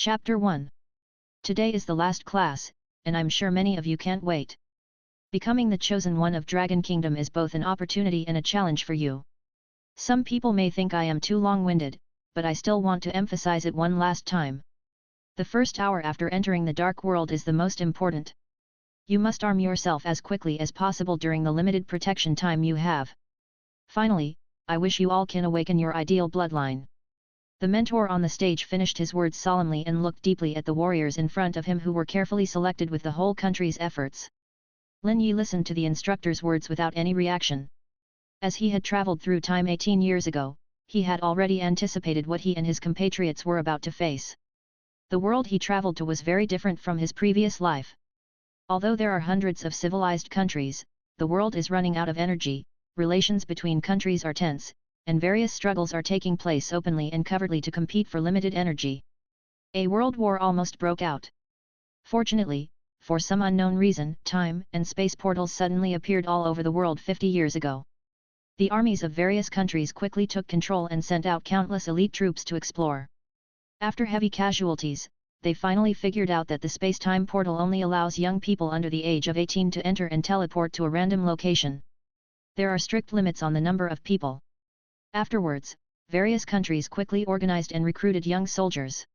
Chapter 1. Today is the last class, and I'm sure many of you can't wait. Becoming the chosen one of Dragon Kingdom is both an opportunity and a challenge for you. Some people may think I am too long-winded, but I still want to emphasize it one last time. The first hour after entering the Dark World is the most important. You must arm yourself as quickly as possible during the limited protection time you have. Finally, I wish you all can awaken your ideal bloodline. The mentor on the stage finished his words solemnly and looked deeply at the warriors in front of him who were carefully selected with the whole country's efforts. Lin Yi listened to the instructor's words without any reaction. As he had traveled through time 18 years ago, he had already anticipated what he and his compatriots were about to face. The world he traveled to was very different from his previous life. Although there are hundreds of civilized countries, the world is running out of energy, relations between countries are tense, and various struggles are taking place openly and covertly to compete for limited energy. A world war almost broke out. Fortunately, for some unknown reason, time and space portals suddenly appeared all over the world 50 years ago. The armies of various countries quickly took control and sent out countless elite troops to explore. After heavy casualties, they finally figured out that the space-time portal only allows young people under the age of 18 to enter and teleport to a random location. There are strict limits on the number of people. Afterwards, various countries quickly organized and recruited young soldiers.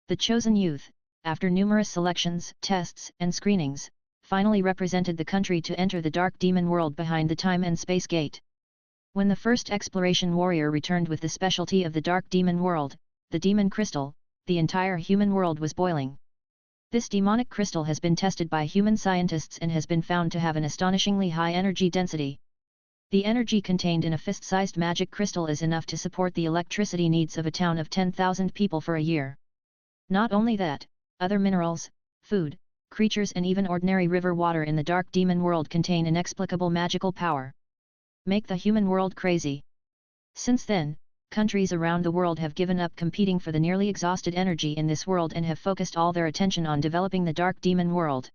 The chosen youth, after numerous selections, tests, and screenings, finally represented the country to enter the dark demon world behind the time and space gate. When the first exploration warrior returned with the specialty of the dark demon world, the demon crystal, the entire human world was boiling. This demonic crystal has been tested by human scientists and has been found to have an astonishingly high energy density. The energy contained in a fist-sized magic crystal is enough to support the electricity needs of a town of 10,000 people for a year. Not only that, other minerals, food, creatures and even ordinary river water in the dark demon world contain inexplicable magical power. Make the human world crazy. Since then, countries around the world have given up competing for the nearly exhausted energy in this world and have focused all their attention on developing the dark demon world.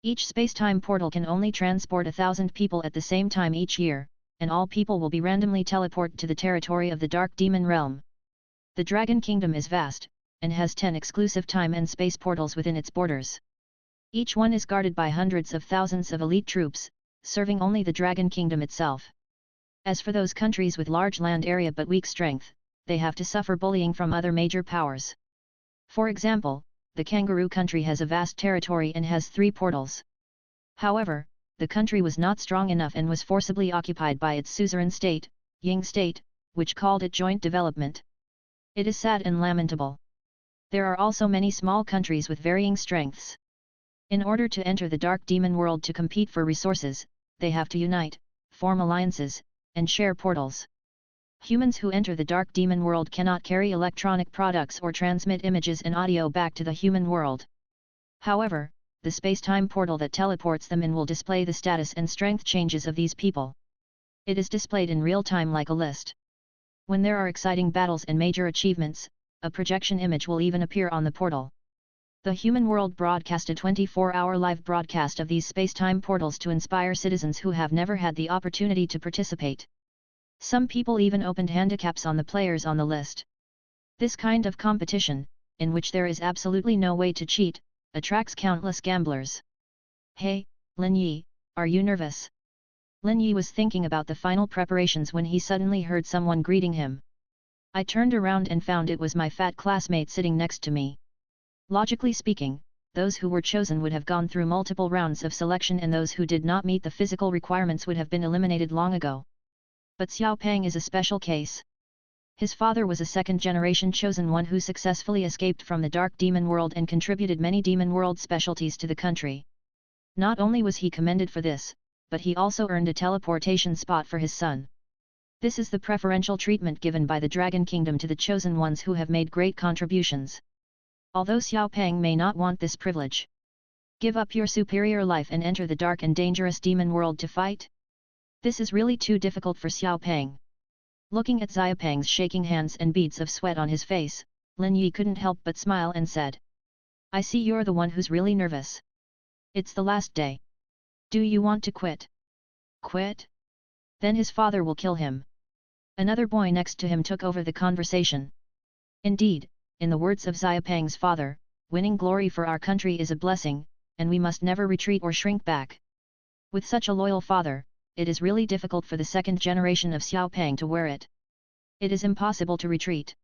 Each space-time portal can only transport 1,000 people at the same time each year, and all people will be randomly teleported to the territory of the Dark Demon Realm. The Dragon Kingdom is vast, and has 10 exclusive time and space portals within its borders. Each one is guarded by hundreds of thousands of elite troops, serving only the Dragon Kingdom itself. As for those countries with large land area but weak strength, they have to suffer bullying from other major powers. For example, the Kangaroo country has a vast territory and has 3 portals. However, the country was not strong enough and was forcibly occupied by its suzerain state, Ying state, which called it joint development. It is sad and lamentable. There are also many small countries with varying strengths. In order to enter the dark demon world to compete for resources, they have to unite, form alliances, and share portals. Humans who enter the dark demon world cannot carry electronic products or transmit images and audio back to the human world. However, the space-time portal that teleports them in will display the status and strength changes of these people. It is displayed in real time like a list. When there are exciting battles and major achievements, a projection image will even appear on the portal. The human world broadcast a 24-hour live broadcast of these space-time portals to inspire citizens who have never had the opportunity to participate. Some people even opened handicaps on the players on the list. This kind of competition, in which there is absolutely no way to cheat, attracts countless gamblers. Hey, Lin Yi, are you nervous? Lin Yi was thinking about the final preparations when he suddenly heard someone greeting him. I turned around and found it was my fat classmate sitting next to me. Logically speaking, those who were chosen would have gone through multiple rounds of selection and those who did not meet the physical requirements would have been eliminated long ago. But Xiao Peng is a special case. His father was a second-generation chosen one who successfully escaped from the dark demon world and contributed many demon world specialties to the country. Not only was he commended for this, but he also earned a teleportation spot for his son. This is the preferential treatment given by the Dragon Kingdom to the chosen ones who have made great contributions. Although Xiao Peng may not want this privilege. Give up your superior life and enter the dark and dangerous demon world to fight? This is really too difficult for Xiao Peng. Looking at Xiao Peng's shaking hands and beads of sweat on his face, Lin Yi couldn't help but smile and said, I see you're the one who's really nervous. It's the last day. Do you want to quit? Quit? Then his father will kill him. Another boy next to him took over the conversation. Indeed, in the words of Xiaopeng's father, winning glory for our country is a blessing, and we must never retreat or shrink back. With such a loyal father, it is really difficult for the second generation of Xiaopeng to wear it. It is impossible to retreat.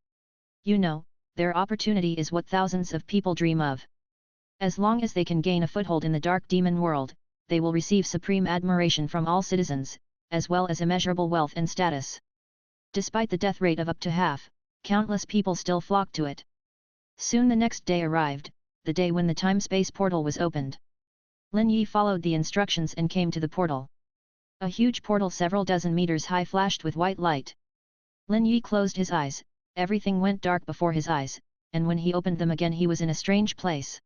You know, their opportunity is what thousands of people dream of. As long as they can gain a foothold in the dark demon world, they will receive supreme admiration from all citizens, as well as immeasurable wealth and status. Despite the death rate of up to half, countless people still flocked to it. Soon the next day arrived, the day when the time-space portal was opened. Lin Yi followed the instructions and came to the portal. A huge portal several dozen meters high flashed with white light. Lin Yi closed his eyes, everything went dark before his eyes, and when he opened them again he was in a strange place.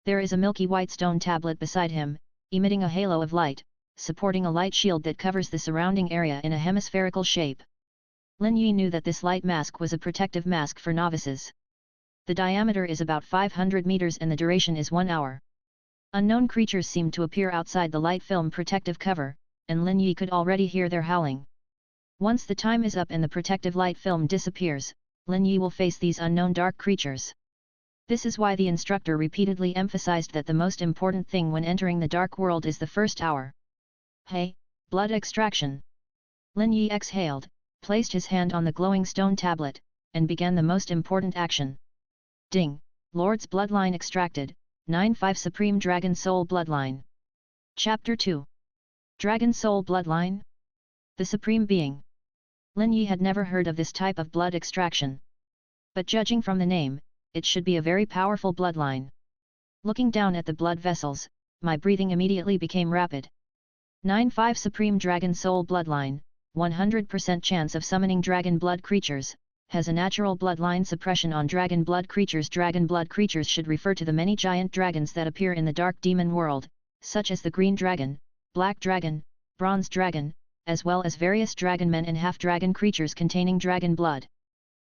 There is a milky white stone tablet beside him, emitting a halo of light, supporting a light shield that covers the surrounding area in a hemispherical shape. Lin Yi knew that this light mask was a protective mask for novices. The diameter is about 500 meters and the duration is 1 hour. Unknown creatures seemed to appear outside the light film protective cover, and Lin Yi could already hear their howling. Once the time is up and the protective light film disappears, Lin Yi will face these unknown dark creatures. This is why the instructor repeatedly emphasized that the most important thing when entering the dark world is the first hour. Hey, blood extraction! Lin Yi exhaled, placed his hand on the glowing stone tablet, and began the most important action. Ding! Lord's bloodline extracted, 9-5 Supreme Dragon Soul Bloodline. Chapter 2. Dragon Soul Bloodline? The Supreme Being. Lin Yi had never heard of this type of blood extraction. But judging from the name, it should be a very powerful bloodline. Looking down at the blood vessels, my breathing immediately became rapid. 9-5 Supreme Dragon Soul Bloodline, 100% chance of summoning dragon blood creatures, has a natural bloodline suppression on dragon blood creatures. Dragon blood creatures should refer to the many giant dragons that appear in the dark demon world, such as the green dragon, black dragon, bronze dragon, as well as various dragon men and half-dragon creatures containing dragon blood.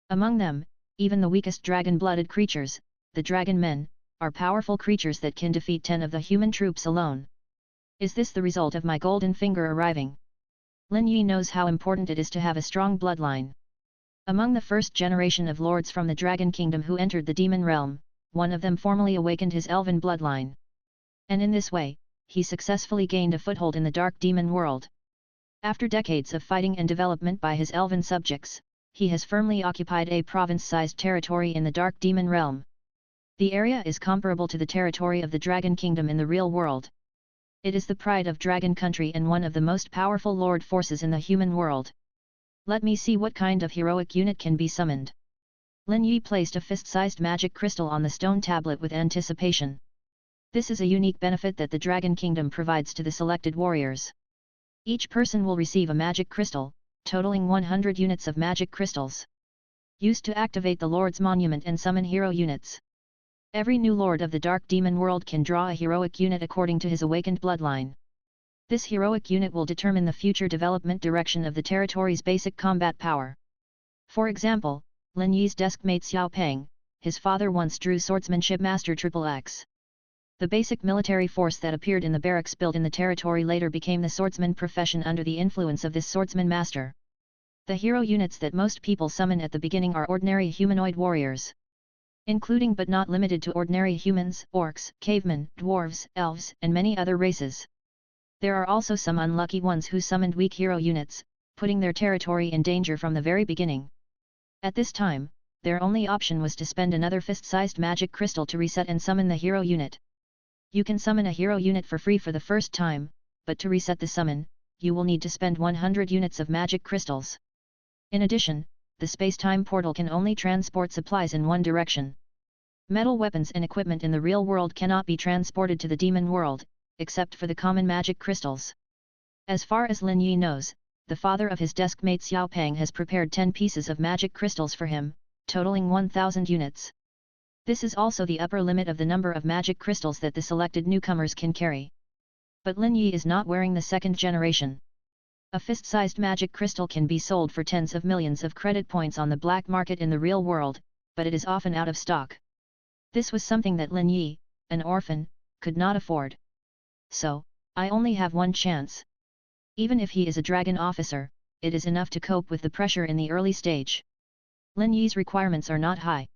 Among them, even the weakest dragon-blooded creatures, the dragon men, are powerful creatures that can defeat 10 of the human troops alone. Is this the result of my golden finger arriving? Lin Yi knows how important it is to have a strong bloodline. Among the first generation of lords from the Dragon Kingdom who entered the demon realm, one of them formally awakened his elven bloodline. And in this way, he successfully gained a foothold in the dark demon world. After decades of fighting and development by his elven subjects, he has firmly occupied a province-sized territory in the dark demon realm. The area is comparable to the territory of the Dragon Kingdom in the real world. It is the pride of Dragon Country and one of the most powerful lord forces in the human world. Let me see what kind of heroic unit can be summoned. Lin Yi placed a fist-sized magic crystal on the stone tablet with anticipation. This is a unique benefit that the Dragon Kingdom provides to the selected warriors. Each person will receive a magic crystal, totaling 100 units of magic crystals, used to activate the Lord's Monument and summon hero units. Every new lord of the dark demon world can draw a heroic unit according to his awakened bloodline. This heroic unit will determine the future development direction of the territory's basic combat power. For example, Lin Yi's deskmate Xiaopeng, his father once drew Swordsmanship Master XXX. The basic military force that appeared in the barracks built in the territory later became the swordsman profession under the influence of this swordsman master. The hero units that most people summon at the beginning are ordinary humanoid warriors, including but not limited to ordinary humans, orcs, cavemen, dwarves, elves, and many other races. There are also some unlucky ones who summoned weak hero units, putting their territory in danger from the very beginning. At this time, their only option was to spend another fist-sized magic crystal to reset and summon the hero unit. You can summon a hero unit for free for the first time, but to reset the summon, you will need to spend 100 units of magic crystals. In addition, the space-time portal can only transport supplies in one direction. Metal weapons and equipment in the real world cannot be transported to the demon world, except for the common magic crystals. As far as Lin Yi knows, the father of his deskmate Xiaopeng has prepared 10 pieces of magic crystals for him, totaling 1,000 units. This is also the upper limit of the number of magic crystals that the selected newcomers can carry. But Lin Yi is not wearing the second generation. A fist-sized magic crystal can be sold for tens of millions of credit points on the black market in the real world, but it is often out of stock. This was something that Lin Yi, an orphan, could not afford. So, I only have one chance. Even if he is a dragon officer, it is enough to cope with the pressure in the early stage. Lin Yi's requirements are not high.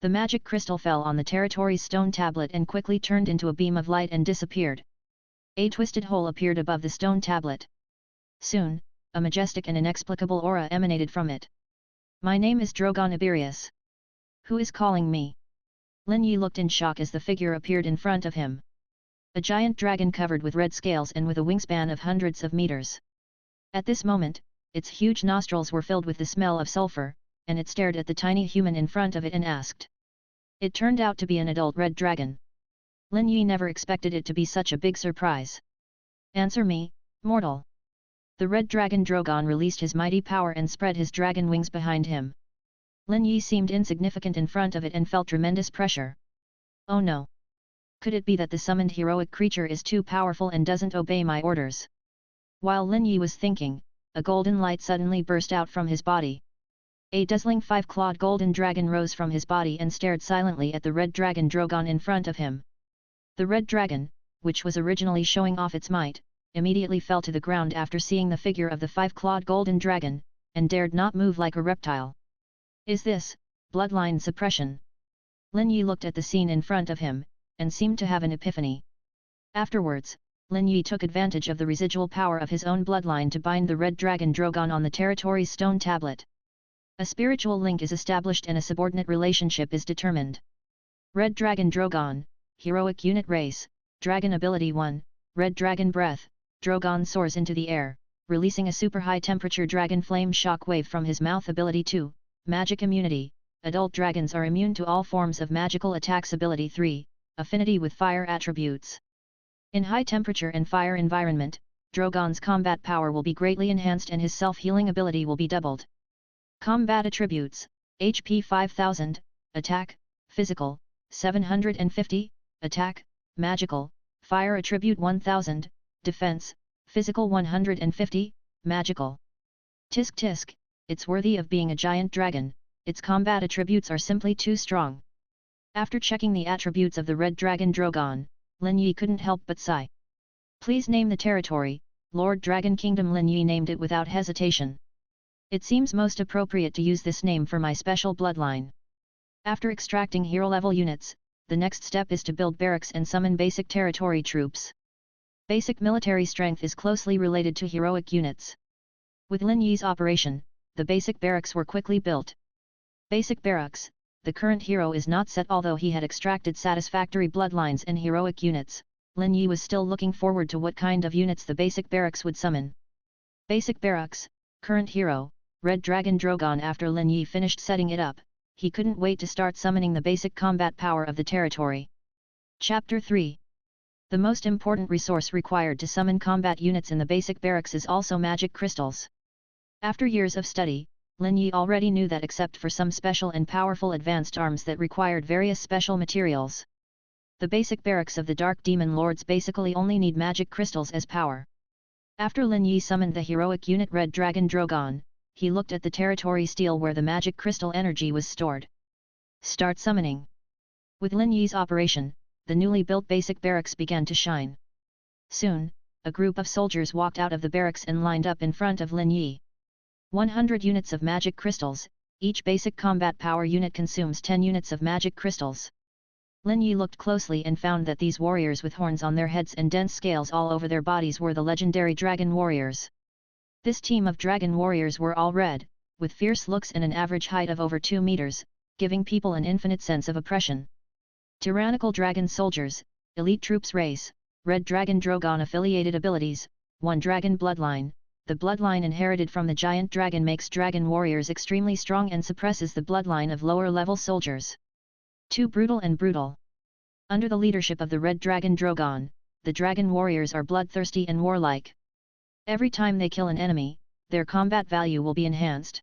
The magic crystal fell on the territory's stone tablet and quickly turned into a beam of light and disappeared. A twisted hole appeared above the stone tablet. Soon, a majestic and inexplicable aura emanated from it. My name is Drogon Iberius. Who is calling me? Lin Yi looked in shock as the figure appeared in front of him. A giant dragon covered with red scales and with a wingspan of hundreds of meters. At this moment, its huge nostrils were filled with the smell of sulfur, and it stared at the tiny human in front of it and asked. It turned out to be an adult red dragon. Lin Yi never expected it to be such a big surprise. Answer me, mortal. The red dragon Drogon released his mighty power and spread his dragon wings behind him. Lin Yi seemed insignificant in front of it and felt tremendous pressure. Oh no! Could it be that the summoned heroic creature is too powerful and doesn't obey my orders? While Lin Yi was thinking, a golden light suddenly burst out from his body. A dazzling five-clawed golden dragon rose from his body and stared silently at the red dragon Drogon in front of him. The red dragon, which was originally showing off its might, immediately fell to the ground after seeing the figure of the five-clawed golden dragon, and dared not move like a reptile. Is this bloodline suppression? Lin Yi looked at the scene in front of him, and seemed to have an epiphany. Afterwards, Lin Yi took advantage of the residual power of his own bloodline to bind the red dragon Drogon on the territory's stone tablet. A spiritual link is established and a subordinate relationship is determined. Red Dragon Drogon, Heroic Unit Race, Dragon Ability 1, Red Dragon Breath, Drogon soars into the air, releasing a super high temperature dragon flame shock wave from his mouth. Ability 2, Magic Immunity, adult dragons are immune to all forms of magical attacks. Ability 3, Affinity with fire attributes. In high temperature and fire environment, Drogon's combat power will be greatly enhanced and his self-healing ability will be doubled. Combat attributes, HP 5000, Attack, Physical, 750, Attack, Magical, Fire attribute 1000, Defense, Physical 150, Magical. Tisk tisk, it's worthy of being a giant dragon, its combat attributes are simply too strong. After checking the attributes of the red dragon Drogon, Lin Yi couldn't help but sigh. Please name the territory, Lord Dragon Kingdom. Lin Yi named it without hesitation. It seems most appropriate to use this name for my special bloodline. After extracting hero-level units, the next step is to build barracks and summon basic territory troops. Basic military strength is closely related to heroic units. With Lin Yi's operation, the basic barracks were quickly built. Basic barracks, the current hero is not set. Although he had extracted satisfactory bloodlines and heroic units, Lin Yi was still looking forward to what kind of units the basic barracks would summon. Basic barracks, current hero, Red Dragon Drogon. After Lin Yi finished setting it up, he couldn't wait to start summoning the basic combat power of the territory. Chapter 3. The most important resource required to summon combat units in the basic barracks is also magic crystals. After years of study, Lin Yi already knew that except for some special and powerful advanced arms that required various special materials, the basic barracks of the Dark Demon Lords basically only need magic crystals as power. After Lin Yi summoned the heroic unit Red Dragon Drogon, he looked at the territory steel where the magic crystal energy was stored. Start summoning. With Lin Yi's operation, the newly built basic barracks began to shine. Soon, a group of soldiers walked out of the barracks and lined up in front of Lin Yi. 100 units of magic crystals, each basic combat power unit consumes 10 units of magic crystals. Lin Yi looked closely and found that these warriors with horns on their heads and dense scales all over their bodies were the legendary dragon warriors. This team of dragon warriors were all red, with fierce looks and an average height of over 2 meters, giving people an infinite sense of oppression. Tyrannical dragon soldiers, elite troops race, Red Dragon Drogon affiliated abilities, 1 dragon bloodline. The bloodline inherited from the giant dragon makes dragon warriors extremely strong and suppresses the bloodline of lower-level soldiers. 2 brutal and brutal. Under the leadership of the Red Dragon Drogon, the dragon warriors are bloodthirsty and warlike. Every time they kill an enemy, their combat value will be enhanced.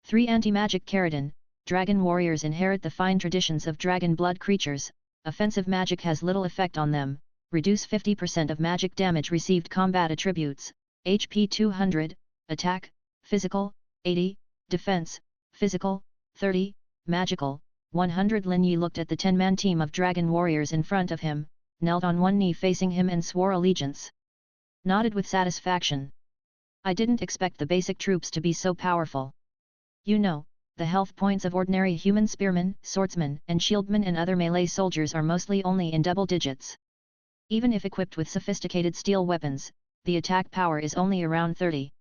3 anti-magic keratin. Dragon warriors inherit the fine traditions of dragon blood creatures. Offensive magic has little effect on them. Reduce 50% of magic damage received. Combat attributes, HP 200, Attack, Physical, 80, Defense, Physical, 30, Magical, 100. Lin Yi looked at the 10-man team of dragon warriors in front of him, knelt on one knee facing him and swore allegiance. Nodded with satisfaction. I didn't expect the basic troops to be so powerful. You know, the health points of ordinary human spearmen, swordsmen, and shieldmen and other melee soldiers are mostly only in double digits. Even if equipped with sophisticated steel weapons, the attack power is only around 30.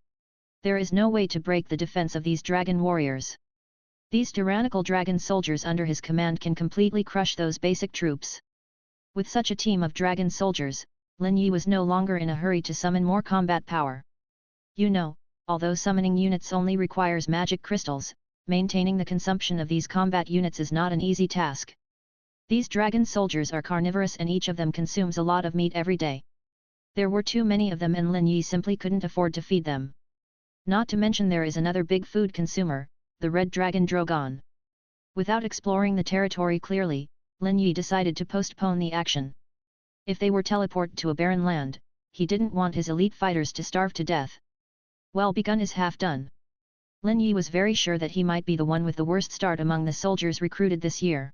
There is no way to break the defense of these dragon warriors. These tyrannical dragon soldiers under his command can completely crush those basic troops. With such a team of dragon soldiers, Lin Yi was no longer in a hurry to summon more combat power. You know, although summoning units only requires magic crystals, maintaining the consumption of these combat units is not an easy task. These dragon soldiers are carnivorous and each of them consumes a lot of meat every day. There were too many of them and Lin Yi simply couldn't afford to feed them. Not to mention there is another big food consumer, the red dragon Drogon. Without exploring the territory clearly, Lin Yi decided to postpone the action. If they were teleported to a barren land, he didn't want his elite fighters to starve to death. Well begun is half done. Lin Yi was very sure that he might be the one with the worst start among the soldiers recruited this year.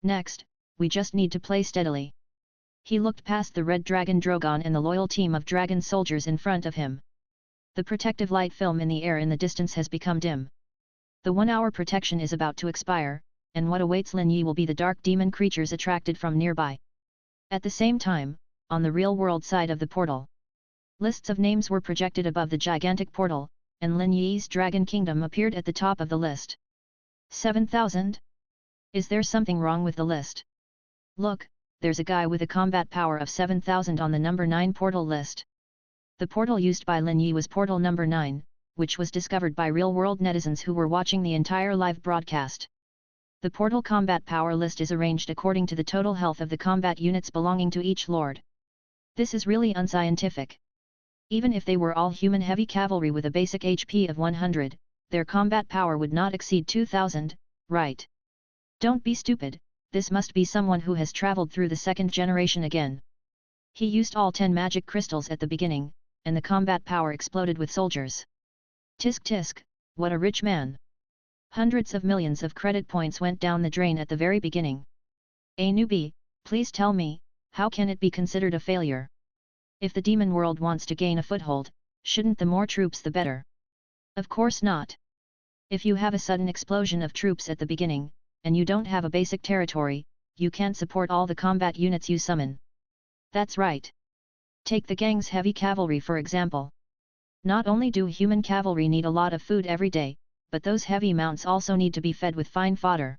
Next, we just need to play steadily. He looked past the red dragon Drogon and the loyal team of dragon soldiers in front of him. The protective light film in the air in the distance has become dim. The 1-hour protection is about to expire, and what awaits Lin Yi will be the dark demon creatures attracted from nearby. At the same time, on the real-world side of the portal, lists of names were projected above the gigantic portal, and Lin Yi's Dragon Kingdom appeared at the top of the list. 7,000? Is there something wrong with the list? Look, there's a guy with a combat power of 7,000 on the number 9 portal list. The portal used by Lin Yi was portal number 9, which was discovered by real-world netizens who were watching the entire live broadcast. The portal combat power list is arranged according to the total health of the combat units belonging to each lord. This is really unscientific. Even if they were all human heavy cavalry with a basic HP of 100, their combat power would not exceed 2,000, right? Don't be stupid, this must be someone who has traveled through the second generation again. He used all 10 magic crystals at the beginning, and the combat power exploded with soldiers. Tisk tisk, what a rich man. Hundreds of millions of credit points went down the drain at the very beginning. A newbie, please tell me, how can it be considered a failure? If the demon world wants to gain a foothold, shouldn't the more troops the better? Of course not. If you have a sudden explosion of troops at the beginning, and you don't have a basic territory, you can't support all the combat units you summon. That's right. Take the gang's heavy cavalry for example. Not only do human cavalry need a lot of food every day, but those heavy mounts also need to be fed with fine fodder.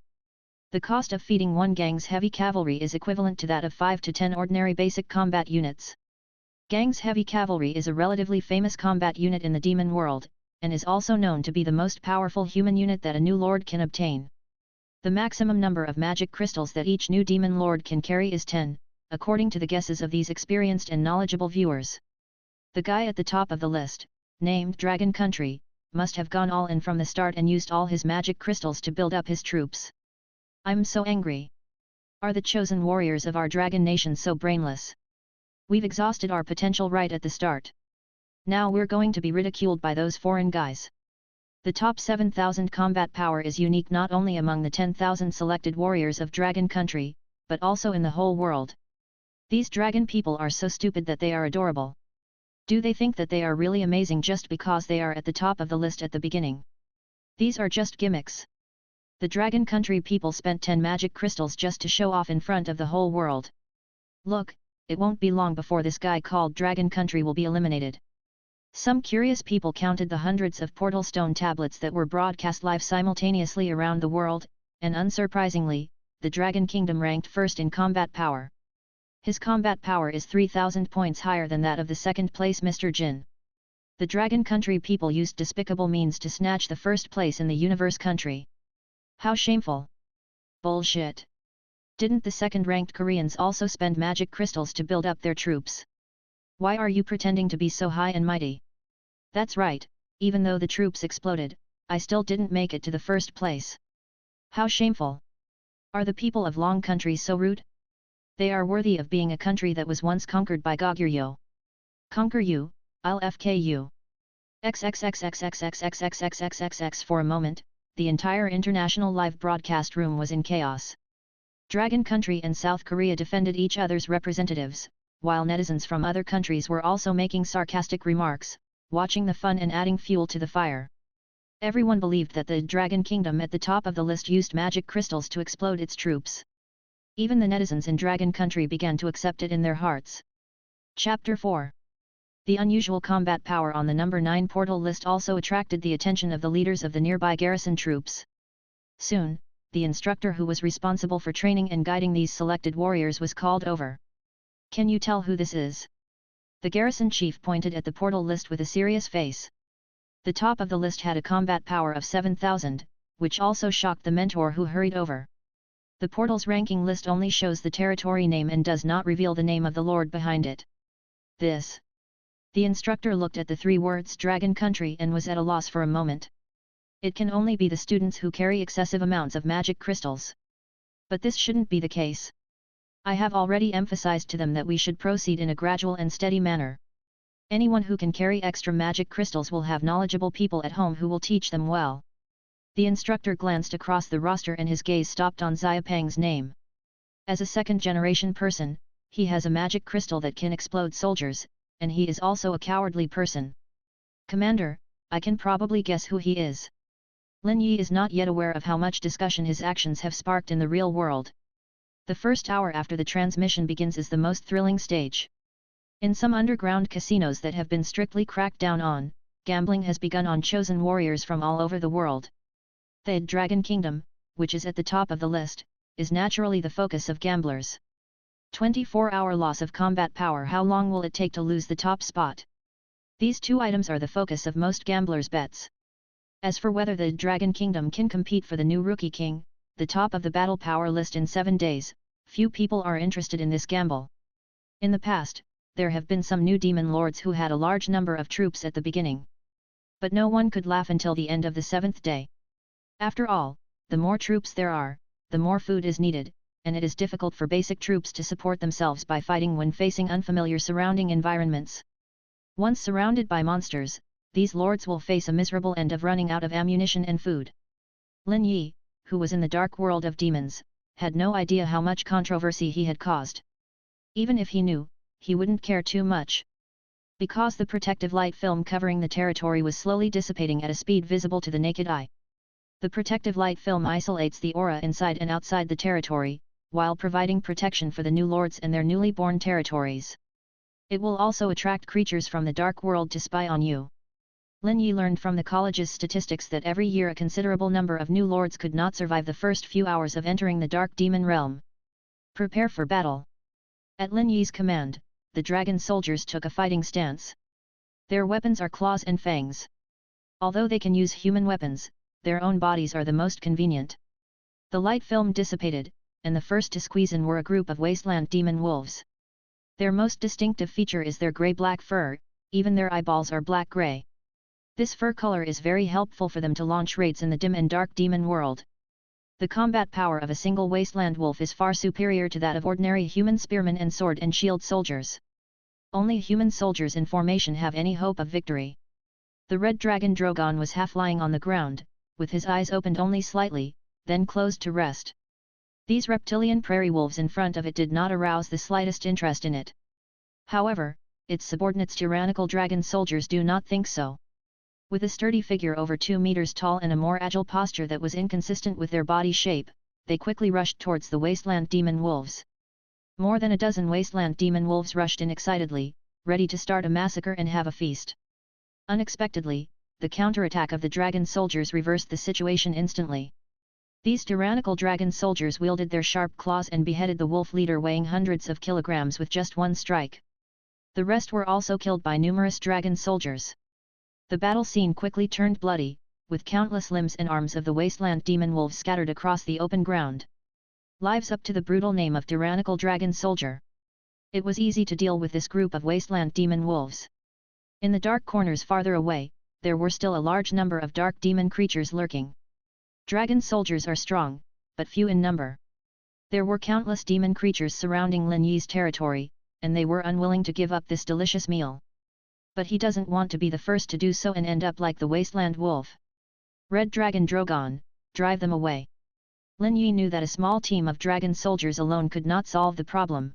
The cost of feeding one gang's heavy cavalry is equivalent to that of 5 to 10 ordinary basic combat units. Gang's heavy cavalry is a relatively famous combat unit in the demon world, and is also known to be the most powerful human unit that a new lord can obtain. The maximum number of magic crystals that each new demon lord can carry is 10, according to the guesses of these experienced and knowledgeable viewers. The guy at the top of the list, named Dragon Country, must have gone all in from the start and used all his magic crystals to build up his troops. I'm so angry. Are the chosen warriors of our dragon nation so brainless? We've exhausted our potential right at the start. Now we're going to be ridiculed by those foreign guys. The top 7,000 combat power is unique not only among the 10,000 selected warriors of Dragon Country, but also in the whole world. These dragon people are so stupid that they are adorable. Do they think that they are really amazing just because they are at the top of the list at the beginning? These are just gimmicks. The Dragon Country people spent 10 magic crystals just to show off in front of the whole world. Look, it won't be long before this guy called Dragon Country will be eliminated. Some curious people counted the hundreds of portal stone tablets that were broadcast live simultaneously around the world, and unsurprisingly, the Dragon Kingdom ranked first in combat power. His combat power is 3,000 points higher than that of the second place Mr. Jin. The Dragon Country people used despicable means to snatch the first place in the universe country. How shameful! Bullshit! Didn't the second-ranked Koreans also spend magic crystals to build up their troops? Why are you pretending to be so high and mighty? That's right, even though the troops exploded, I still didn't make it to the first place. How shameful! Are the people of Long Country so rude? They are worthy of being a country that was once conquered by Goguryeo. Conquer you, I'll FK you. XXXXXXXXXXXXX. For a moment, the entire international live broadcast room was in chaos. Dragon Country and South Korea defended each other's representatives, while netizens from other countries were also making sarcastic remarks, watching the fun and adding fuel to the fire. Everyone believed that the Dragon Kingdom at the top of the list used magic crystals to explode its troops. Even the netizens in Dragon Country began to accept it in their hearts. Chapter 4. The unusual combat power on the number 9 portal list also attracted the attention of the leaders of the nearby garrison troops. Soon, the instructor who was responsible for training and guiding these selected warriors was called over. "Can you tell who this is?" The garrison chief pointed at the portal list with a serious face. The top of the list had a combat power of 7,000, which also shocked the mentor who hurried over. The portal's ranking list only shows the territory name and does not reveal the name of the lord behind it. This. The instructor looked at the 3 words Dragon Country and was at a loss for a moment. It can only be the students who carry excessive amounts of magic crystals. But this shouldn't be the case. I have already emphasized to them that we should proceed in a gradual and steady manner. Anyone who can carry extra magic crystals will have knowledgeable people at home who will teach them well. The instructor glanced across the roster and his gaze stopped on Xiapeng's name. As a second-generation person, he has a magic crystal that can explode soldiers, and he is also a cowardly person. "Commander, I can probably guess who he is." Lin Yi is not yet aware of how much discussion his actions have sparked in the real world. The first hour after the transmission begins is the most thrilling stage. In some underground casinos that have been strictly cracked down on, gambling has begun on chosen warriors from all over the world. The Dragon Kingdom, which is at the top of the list, is naturally the focus of gamblers. 24-hour loss of combat power. How long will it take to lose the top spot? These 2 items are the focus of most gamblers' bets. As for whether the Dragon Kingdom can compete for the new Rookie King, the top of the battle power list in 7 days, few people are interested in this gamble. In the past, there have been some new demon lords who had a large number of troops at the beginning. But no one could laugh until the end of the 7th day. After all, the more troops there are, the more food is needed, and it is difficult for basic troops to support themselves by fighting when facing unfamiliar surrounding environments. Once surrounded by monsters, these lords will face a miserable end of running out of ammunition and food. Lin Yi, who was in the dark world of demons, had no idea how much controversy he had caused. Even if he knew, he wouldn't care too much. Because the protective light film covering the territory was slowly dissipating at a speed visible to the naked eye. The protective light film isolates the aura inside and outside the territory, while providing protection for the new lords and their newly born territories. It will also attract creatures from the dark world to spy on you. Lin Yi learned from the college's statistics that every year a considerable number of new lords could not survive the first few hours of entering the dark demon realm. Prepare for battle. At Lin Yi's command, the dragon soldiers took a fighting stance. Their weapons are claws and fangs. Although they can use human weapons, their own bodies are the most convenient. The light film dissipated, and the first to squeeze in were a group of wasteland demon wolves. Their most distinctive feature is their grey-black fur, even their eyeballs are black-grey. This fur color is very helpful for them to launch raids in the dim and dark demon world. The combat power of a single wasteland wolf is far superior to that of ordinary human spearmen and sword and shield soldiers. Only human soldiers in formation have any hope of victory. The red dragon Drogon was half lying on the ground, with his eyes opened only slightly, then closed to rest. These reptilian prairie wolves in front of it did not arouse the slightest interest in it. However, its subordinates tyrannical dragon soldiers do not think so. With a sturdy figure over 2 meters tall and a more agile posture that was inconsistent with their body shape, they quickly rushed towards the wasteland demon wolves. More than a dozen wasteland demon wolves rushed in excitedly, ready to start a massacre and have a feast. Unexpectedly, the counterattack of the dragon soldiers reversed the situation instantly. These tyrannical dragon soldiers wielded their sharp claws and beheaded the wolf leader weighing hundreds of kilograms with just one strike. The rest were also killed by numerous dragon soldiers. The battle scene quickly turned bloody, with countless limbs and arms of the wasteland demon wolves scattered across the open ground. Lives up to the brutal name of tyrannical dragon soldier. It was easy to deal with this group of wasteland demon wolves. In the dark corners farther away, there were still a large number of dark demon creatures lurking. Dragon soldiers are strong, but few in number. There were countless demon creatures surrounding Lin Yi's territory, and they were unwilling to give up this delicious meal. But he doesn't want to be the first to do so and end up like the wasteland wolf. Red Dragon Drogon, drive them away. Lin Yi knew that a small team of dragon soldiers alone could not solve the problem.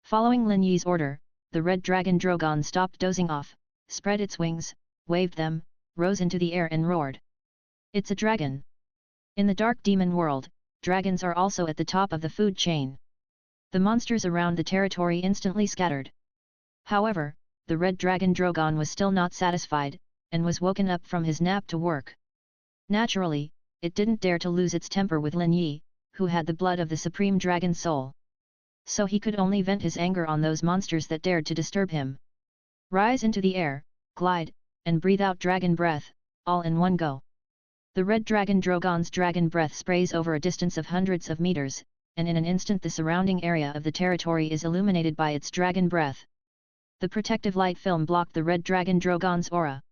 Following Lin Yi's order, the Red Dragon Drogon stopped dozing off, spread its wings, waved them, rose into the air and roared. It's a dragon. In the dark demon world, dragons are also at the top of the food chain. The monsters around the territory instantly scattered. However, the red dragon Drogon was still not satisfied, and was woken up from his nap to work. Naturally, it didn't dare to lose its temper with Lin Yi, who had the blood of the supreme dragon soul. So he could only vent his anger on those monsters that dared to disturb him. Rise into the air, glide, and breathe out dragon breath, all in one go. The red dragon Drogon's dragon breath sprays over a distance of hundreds of meters, and in an instant the surrounding area of the territory is illuminated by its dragon breath. The protective light film blocked the red dragon Drogon's aura.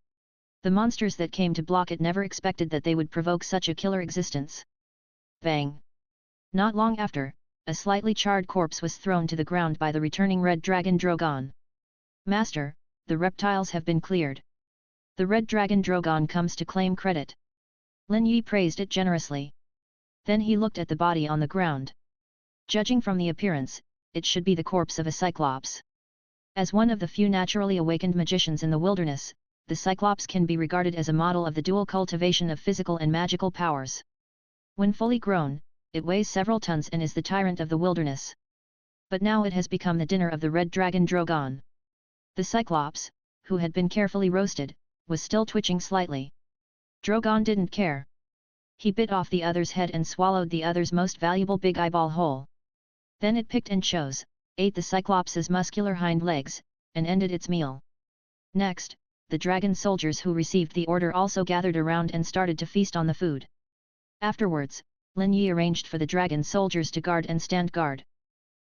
The monsters that came to block it never expected that they would provoke such a killer existence. Bang! Not long after, a slightly charred corpse was thrown to the ground by the returning red dragon Drogon. Master, the reptiles have been cleared. The red dragon Drogon comes to claim credit. Lin Yi praised it generously. Then he looked at the body on the ground. Judging from the appearance, it should be the corpse of a cyclops. As one of the few naturally awakened magicians in the wilderness, the cyclops can be regarded as a model of the dual cultivation of physical and magical powers. When fully grown, it weighs several tons and is the tyrant of the wilderness. But now it has become the dinner of the red dragon Drogon. The cyclops, who had been carefully roasted, was still twitching slightly. Drogon didn't care. He bit off the other's head and swallowed the other's most valuable big eyeball whole. Then it picked and chose, ate the cyclops's muscular hind legs, and ended its meal. Next, the dragon soldiers who received the order also gathered around and started to feast on the food. Afterwards, Lin Yi arranged for the dragon soldiers to guard and stand guard.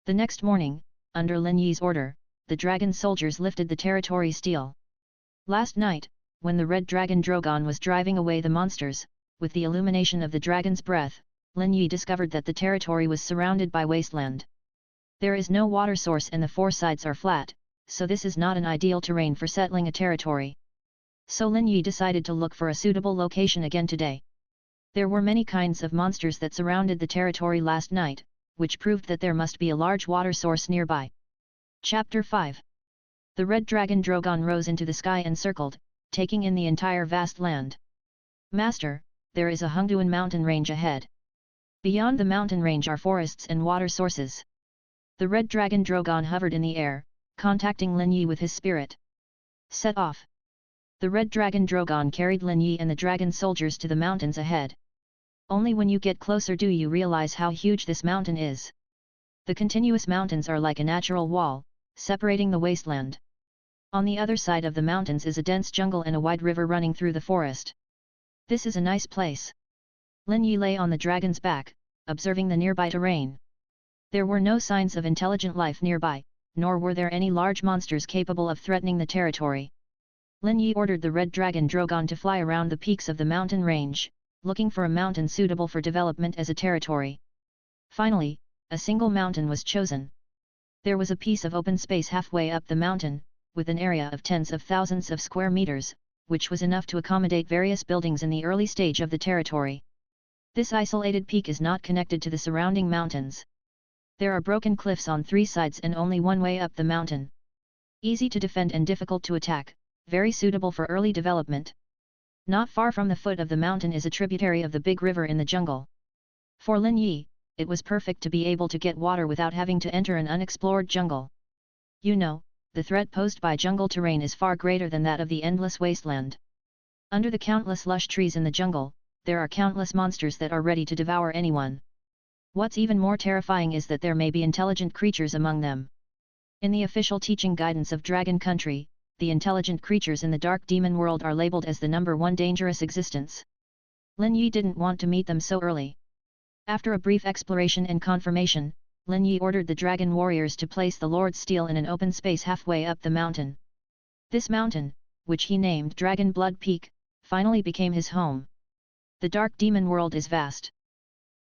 The next morning, under Lin Yi's order, the dragon soldiers lifted the territory steel. Last night, when the red dragon Drogon was driving away the monsters, with the illumination of the dragon's breath, Lin Yi discovered that the territory was surrounded by wasteland. There is no water source and the four sides are flat, so this is not an ideal terrain for settling a territory. So Lin Yi decided to look for a suitable location again today. There were many kinds of monsters that surrounded the territory last night, which proved that there must be a large water source nearby. Chapter 5. The red dragon Drogon rose into the sky and circled, taking in the entire vast land. Master, there is a Hungduan mountain range ahead. Beyond the mountain range are forests and water sources. The red dragon Drogon hovered in the air, contacting Lin Yi with his spirit. Set off. The red dragon Drogon carried Lin Yi and the dragon soldiers to the mountains ahead. Only when you get closer do you realize how huge this mountain is. The continuous mountains are like a natural wall, separating the wasteland. On the other side of the mountains is a dense jungle and a wide river running through the forest. This is a nice place. Lin Yi lay on the dragon's back, observing the nearby terrain. There were no signs of intelligent life nearby, nor were there any large monsters capable of threatening the territory. Lin Yi ordered the red dragon Drogon to fly around the peaks of the mountain range, looking for a mountain suitable for development as a territory. Finally, a single mountain was chosen. There was a piece of open space halfway up the mountain, with an area of tens of thousands of square meters, which was enough to accommodate various buildings in the early stage of the territory. This isolated peak is not connected to the surrounding mountains. There are broken cliffs on three sides and only one way up the mountain. Easy to defend and difficult to attack, very suitable for early development. Not far from the foot of the mountain is a tributary of the big river in the jungle. For Lin Yi, it was perfect to be able to get water without having to enter an unexplored jungle. You know, the threat posed by jungle terrain is far greater than that of the endless wasteland. Under the countless lush trees in the jungle, there are countless monsters that are ready to devour anyone. What's even more terrifying is that there may be intelligent creatures among them. In the official teaching guidance of Dragon Country, the intelligent creatures in the dark demon world are labeled as the number one dangerous existence. Lin Yi didn't want to meet them so early. After a brief exploration and confirmation, Lin Yi ordered the dragon warriors to place the Lord's Steel in an open space halfway up the mountain. This mountain, which he named Dragon Blood Peak, finally became his home. The dark demon world is vast.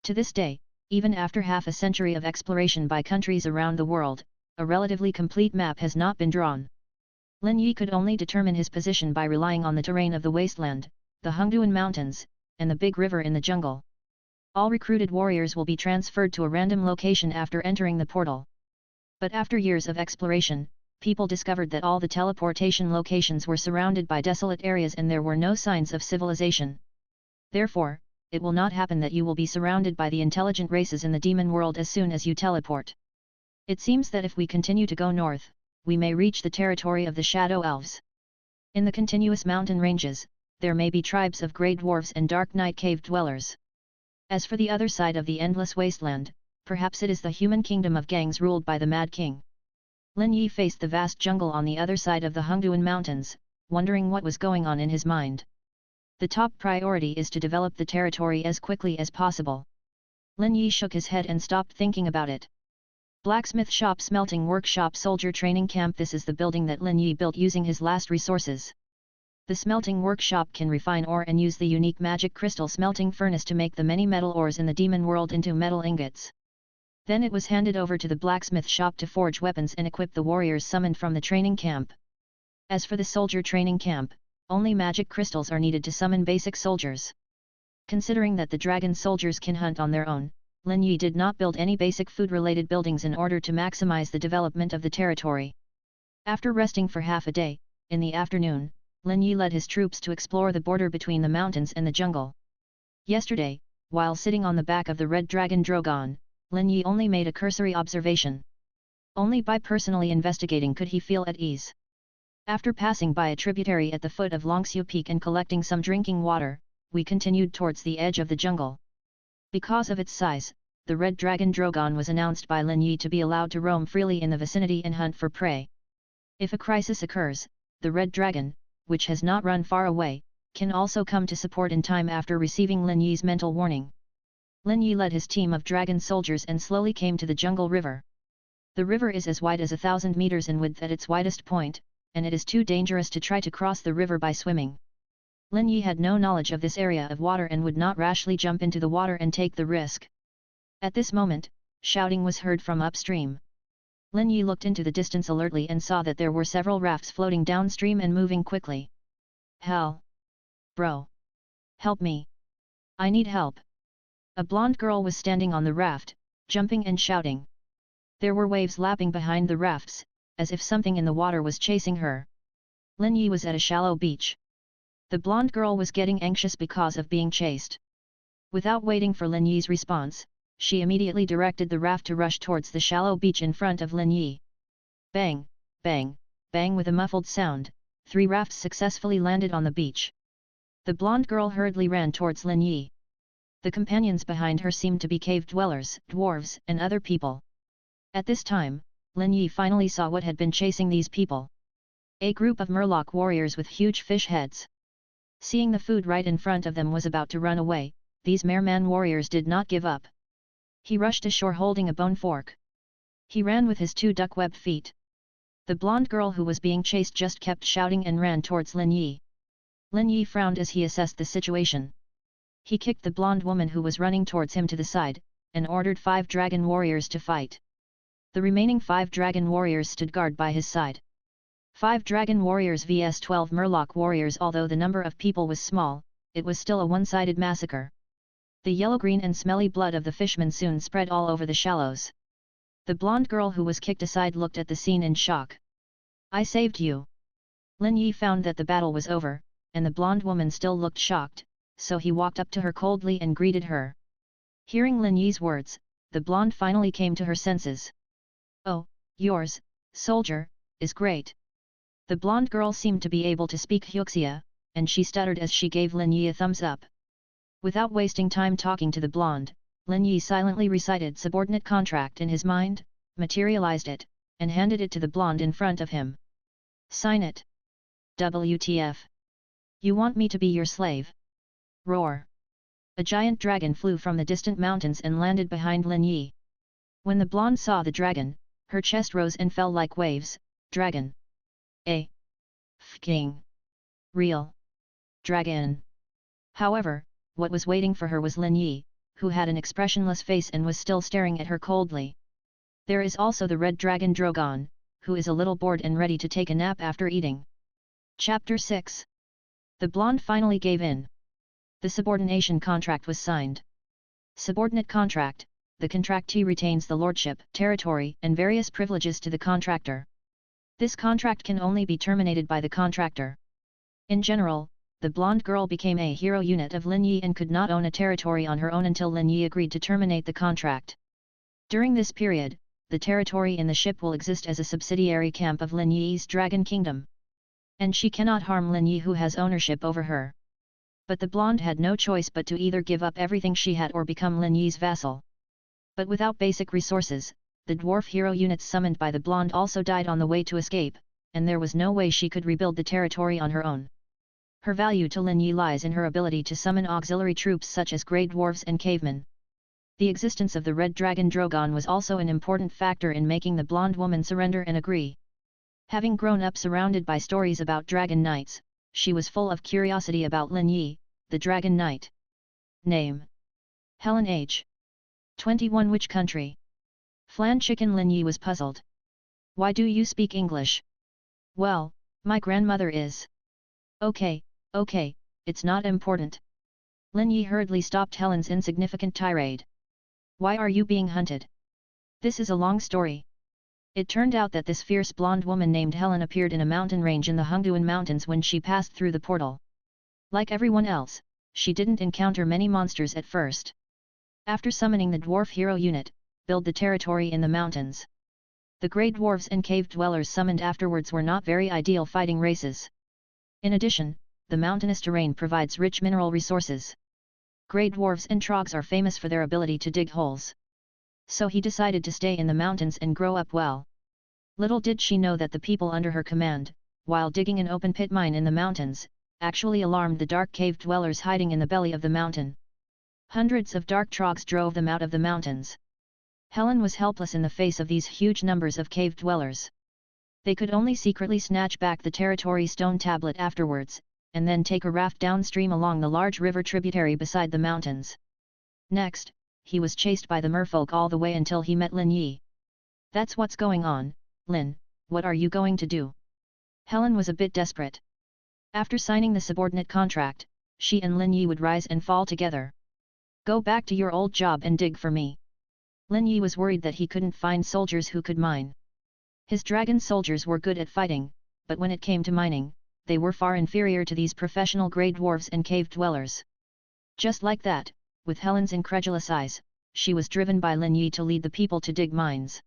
To this day, even after half a century of exploration by countries around the world, a relatively complete map has not been drawn. Lin Yi could only determine his position by relying on the terrain of the wasteland, the Hungduan Mountains, and the big river in the jungle. All recruited warriors will be transferred to a random location after entering the portal. But after years of exploration, people discovered that all the teleportation locations were surrounded by desolate areas and there were no signs of civilization. Therefore, it will not happen that you will be surrounded by the intelligent races in the demon world as soon as you teleport. It seems that if we continue to go north, we may reach the territory of the Shadow Elves. In the continuous mountain ranges, there may be tribes of grey dwarves and dark night cave dwellers. As for the other side of the endless wasteland, perhaps it is the human kingdom of gangs ruled by the Mad King. Lin Yi faced the vast jungle on the other side of the Hongduan Mountains, wondering what was going on in his mind. The top priority is to develop the territory as quickly as possible. Lin Yi shook his head and stopped thinking about it. Blacksmith shop, smelting workshop, soldier training camp. This is the building that Lin Yi built using his last resources. The smelting workshop can refine ore and use the unique magic crystal smelting furnace to make the many metal ores in the demon world into metal ingots. Then it was handed over to the blacksmith shop to forge weapons and equip the warriors summoned from the training camp. As for the soldier training camp, only magic crystals are needed to summon basic soldiers. Considering that the dragon soldiers can hunt on their own, Lin Yi did not build any basic food-related buildings in order to maximize the development of the territory. After resting for half a day, in the afternoon, Lin Yi led his troops to explore the border between the mountains and the jungle. Yesterday, while sitting on the back of the red dragon Drogon, Lin Yi only made a cursory observation. Only by personally investigating could he feel at ease. After passing by a tributary at the foot of Longxiu Peak and collecting some drinking water, we continued towards the edge of the jungle. Because of its size, the red dragon Drogon was announced by Lin Yi to be allowed to roam freely in the vicinity and hunt for prey. If a crisis occurs, the red dragon, which has not run far away, can also come to support in time after receiving Lin Yi's mental warning. Lin Yi led his team of dragon soldiers and slowly came to the jungle river. The river is as wide as 1,000 meters in width at its widest point, and it is too dangerous to try to cross the river by swimming. Lin Yi had no knowledge of this area of water and would not rashly jump into the water and take the risk. At this moment, shouting was heard from upstream. Lin Yi looked into the distance alertly and saw that there were several rafts floating downstream and moving quickly. Hell! Bro! Help me! I need help! A blonde girl was standing on the raft, jumping and shouting. There were waves lapping behind the rafts, as if something in the water was chasing her. Lin Yi was at a shallow beach. The blonde girl was getting anxious because of being chased. Without waiting for Lin Yi's response, she immediately directed the raft to rush towards the shallow beach in front of Lin Yi. Bang, bang, bang. With a muffled sound, 3 rafts successfully landed on the beach. The blonde girl hurriedly ran towards Lin Yi. The companions behind her seemed to be cave dwellers, dwarves, and other people. At this time, Lin Yi finally saw what had been chasing these people. A group of murloc warriors with huge fish heads. Seeing the food right in front of them was about to run away, these merman warriors did not give up. He rushed ashore holding a bone fork. He ran with his 2 duck-webbed feet. The blonde girl who was being chased just kept shouting and ran towards Lin Yi. Lin Yi frowned as he assessed the situation. He kicked the blonde woman who was running towards him to the side, and ordered 5 dragon warriors to fight. The remaining 5 dragon warriors stood guard by his side. 5 dragon warriors vs 12 murloc warriors. Although the number of people was small, it was still a one-sided massacre. The yellow-green and smelly blood of the fishmen soon spread all over the shallows. The blonde girl who was kicked aside looked at the scene in shock. I saved you. Lin Yi found that the battle was over, and the blonde woman still looked shocked, so he walked up to her coldly and greeted her. Hearing Lin Yi's words, the blonde finally came to her senses. Oh, yours, soldier, is great. The blonde girl seemed to be able to speak Hyuxia, and she stuttered as she gave Lin Yi a thumbs up. Without wasting time talking to the blonde, Lin Yi silently recited subordinate contract in his mind, materialized it, and handed it to the blonde in front of him. Sign it. WTF. You want me to be your slave? Roar. A giant dragon flew from the distant mountains and landed behind Lin Yi. When the blonde saw the dragon, her chest rose and fell like waves. Dragon. F***ing real dragon. However, what was waiting for her was Lin Yi, who had an expressionless face and was still staring at her coldly. There is also the red dragon Drogon, who is a little bored and ready to take a nap after eating. Chapter 6. The blonde finally gave in. The subordination contract was signed. Subordinate contract: the contractee retains the lordship, territory, and various privileges to the contractor. This contract can only be terminated by the contractor. In general, the blonde girl became a hero unit of Lin Yi and could not own a territory on her own until Lin Yi agreed to terminate the contract. During this period, the territory in the ship will exist as a subsidiary camp of Lin Yi's Dragon Kingdom. And she cannot harm Lin Yi who has ownership over her. But the blonde had no choice but to either give up everything she had or become Lin Yi's vassal. But without basic resources, the dwarf hero units summoned by the blonde also died on the way to escape, and there was no way she could rebuild the territory on her own. Her value to Lin Yi lies in her ability to summon auxiliary troops such as grey dwarves and cavemen. The existence of the red dragon Drogon was also an important factor in making the blonde woman surrender and agree. Having grown up surrounded by stories about dragon knights, she was full of curiosity about Lin Yi, the dragon knight. Name: Helen. Age: 21. Which country? Flan Chicken. Lin Yi was puzzled. Why do you speak English? Well, my grandmother is. Okay, it's not important. Lin Yi hurriedly stopped Helen's insignificant tirade. Why are you being hunted? This is a long story. It turned out that this fierce blonde woman named Helen appeared in a mountain range in the Hungduan Mountains when she passed through the portal. Like everyone else, she didn't encounter many monsters at first. After summoning the dwarf hero unit, build the territory in the mountains. The grey dwarves and cave dwellers summoned afterwards were not very ideal fighting races. In addition, the mountainous terrain provides rich mineral resources. Grey dwarves and trogs are famous for their ability to dig holes. So he decided to stay in the mountains and grow up well. Little did she know that the people under her command, while digging an open pit mine in the mountains, actually alarmed the dark cave dwellers hiding in the belly of the mountain. Hundreds of dark trogs drove them out of the mountains. Helen was helpless in the face of these huge numbers of cave dwellers. They could only secretly snatch back the territory stone tablet afterwards, and then take a raft downstream along the large river tributary beside the mountains. Next, he was chased by the merfolk all the way until he met Lin Yi. That's what's going on, Lin, what are you going to do? Helen was a bit desperate. After signing the subordinate contract, she and Lin Yi would rise and fall together. Go back to your old job and dig for me. Lin Yi was worried that he couldn't find soldiers who could mine. His dragon soldiers were good at fighting, but when it came to mining, they were far inferior to these professional grey dwarves and cave dwellers. Just like that, with Helen's incredulous eyes, she was driven by Lin Yi to lead the people to dig mines.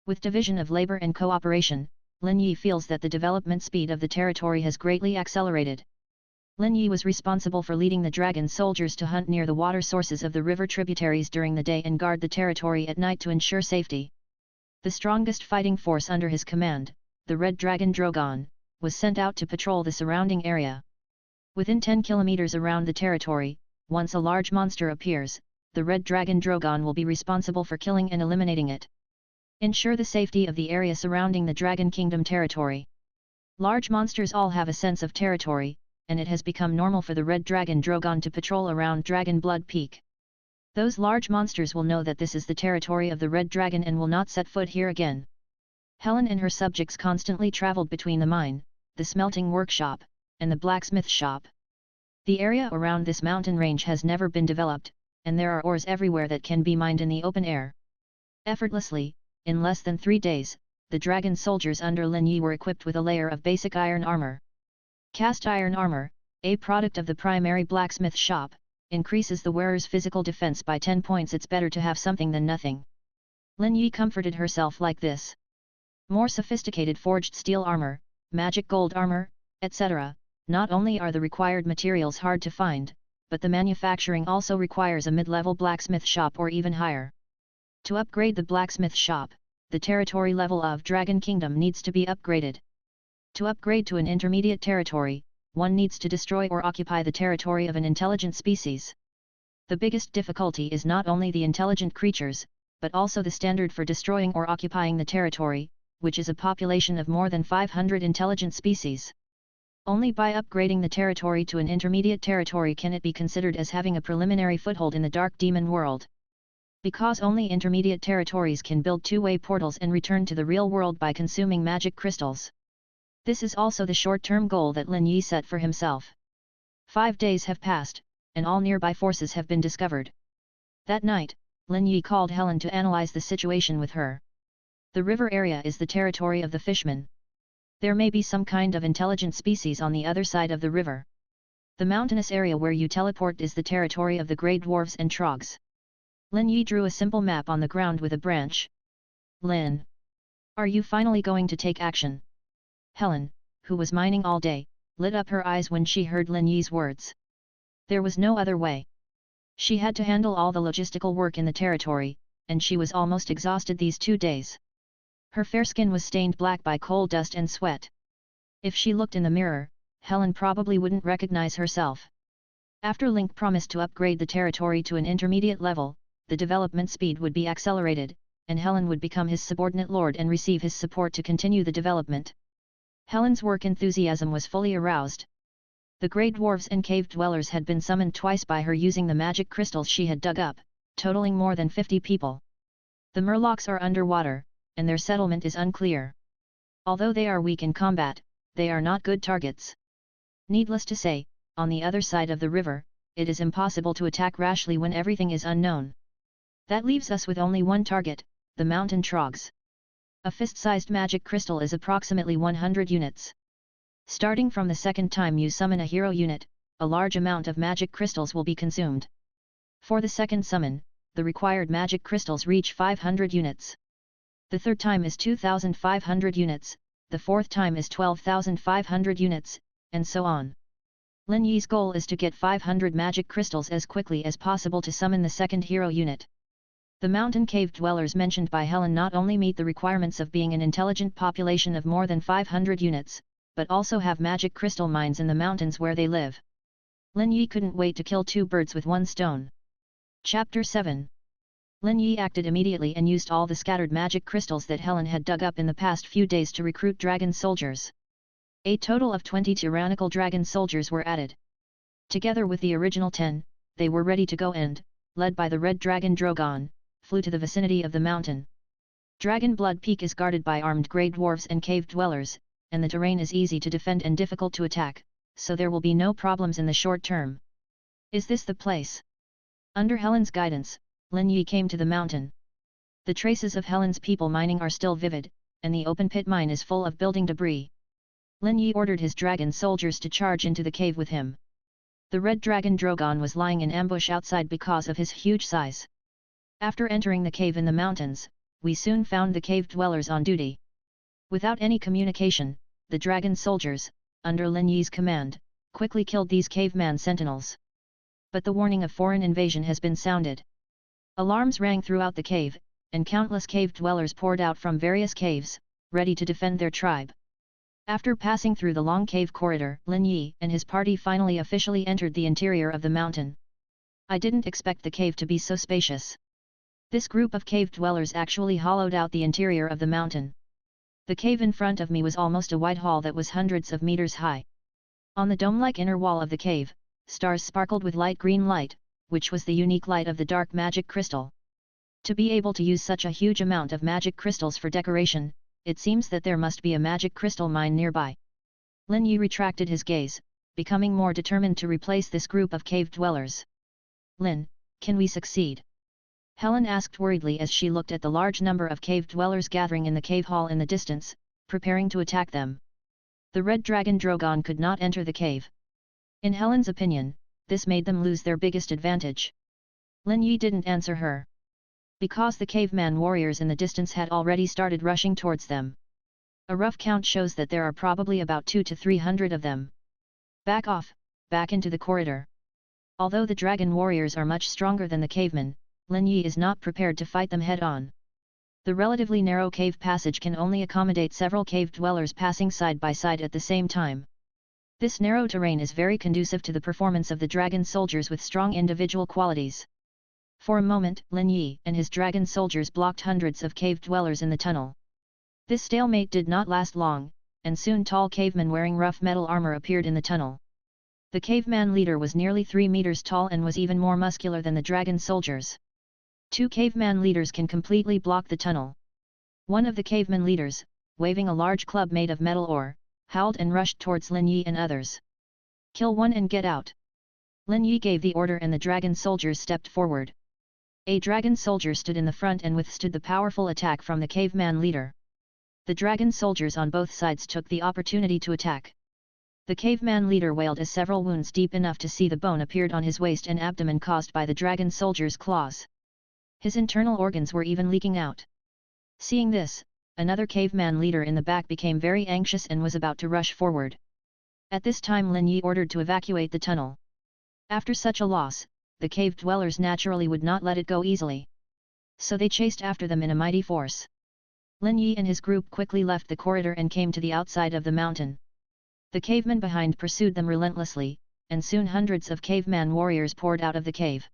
With division of labor and cooperation, Lin Yi feels that the development speed of the territory has greatly accelerated. Lin Yi was responsible for leading the dragon soldiers to hunt near the water sources of the river tributaries during the day and guard the territory at night to ensure safety. The strongest fighting force under his command, the Red Dragon Drogon, was sent out to patrol the surrounding area. Within 10 kilometers around the territory, once a large monster appears, the Red Dragon Drogon will be responsible for killing and eliminating it. Ensure the safety of the area surrounding the Dragon Kingdom territory. Large monsters all have a sense of territory, and it has become normal for the Red Dragon Drogon to patrol around Dragon Blood Peak. Those large monsters will know that this is the territory of the Red Dragon and will not set foot here again. Helen and her subjects constantly traveled between the mine, the smelting workshop, and the blacksmith shop. The area around this mountain range has never been developed, and there are ores everywhere that can be mined in the open air. Effortlessly, in less than 3 days, the dragon soldiers under Lin Yi were equipped with a layer of basic iron armor. Cast iron armor, a product of the primary blacksmith shop, increases the wearer's physical defense by 10 points. It's better to have something than nothing. Lin Yi comforted herself like this. More sophisticated forged steel armor, magic gold armor, etc., not only are the required materials hard to find, but the manufacturing also requires a mid-level blacksmith shop or even higher. To upgrade the blacksmith shop, the territory level of Dragon Kingdom needs to be upgraded. To upgrade to an intermediate territory, one needs to destroy or occupy the territory of an intelligent species. The biggest difficulty is not only the intelligent creatures, but also the standard for destroying or occupying the territory, which is a population of more than 500 intelligent species. Only by upgrading the territory to an intermediate territory can it be considered as having a preliminary foothold in the Dark Demon world. Because only intermediate territories can build two-way portals and return to the real world by consuming magic crystals. This is also the short-term goal that Lin Yi set for himself. 5 days have passed, and all nearby forces have been discovered. That night, Lin Yi called Helen to analyze the situation with her. The river area is the territory of the fishmen. There may be some kind of intelligent species on the other side of the river. The mountainous area where you teleport is the territory of the Grey Dwarves and Trogs. Lin Yi drew a simple map on the ground with a branch. Lin, are you finally going to take action? Helen, who was mining all day, lit up her eyes when she heard Lin Yi's words. There was no other way. She had to handle all the logistical work in the territory, and she was almost exhausted these 2 days. Her fair skin was stained black by coal dust and sweat. If she looked in the mirror, Helen probably wouldn't recognize herself. After Link promised to upgrade the territory to an intermediate level, the development speed would be accelerated, and Helen would become his subordinate lord and receive his support to continue the development. Helen's work enthusiasm was fully aroused. The Grey Dwarves and cave dwellers had been summoned twice by her using the magic crystals she had dug up, totaling more than 50 people. The Murlocs are underwater, and their settlement is unclear. Although they are weak in combat, they are not good targets. Needless to say, on the other side of the river, it is impossible to attack rashly when everything is unknown. That leaves us with only one target, the mountain trogs. A fist-sized magic crystal is approximately 100 units. Starting from the second time you summon a hero unit, a large amount of magic crystals will be consumed. For the second summon, the required magic crystals reach 500 units. The third time is 2,500 units, the fourth time is 12,500 units, and so on. Lin Yi's goal is to get 500 magic crystals as quickly as possible to summon the second hero unit. The mountain cave dwellers mentioned by Helen not only meet the requirements of being an intelligent population of more than 500 units, but also have magic crystal mines in the mountains where they live. Lin Yi couldn't wait to kill 2 birds with 1 stone. Chapter 7. Lin Yi acted immediately and used all the scattered magic crystals that Helen had dug up in the past few days to recruit dragon soldiers. A total of 20 tyrannical dragon soldiers were added. Together with the original 10, they were ready to go and, led by the red dragon Drogon, flew to the vicinity of the mountain. Dragon Blood Peak is guarded by armed grey dwarves and cave dwellers, and the terrain is easy to defend and difficult to attack, so there will be no problems in the short term. Is this the place? Under Helen's guidance, Lin Yi came to the mountain. The traces of Helen's people mining are still vivid, and the open pit mine is full of building debris. Lin Yi ordered his dragon soldiers to charge into the cave with him. The red dragon Drogon was lying in ambush outside because of his huge size. After entering the cave in the mountains, we soon found the cave dwellers on duty. Without any communication, the dragon soldiers, under Lin Yi's command, quickly killed these caveman sentinels. But the warning of foreign invasion has been sounded. Alarms rang throughout the cave, and countless cave dwellers poured out from various caves, ready to defend their tribe. After passing through the long cave corridor, Lin Yi and his party finally officially entered the interior of the mountain. I didn't expect the cave to be so spacious. This group of cave dwellers actually hollowed out the interior of the mountain. The cave in front of me was almost a wide hall that was hundreds of meters high. On the dome-like inner wall of the cave, stars sparkled with light green light, which was the unique light of the dark magic crystal. To be able to use such a huge amount of magic crystals for decoration, it seems that there must be a magic crystal mine nearby. Lin Yi retracted his gaze, becoming more determined to replace this group of cave dwellers. Lin, can we succeed? Helen asked worriedly as she looked at the large number of cave dwellers gathering in the cave hall in the distance, preparing to attack them. The red dragon Drogon could not enter the cave. In Helen's opinion, this made them lose their biggest advantage. Lin Yi didn't answer her. Because the caveman warriors in the distance had already started rushing towards them. A rough count shows that there are probably about 200 to 300 of them. Back off, back into the corridor. Although the dragon warriors are much stronger than the cavemen, Lin Yi is not prepared to fight them head-on. The relatively narrow cave passage can only accommodate several cave dwellers passing side by side at the same time. This narrow terrain is very conducive to the performance of the dragon soldiers with strong individual qualities. For a moment, Lin Yi and his dragon soldiers blocked hundreds of cave dwellers in the tunnel. This stalemate did not last long, and soon tall cavemen wearing rough metal armor appeared in the tunnel. The caveman leader was nearly 3 meters tall and was even more muscular than the dragon soldiers. 2 caveman leaders can completely block the tunnel. One of the caveman leaders, waving a large club made of metal ore, howled and rushed towards Lin Yi and others. Kill one and get out. Lin Yi gave the order and the dragon soldiers stepped forward. A dragon soldier stood in the front and withstood the powerful attack from the caveman leader. The dragon soldiers on both sides took the opportunity to attack. The caveman leader wailed as several wounds deep enough to see the bone appeared on his waist and abdomen caused by the dragon soldier's claws. His internal organs were even leaking out. Seeing this, another caveman leader in the back became very anxious and was about to rush forward. At this time Lin Yi ordered to evacuate the tunnel. After such a loss, the cave dwellers naturally would not let it go easily. So they chased after them in a mighty force. Lin Yi and his group quickly left the corridor and came to the outside of the mountain. The cavemen behind pursued them relentlessly, and soon hundreds of caveman warriors poured out of the cave.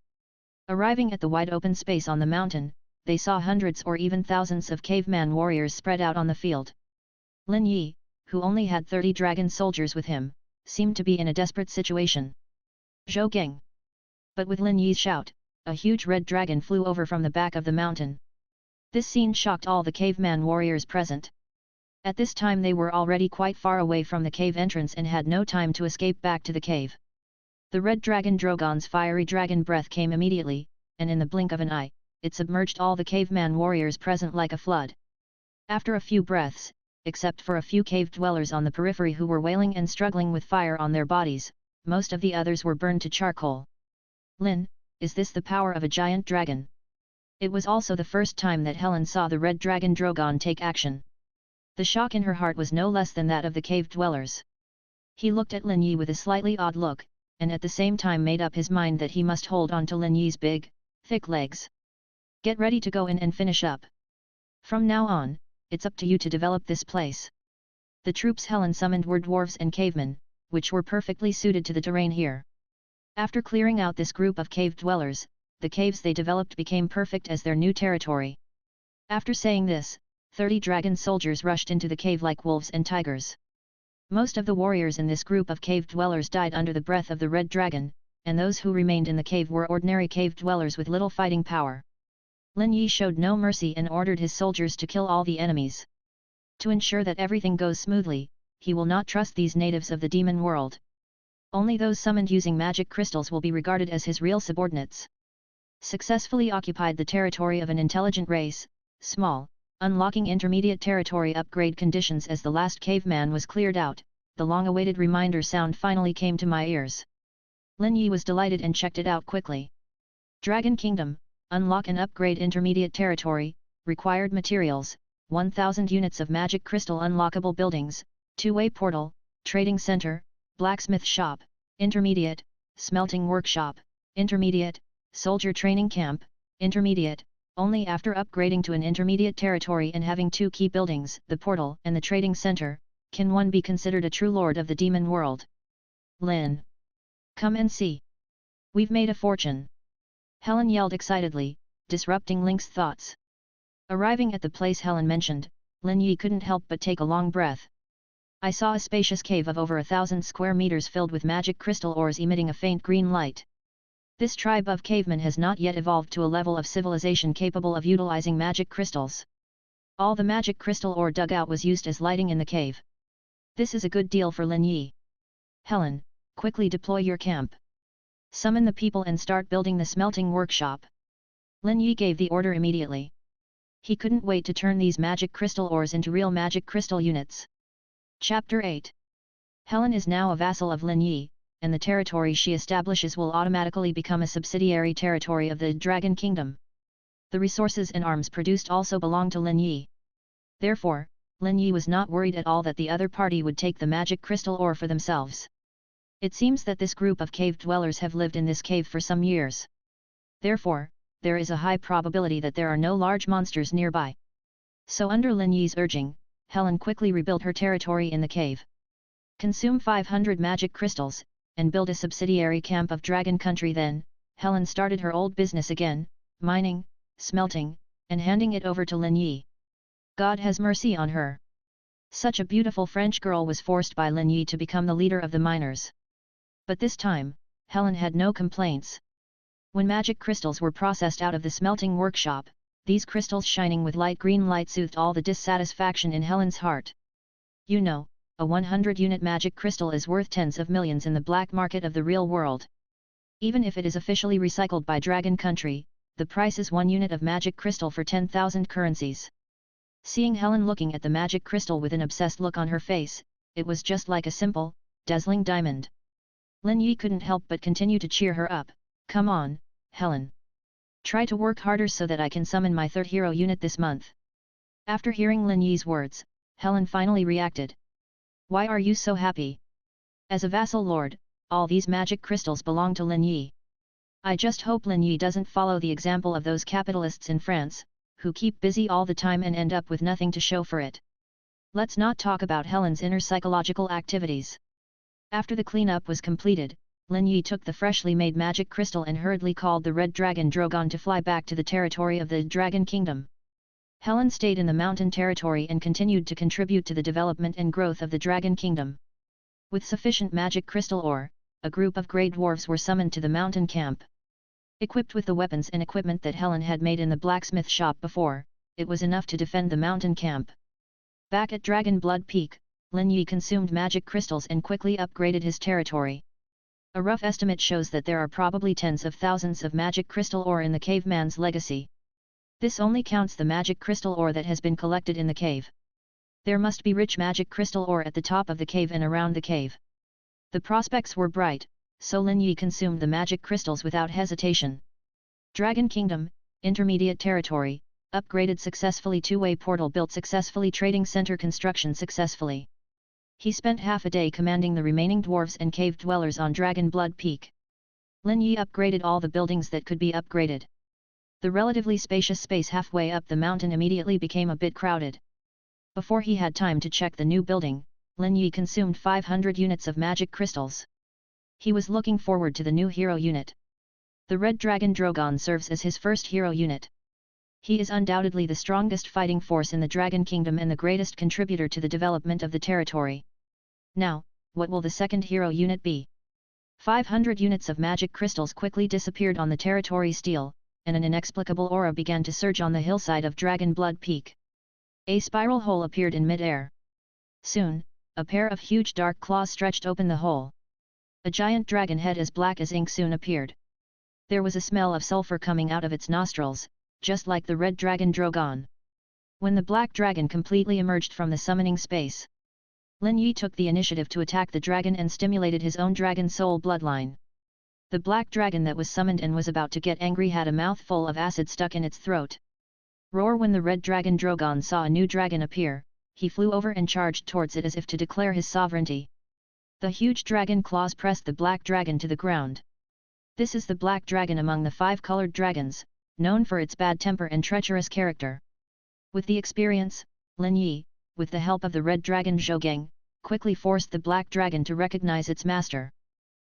Arriving at the wide open space on the mountain, they saw hundreds or even thousands of caveman warriors spread out on the field. Lin Yi, who only had 30 dragon soldiers with him, seemed to be in a desperate situation. Zhou Geng! But with Lin Yi's shout, a huge red dragon flew over from the back of the mountain. This scene shocked all the caveman warriors present. At this time they were already quite far away from the cave entrance and had no time to escape back to the cave. The red dragon Drogon's fiery dragon breath came immediately, and in the blink of an eye, it submerged all the caveman warriors present like a flood. After a few breaths, except for a few cave dwellers on the periphery who were wailing and struggling with fire on their bodies, most of the others were burned to charcoal. Lin, is this the power of a giant dragon? It was also the first time that Helen saw the red dragon Drogon take action. The shock in her heart was no less than that of the cave dwellers. He looked at Lin Yi with a slightly odd look, and at the same time made up his mind that he must hold on to Lin Yi's big, thick legs. Get ready to go in and finish up. From now on, it's up to you to develop this place. The troops Helen summoned were dwarves and cavemen, which were perfectly suited to the terrain here. After clearing out this group of cave dwellers, the caves they developed became perfect as their new territory. After saying this, 30 dragon soldiers rushed into the cave like wolves and tigers. Most of the warriors in this group of cave dwellers died under the breath of the red dragon, and those who remained in the cave were ordinary cave dwellers with little fighting power. Lin Yi showed no mercy and ordered his soldiers to kill all the enemies. To ensure that everything goes smoothly, he will not trust these natives of the demon world. Only those summoned using magic crystals will be regarded as his real subordinates. Successfully occupied the territory of an intelligent race, small, unlocking intermediate territory upgrade conditions. As the last caveman was cleared out, the long-awaited reminder sound finally came to my ears. Lin Yi was delighted and checked it out quickly. Dragon Kingdom, unlock and upgrade intermediate territory, required materials, 1000 units of magic crystal unlockable buildings, two-way portal, trading center, blacksmith shop, intermediate, smelting workshop, intermediate, soldier training camp, intermediate. Only after upgrading to an intermediate territory and having two key buildings, the portal and the trading center, can one be considered a true lord of the demon world. Lin! Come and see! We've made a fortune! Helen yelled excitedly, disrupting Link's thoughts. Arriving at the place Helen mentioned, Lin Yi couldn't help but take a long breath. I saw a spacious cave of over 1,000 square meters filled with magic crystal ores emitting a faint green light. This tribe of cavemen has not yet evolved to a level of civilization capable of utilizing magic crystals. All the magic crystal ore dug out was used as lighting in the cave. This is a good deal for Lin Yi. Helen, quickly deploy your camp. Summon the people and start building the smelting workshop. Lin Yi gave the order immediately. He couldn't wait to turn these magic crystal ores into real magic crystal units. Chapter 8. Helen is now a vassal of Lin Yi, and the territory she establishes will automatically become a subsidiary territory of the Dragon Kingdom. The resources and arms produced also belong to Lin Yi. Therefore, Lin Yi was not worried at all that the other party would take the magic crystal ore for themselves. It seems that this group of cave dwellers have lived in this cave for some years. Therefore, there is a high probability that there are no large monsters nearby. So under Lin Yi's urging, Helen quickly rebuilt her territory in the cave. Consume 500 magic crystals, and build a subsidiary camp of Dragon Country. Then, Helen started her old business again, mining, smelting, and handing it over to Lin Yi. God has mercy on her. Such a beautiful French girl was forced by Lin Yi to become the leader of the miners. But this time, Helen had no complaints. When magic crystals were processed out of the smelting workshop, these crystals shining with light green light soothed all the dissatisfaction in Helen's heart. You know, a 100-unit magic crystal is worth tens of millions in the black market of the real world. Even if it is officially recycled by Dragon Country, the price is 1 unit of magic crystal for 10,000 currencies. Seeing Helen looking at the magic crystal with an obsessed look on her face, it was just like a simple, dazzling diamond. Lin Yi couldn't help but continue to cheer her up. Come on, Helen. Try to work harder so that I can summon my third hero unit this month. After hearing Lin Yi's words, Helen finally reacted. Why are you so happy? As a vassal lord, all these magic crystals belong to Lin Yi. I just hope Lin Yi doesn't follow the example of those capitalists in France, who keep busy all the time and end up with nothing to show for it. Let's not talk about Helen's inner psychological activities. After the cleanup was completed, Lin Yi took the freshly made magic crystal and hurriedly called the red dragon Drogon to fly back to the territory of the Dragon Kingdom. Helen stayed in the mountain territory and continued to contribute to the development and growth of the Dragon Kingdom. With sufficient magic crystal ore, a group of grey dwarves were summoned to the mountain camp. Equipped with the weapons and equipment that Helen had made in the blacksmith shop before, it was enough to defend the mountain camp. Back at Dragon Blood Peak, Lin Yi consumed magic crystals and quickly upgraded his territory. A rough estimate shows that there are probably tens of thousands of magic crystal ore in the caveman's legacy. This only counts the magic crystal ore that has been collected in the cave. There must be rich magic crystal ore at the top of the cave and around the cave. The prospects were bright, so Lin Yi consumed the magic crystals without hesitation. Dragon Kingdom, Intermediate Territory, upgraded successfully, two-way portal built successfully, trading center construction successfully. He spent half a day commanding the remaining dwarves and cave dwellers on Dragon Blood Peak. Lin Yi upgraded all the buildings that could be upgraded. The relatively spacious space halfway up the mountain immediately became a bit crowded. Before he had time to check the new building, Lin Yi consumed 500 units of magic crystals. He was looking forward to the new hero unit. The Red Dragon Drogon serves as his first hero unit. He is undoubtedly the strongest fighting force in the Dragon Kingdom and the greatest contributor to the development of the territory. Now, what will the second hero unit be? 500 units of magic crystals quickly disappeared on the territory steel, and an inexplicable aura began to surge on the hillside of Dragon Blood Peak. A spiral hole appeared in mid-air. Soon, a pair of huge dark claws stretched open the hole. A giant dragon head as black as ink soon appeared. There was a smell of sulfur coming out of its nostrils, just like the red dragon Drogon. When the black dragon completely emerged from the summoning space, Lin Yi took the initiative to attack the dragon and stimulated his own Dragon Soul bloodline. The black dragon that was summoned and was about to get angry had a mouthful of acid stuck in its throat. Roar! When the red dragon Drogon saw a new dragon appear, he flew over and charged towards it as if to declare his sovereignty. The huge dragon claws pressed the black dragon to the ground. This is the black dragon among the 5-colored dragons, known for its bad temper and treacherous character. With the experience, Lin Yi, with the help of the red dragon Zhougang, quickly forced the black dragon to recognize its master.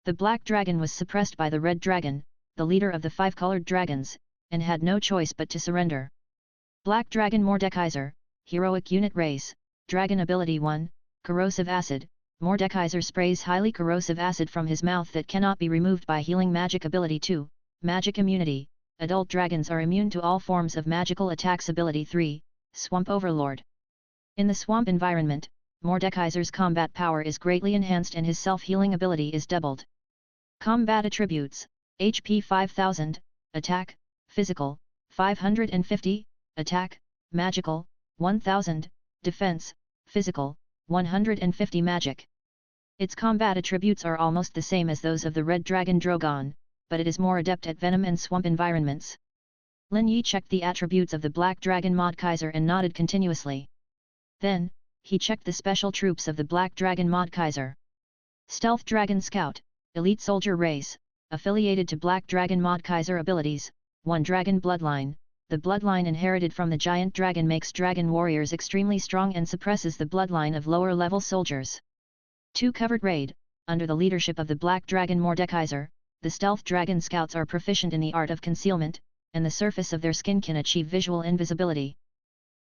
The black dragon was suppressed by the red dragon, the leader of the 5-colored dragons, and had no choice but to surrender. Black Dragon Mordekaiser, Heroic Unit Race, Dragon Ability 1, Corrosive Acid. Mordekaiser sprays highly corrosive acid from his mouth that cannot be removed by healing. Magic Ability 2, Magic Immunity. Adult dragons are immune to all forms of magical attacks. Ability 3, Swamp Overlord. In the swamp environment, Mordekaiser's combat power is greatly enhanced and his self-healing ability is doubled. Combat Attributes: HP 5000, Attack, Physical, 550, Attack, Magical, 1000, Defense, Physical, 150. Magic. Its combat attributes are almost the same as those of the Red Dragon Drogon, but it is more adept at venom and swamp environments. Lin Yi checked the attributes of the Black Dragon Mordekaiser and nodded continuously. Then, he checked the special troops of the Black Dragon Mordekaiser. Stealth Dragon Scout, Elite Soldier Race, affiliated to Black Dragon Mordekaiser. Abilities: 1 Dragon Bloodline. The bloodline inherited from the giant dragon makes dragon warriors extremely strong and suppresses the bloodline of lower-level soldiers. 2 Covered Raid. Under the leadership of the Black Dragon Mordekaiser, the stealth dragon scouts are proficient in the art of concealment, and the surface of their skin can achieve visual invisibility.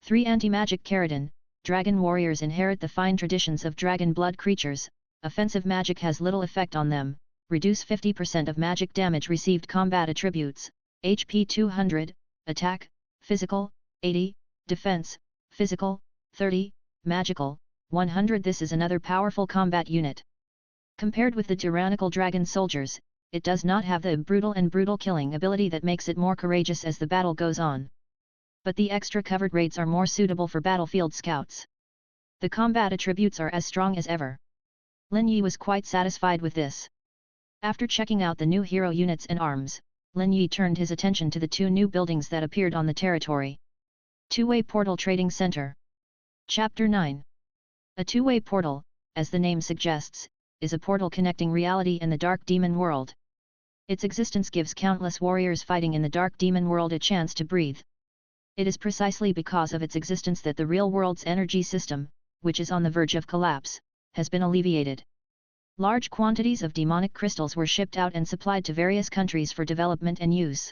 3 Anti-Magic Keratin. Dragon warriors inherit the fine traditions of dragon blood creatures. Offensive magic has little effect on them. Reduce 50% of magic damage received. Combat Attributes: HP 200, Attack, Physical, 80, Defense, Physical, 30, Magical, 100. This is another powerful combat unit. Compared with the tyrannical dragon soldiers, it does not have the brutal killing ability that makes it more courageous as the battle goes on. But the extra covered raids are more suitable for battlefield scouts. The combat attributes are as strong as ever. Lin Yi was quite satisfied with this. After checking out the new hero units and arms, Lin Yi turned his attention to the two new buildings that appeared on the territory. Two-Way Portal Trading Center. Chapter 9. A two-way portal, as the name suggests, is a portal connecting reality and the dark demon world. Its existence gives countless warriors fighting in the dark demon world a chance to breathe. It is precisely because of its existence that the real world's energy system, which is on the verge of collapse, has been alleviated. Large quantities of demonic crystals were shipped out and supplied to various countries for development and use.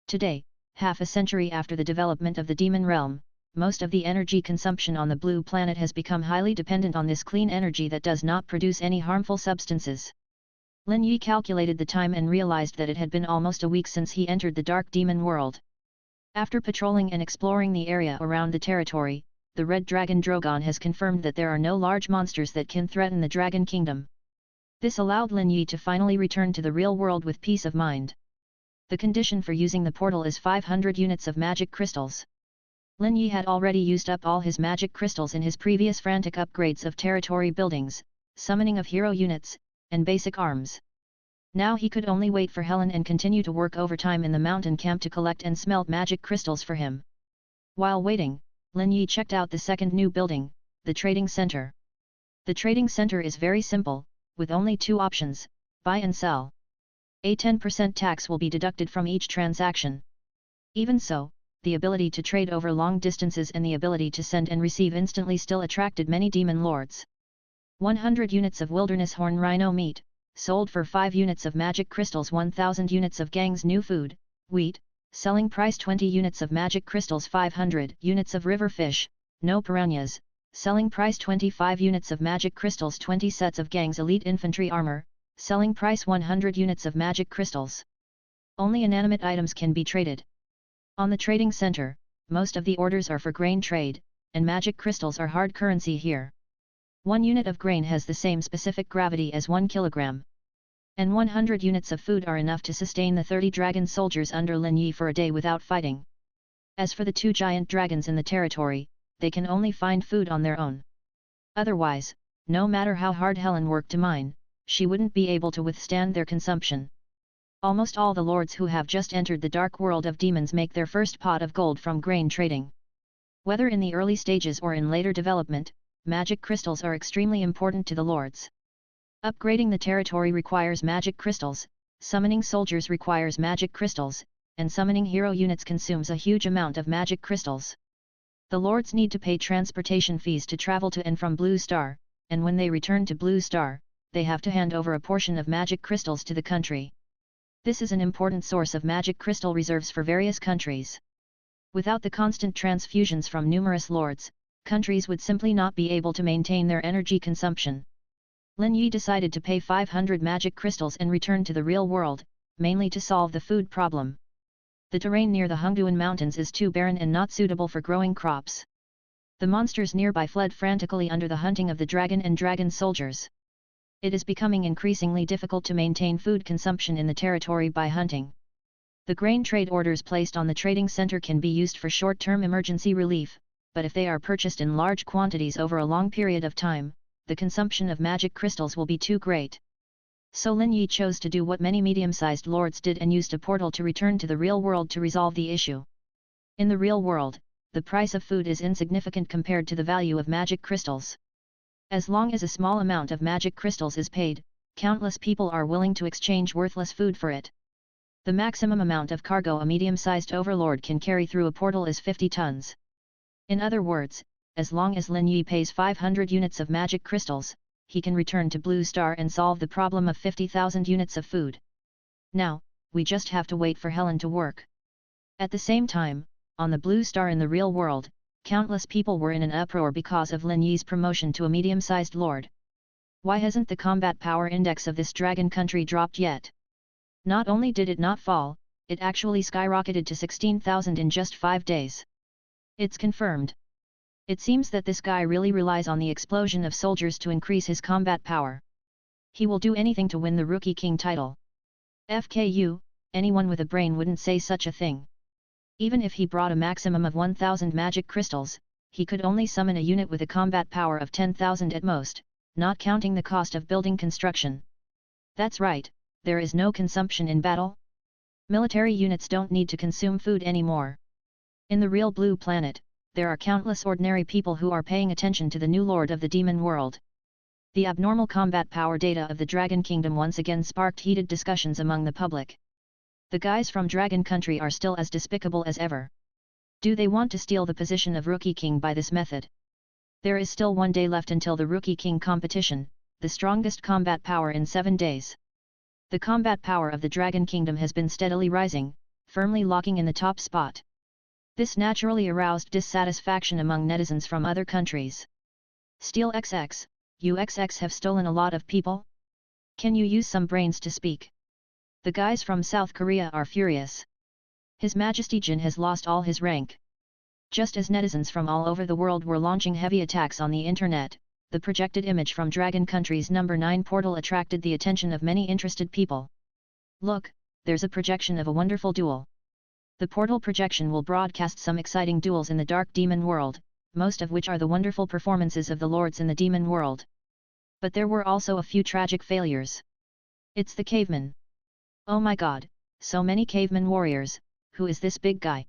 Today, half a century after the development of the demon realm, most of the energy consumption on the blue planet has become highly dependent on this clean energy that does not produce any harmful substances. Lin Yi calculated the time and realized that it had been almost a week since he entered the dark demon world. After patrolling and exploring the area around the territory, the Red Dragon Drogon has confirmed that there are no large monsters that can threaten the Dragon Kingdom. This allowed Lin Yi to finally return to the real world with peace of mind. The condition for using the portal is 500 units of magic crystals. Lin Yi had already used up all his magic crystals in his previous frantic upgrades of territory buildings, summoning of hero units, and basic arms. Now he could only wait for Helen and continue to work overtime in the mountain camp to collect and smelt magic crystals for him. While waiting, Lin Yi checked out the second new building, the trading center. The trading center is very simple, with only two options, buy and sell. A 10% tax will be deducted from each transaction. Even so, the ability to trade over long distances and the ability to send and receive instantly still attracted many demon lords. 100 units of wilderness horn rhino meat, sold for 5 units of magic crystals. 1000 units of gang's new food, wheat, selling price 20 units of magic crystals. 500 units of river fish, no piranhas, selling price 25 units of magic crystals. 20 sets of gang's elite infantry armor, selling price 100 units of magic crystals. Only inanimate items can be traded. On the trading center, most of the orders are for grain trade, and magic crystals are hard currency here. 1 unit of grain has the same specific gravity as 1 kilogram. And 100 units of food are enough to sustain the 30 dragon soldiers under Lin Yi for a day without fighting. As for the 2 giant dragons in the territory, they can only find food on their own. Otherwise, no matter how hard Helen worked to mine, she wouldn't be able to withstand their consumption. Almost all the lords who have just entered the dark world of demons make their first pot of gold from grain trading. Whether in the early stages or in later development, magic crystals are extremely important to the lords. Upgrading the territory requires magic crystals, summoning soldiers requires magic crystals, and summoning hero units consumes a huge amount of magic crystals. The lords need to pay transportation fees to travel to and from Blue Star, and when they return to Blue Star, they have to hand over a portion of magic crystals to the country. This is an important source of magic crystal reserves for various countries. Without the constant transfusions from numerous lords, countries would simply not be able to maintain their energy consumption. Lin Yi decided to pay 500 magic crystals and return to the real world, mainly to solve the food problem. The terrain near the Hungduan Mountains is too barren and not suitable for growing crops. The monsters nearby fled frantically under the hunting of the dragon and dragon soldiers. It is becoming increasingly difficult to maintain food consumption in the territory by hunting. The grain trade orders placed on the trading center can be used for short-term emergency relief, but if they are purchased in large quantities over a long period of time, the consumption of magic crystals will be too great. So Lin Yi chose to do what many medium-sized lords did and used a portal to return to the real world to resolve the issue. In the real world, the price of food is insignificant compared to the value of magic crystals. As long as a small amount of magic crystals is paid, countless people are willing to exchange worthless food for it. The maximum amount of cargo a medium-sized overlord can carry through a portal is 50 tons. In other words, as long as Lin Yi pays 500 units of magic crystals, he can return to Blue Star and solve the problem of 50,000 units of food. Now, we just have to wait for Helen to work. At the same time, on the Blue Star in the real world, countless people were in an uproar because of Lin Yi's promotion to a medium-sized lord. Why hasn't the combat power index of this dragon country dropped yet? Not only did it not fall, it actually skyrocketed to 16,000 in just 5 days. It's confirmed. It seems that this guy really relies on the explosion of soldiers to increase his combat power. He will do anything to win the Rookie King title. FKU, anyone with a brain wouldn't say such a thing. Even if he brought a maximum of 1,000 magic crystals, he could only summon a unit with a combat power of 10,000 at most, not counting the cost of building construction. That's right, there is no consumption in battle. Military units don't need to consume food anymore. In the real blue planet, there are countless ordinary people who are paying attention to the new lord of the demon world. The abnormal combat power data of the Dragon Kingdom once again sparked heated discussions among the public. The guys from Dragon Country are still as despicable as ever. Do they want to steal the position of Rookie King by this method? There is still 1 day left until the Rookie King competition, the strongest combat power in 7 days. The combat power of the Dragon Kingdom has been steadily rising, firmly locking in the top spot. This naturally aroused dissatisfaction among netizens from other countries. Steel XX, you XX have stolen a lot of people? Can you use some brains to speak? The guys from South Korea are furious. His Majesty Jin has lost all his rank. Just as netizens from all over the world were launching heavy attacks on the internet, the projected image from Dragon Country's number 9 portal attracted the attention of many interested people. Look, there's a projection of a wonderful duel. The portal projection will broadcast some exciting duels in the dark demon world, most of which are the wonderful performances of the lords in the demon world. But there were also a few tragic failures. It's the caveman. Oh my god, so many caveman warriors, who is this big guy?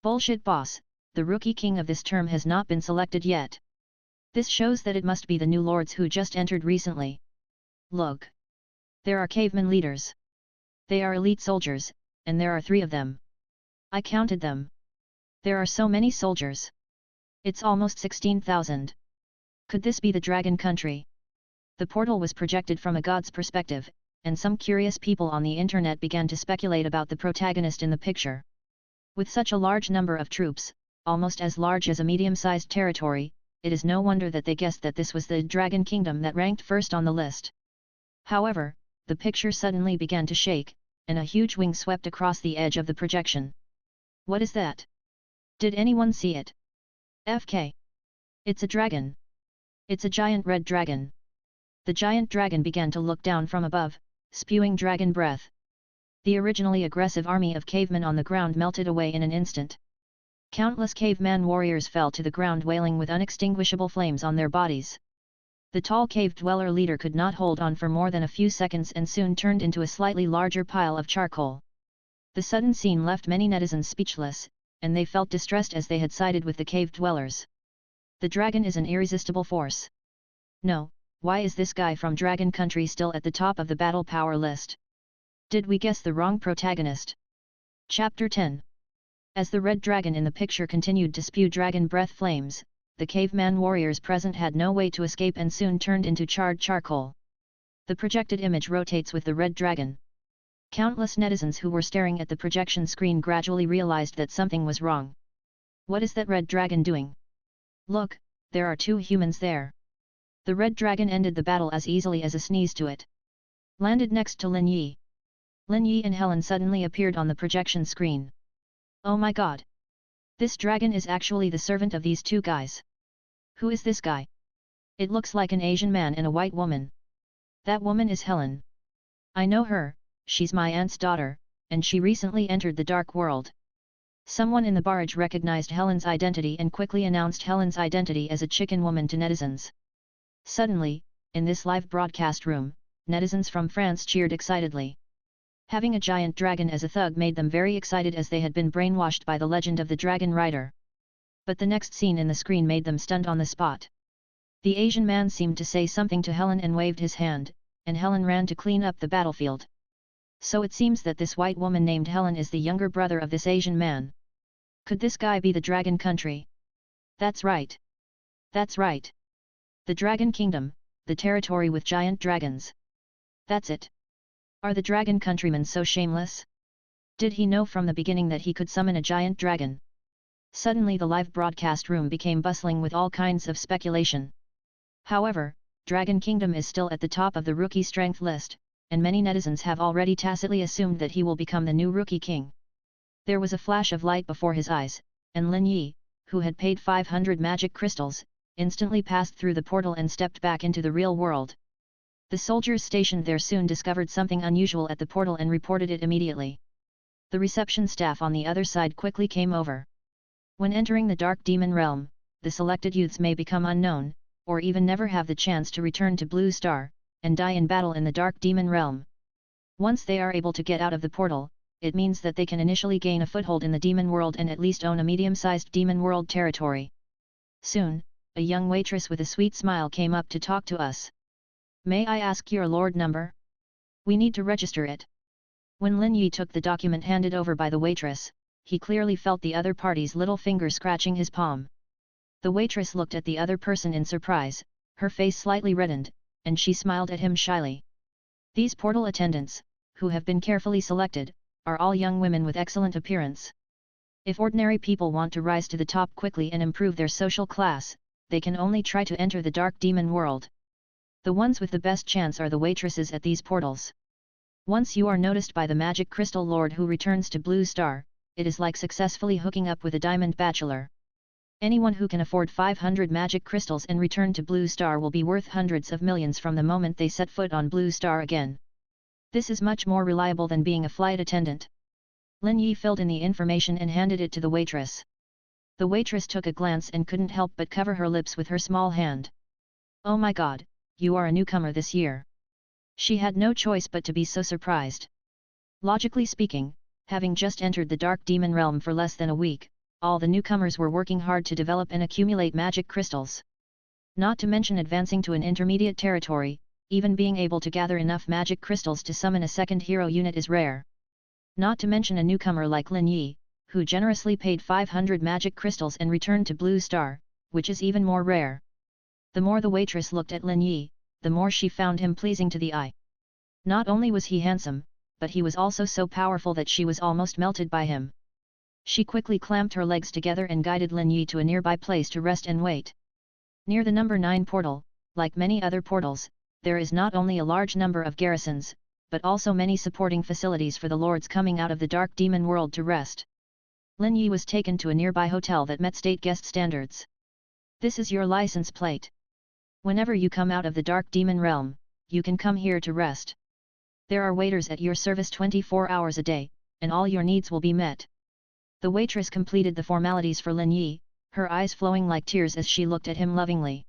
Bullshit boss, the Rookie King of this term has not been selected yet. This shows that it must be the new lords who just entered recently. Look. There are caveman leaders. They are elite soldiers, and there are 3 of them. I counted them. There are so many soldiers. It's almost 16,000. Could this be the Dragon Country? The portal was projected from a god's perspective, and some curious people on the internet began to speculate about the protagonist in the picture. With such a large number of troops, almost as large as a medium-sized territory, it is no wonder that they guessed that this was the Dragon Kingdom that ranked first on the list. However, the picture suddenly began to shake, and a huge wing swept across the edge of the projection. What is that? Did anyone see it? FK. It's a dragon. It's a giant red dragon. The giant dragon began to look down from above, spewing dragon breath. The originally aggressive army of cavemen on the ground melted away in an instant. Countless caveman warriors fell to the ground wailing with unextinguishable flames on their bodies. The tall cave dweller leader could not hold on for more than a few seconds and soon turned into a slightly larger pile of charcoal. The sudden scene left many netizens speechless, and they felt distressed as they had sided with the cave dwellers. The dragon is an irresistible force. No, why is this guy from Dragon Country still at the top of the battle power list? Did we guess the wrong protagonist? Chapter 10. As the red dragon in the picture continued to spew dragon breath flames, the caveman warriors present had no way to escape and soon turned into charred charcoal. The projected image rotates with the red dragon. Countless netizens who were staring at the projection screen gradually realized that something was wrong. What is that red dragon doing? Look, there are 2 humans there. The red dragon ended the battle as easily as a sneeze to it. Landed next to Lin Yi. Lin Yi and Helen suddenly appeared on the projection screen. Oh my god! This dragon is actually the servant of these 2 guys. Who is this guy? It looks like an Asian man and a white woman. That woman is Helen. I know her, she's my aunt's daughter, and she recently entered the dark world. Someone in the barrage recognized Helen's identity and quickly announced Helen's identity as a chicken woman to netizens. Suddenly, in this live broadcast room, netizens from France cheered excitedly. Having a giant dragon as a thug made them very excited as they had been brainwashed by the legend of the Dragon Rider. But the next scene in the screen made them stunned on the spot. The Asian man seemed to say something to Helen and waved his hand, and Helen ran to clean up the battlefield. So it seems that this white woman named Helen is the younger brother of this Asian man. Could this guy be the Dragon Country? That's right. That's right. The Dragon Kingdom, the territory with giant dragons. That's it. Are the Dragon Countrymen so shameless? Did he know from the beginning that he could summon a giant dragon? Suddenly the live broadcast room became bustling with all kinds of speculation. However, Dragon Kingdom is still at the top of the rookie strength list, and many netizens have already tacitly assumed that he will become the new Rookie King. There was a flash of light before his eyes, and Lin Yi, who had paid 500 magic crystals, instantly passed through the portal and stepped back into the real world. The soldiers stationed there soon discovered something unusual at the portal and reported it immediately. The reception staff on the other side quickly came over. When entering the dark demon realm, the selected youths may become unknown, or even never have the chance to return to Blue Star, and die in battle in the Dark Demon Realm. Once they are able to get out of the portal, it means that they can initially gain a foothold in the demon world and at least own a medium-sized demon world territory. Soon, a young waitress with a sweet smile came up to talk to us. "May I ask your lord number? We need to register it." When Lin Yi took the document handed over by the waitress, he clearly felt the other party's little finger scratching his palm. The waitress looked at the other person in surprise, her face slightly reddened, and she smiled at him shyly. These portal attendants, who have been carefully selected, are all young women with excellent appearance. If ordinary people want to rise to the top quickly and improve their social class, they can only try to enter the dark demon world. The ones with the best chance are the waitresses at these portals. Once you are noticed by the magic crystal lord who returns to Blue Star, it is like successfully hooking up with a diamond bachelor. Anyone who can afford 500 magic crystals and return to Blue Star will be worth hundreds of millions from the moment they set foot on Blue Star again. This is much more reliable than being a flight attendant. Lin Yi filled in the information and handed it to the waitress. The waitress took a glance and couldn't help but cover her lips with her small hand. "Oh my god, you are a newcomer this year." She had no choice but to be so surprised. Logically speaking, having just entered the Dark Demon Realm for less than a week, all the newcomers were working hard to develop and accumulate magic crystals. Not to mention advancing to an intermediate territory, even being able to gather enough magic crystals to summon a second hero unit is rare. Not to mention a newcomer like Lin Yi, who generously paid 500 magic crystals and returned to Blue Star, which is even more rare. The more the waitress looked at Lin Yi, the more she found him pleasing to the eye. Not only was he handsome, but he was also so powerful that she was almost melted by him. She quickly clamped her legs together and guided Lin Yi to a nearby place to rest and wait. Near the number 9 portal, like many other portals, there is not only a large number of garrisons, but also many supporting facilities for the lords coming out of the dark demon world to rest. Lin Yi was taken to a nearby hotel that met state guest standards. "This is your license plate. Whenever you come out of the dark demon realm, you can come here to rest. There are waiters at your service 24 hours a day, and all your needs will be met." The waitress completed the formalities for Lin Yi, her eyes flowing like tears as she looked at him lovingly.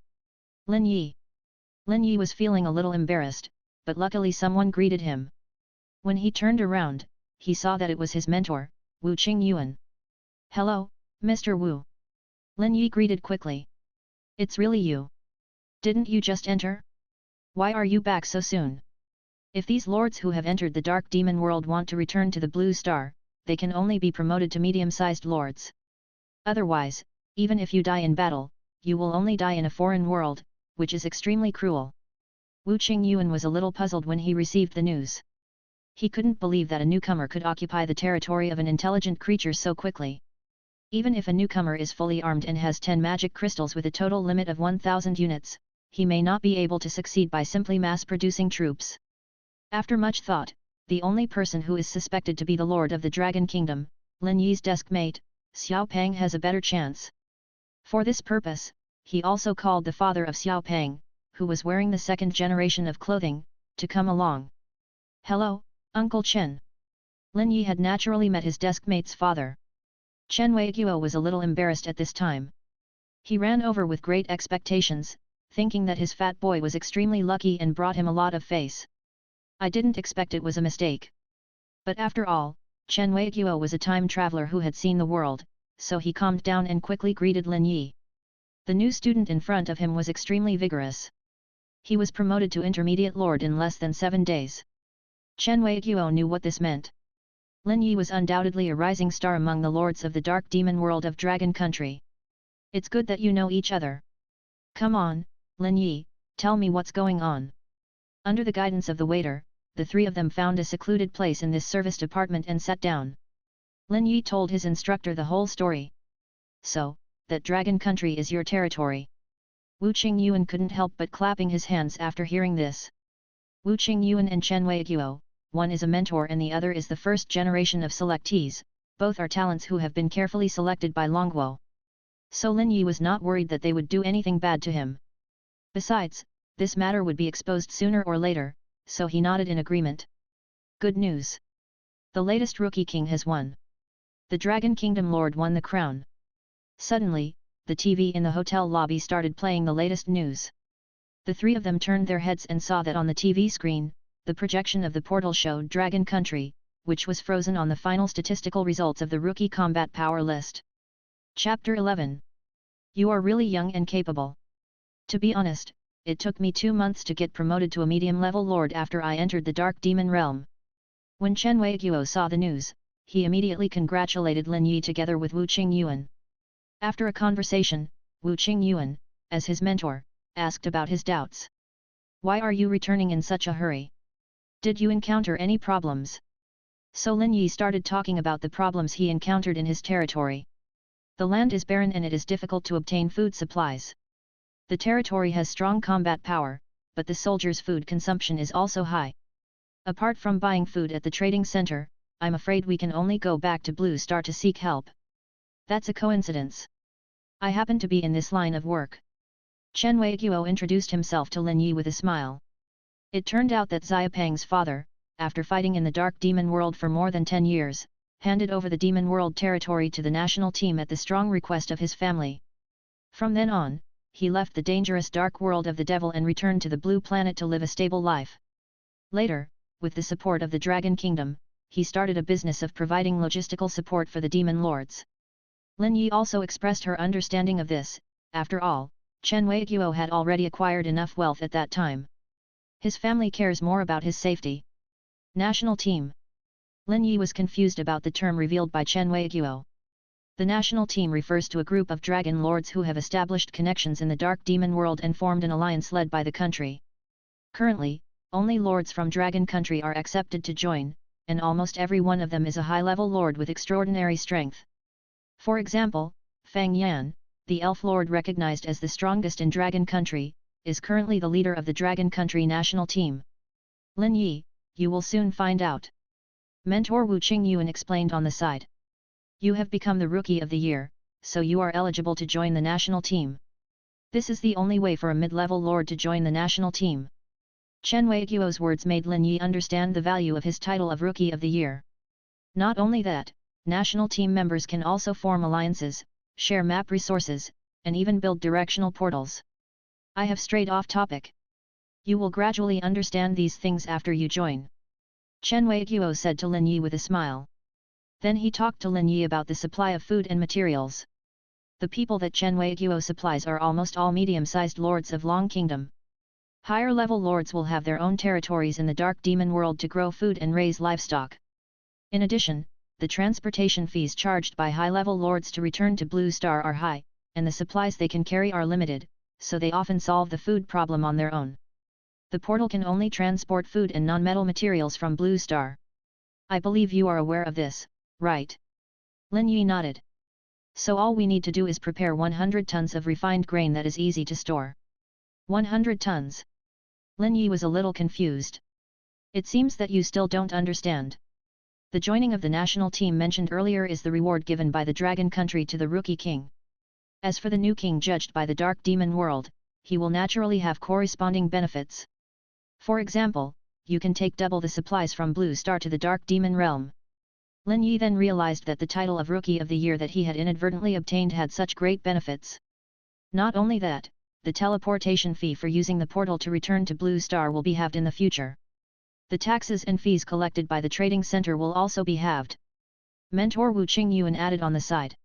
"Lin Yi." Lin Yi was feeling a little embarrassed, but luckily someone greeted him. When he turned around, he saw that it was his mentor, Wu Qingyuan. "Hello, Mr. Wu." Lin Yi greeted quickly. "It's really you. Didn't you just enter? Why are you back so soon?" If these lords who have entered the dark demon world want to return to the Blue Star, they can only be promoted to medium-sized lords. Otherwise, even if you die in battle, you will only die in a foreign world, which is extremely cruel. Wu Qingyuan was a little puzzled when he received the news. He couldn't believe that a newcomer could occupy the territory of an intelligent creature so quickly. Even if a newcomer is fully armed and has 10 magic crystals with a total limit of 1,000 units, he may not be able to succeed by simply mass-producing troops. After much thought, the only person who is suspected to be the Lord of the Dragon Kingdom, Lin Yi's deskmate, Xiao Pang, has a better chance. For this purpose, he also called the father of Xiao Pang, who was wearing the second generation of clothing, to come along. "Hello, Uncle Chen." Lin Yi had naturally met his deskmate's father. Chen Weiguo was a little embarrassed at this time. He ran over with great expectations, thinking that his fat boy was extremely lucky and brought him a lot of face. "I didn't expect it was a mistake." But after all, Chen Weiguo was a time traveler who had seen the world, so he calmed down and quickly greeted Lin Yi. The new student in front of him was extremely vigorous. He was promoted to intermediate lord in less than 7 days. Chen Weiguo knew what this meant. Lin Yi was undoubtedly a rising star among the lords of the dark demon world of Dragon Country. "It's good that you know each other. Come on, Lin Yi, tell me what's going on." Under the guidance of the waiter, the three of them found a secluded place in this service department and sat down. Lin Yi told his instructor the whole story. "So, that Dragon Country is your territory?" Wu Qingyuan couldn't help but clapping his hands after hearing this. Wu Qingyuan and Chen Weiguo, one is a mentor and the other is the first generation of selectees, both are talents who have been carefully selected by Longguo. So Lin Yi was not worried that they would do anything bad to him. Besides, this matter would be exposed sooner or later, so he nodded in agreement. "Good news! The latest rookie king has won. The Dragon Kingdom Lord won the crown." Suddenly, the TV in the hotel lobby started playing the latest news. The three of them turned their heads and saw that on the TV screen, the projection of the portal showed Dragon Country, which was frozen on the final statistical results of the rookie combat power list. Chapter 11. You are really young and capable. To be honest, it took me 2 months to get promoted to a medium-level lord after I entered the Dark Demon realm. When Chen Weiguo saw the news, he immediately congratulated Lin Yi together with Wu Qingyuan. After a conversation, Wu Qingyuan, as his mentor, asked about his doubts. Why are you returning in such a hurry? Did you encounter any problems? So Lin Yi started talking about the problems he encountered in his territory. The land is barren and it is difficult to obtain food supplies. The territory has strong combat power, but the soldiers' food consumption is also high. Apart from buying food at the trading center, I'm afraid we can only go back to Blue Star to seek help. That's a coincidence. I happen to be in this line of work. Chen Weiguo introduced himself to Lin Yi with a smile. It turned out that Xiapeng's father, after fighting in the Dark Demon World for more than 10 years, handed over the Demon World territory to the national team at the strong request of his family. From then on, he left the dangerous Dark World of the Devil and returned to the Blue Planet to live a stable life. Later, with the support of the Dragon Kingdom, he started a business of providing logistical support for the Demon Lords. Lin Yi also expressed her understanding of this. After all, Chen Weiguo had already acquired enough wealth at that time. His family cares more about his safety. National Team. Lin Yi was confused about the term revealed by Chen Weiguo. The National Team refers to a group of Dragon Lords who have established connections in the Dark Demon World and formed an alliance led by the country. Currently, only Lords from Dragon Country are accepted to join, and almost every one of them is a high-level Lord with extraordinary strength. For example, Fang Yan, the Elf Lord recognized as the strongest in Dragon Country, is currently the leader of the Dragon Country national team. Lin Yi, you will soon find out. Mentor Wu Qingyuan explained on the side. You have become the Rookie of the Year, so you are eligible to join the national team. This is the only way for a mid-level lord to join the national team. Chen Weiguo's words made Lin Yi understand the value of his title of Rookie of the Year. Not only that, national team members can also form alliances, share map resources, and even build directional portals. I have strayed off topic. You will gradually understand these things after you join. Chen Weiguo said to Lin Yi with a smile. Then he talked to Lin Yi about the supply of food and materials. The people that Chen Weiguo supplies are almost all medium-sized lords of Long Kingdom. Higher-level lords will have their own territories in the Dark Demon World to grow food and raise livestock. In addition, the transportation fees charged by high-level lords to return to Blue Star are high, and the supplies they can carry are limited, so they often solve the food problem on their own. The portal can only transport food and non-metal materials from Blue Star. I believe you are aware of this, right? Lin Yi nodded. So all we need to do is prepare 100 tons of refined grain that is easy to store. 100 tons. Lin Yi was a little confused. It seems that you still don't understand. The joining of the national team mentioned earlier is the reward given by the Dragon Country to the Rookie King. As for the new king judged by the Dark Demon World, he will naturally have corresponding benefits. For example, you can take double the supplies from Blue Star to the Dark Demon Realm. Lin Yi then realized that the title of Rookie of the Year that he had inadvertently obtained had such great benefits. Not only that, the teleportation fee for using the portal to return to Blue Star will be halved in the future. The taxes and fees collected by the trading center will also be halved. Mentor Wu Qingyuan added on the side.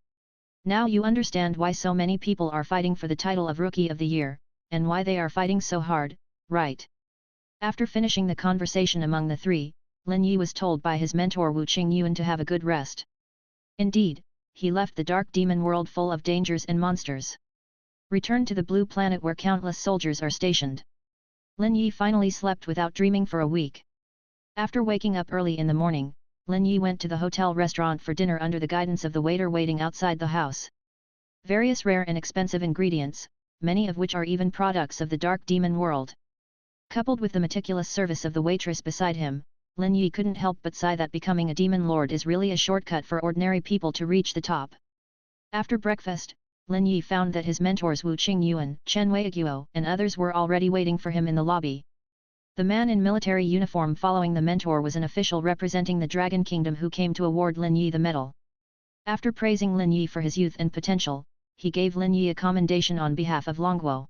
Now you understand why so many people are fighting for the title of Rookie of the Year, and why they are fighting so hard, right? After finishing the conversation among the three, Lin Yi was told by his mentor Wu Qingyuan to have a good rest. Indeed, he left the Dark Demon World full of dangers and monsters. Returned to the Blue Planet where countless soldiers are stationed. Lin Yi finally slept without dreaming for a week. After waking up early in the morning, Lin Yi went to the hotel restaurant for dinner under the guidance of the waiter waiting outside the house. Various rare and expensive ingredients, many of which are even products of the Dark Demon World. Coupled with the meticulous service of the waitress beside him, Lin Yi couldn't help but sigh that becoming a demon lord is really a shortcut for ordinary people to reach the top. After breakfast, Lin Yi found that his mentors Wu Qingyuan, Chen Weiguo, and others were already waiting for him in the lobby. The man in military uniform following the mentor was an official representing the Dragon Kingdom who came to award Lin Yi the medal. After praising Lin Yi for his youth and potential, he gave Lin Yi a commendation on behalf of Longguo.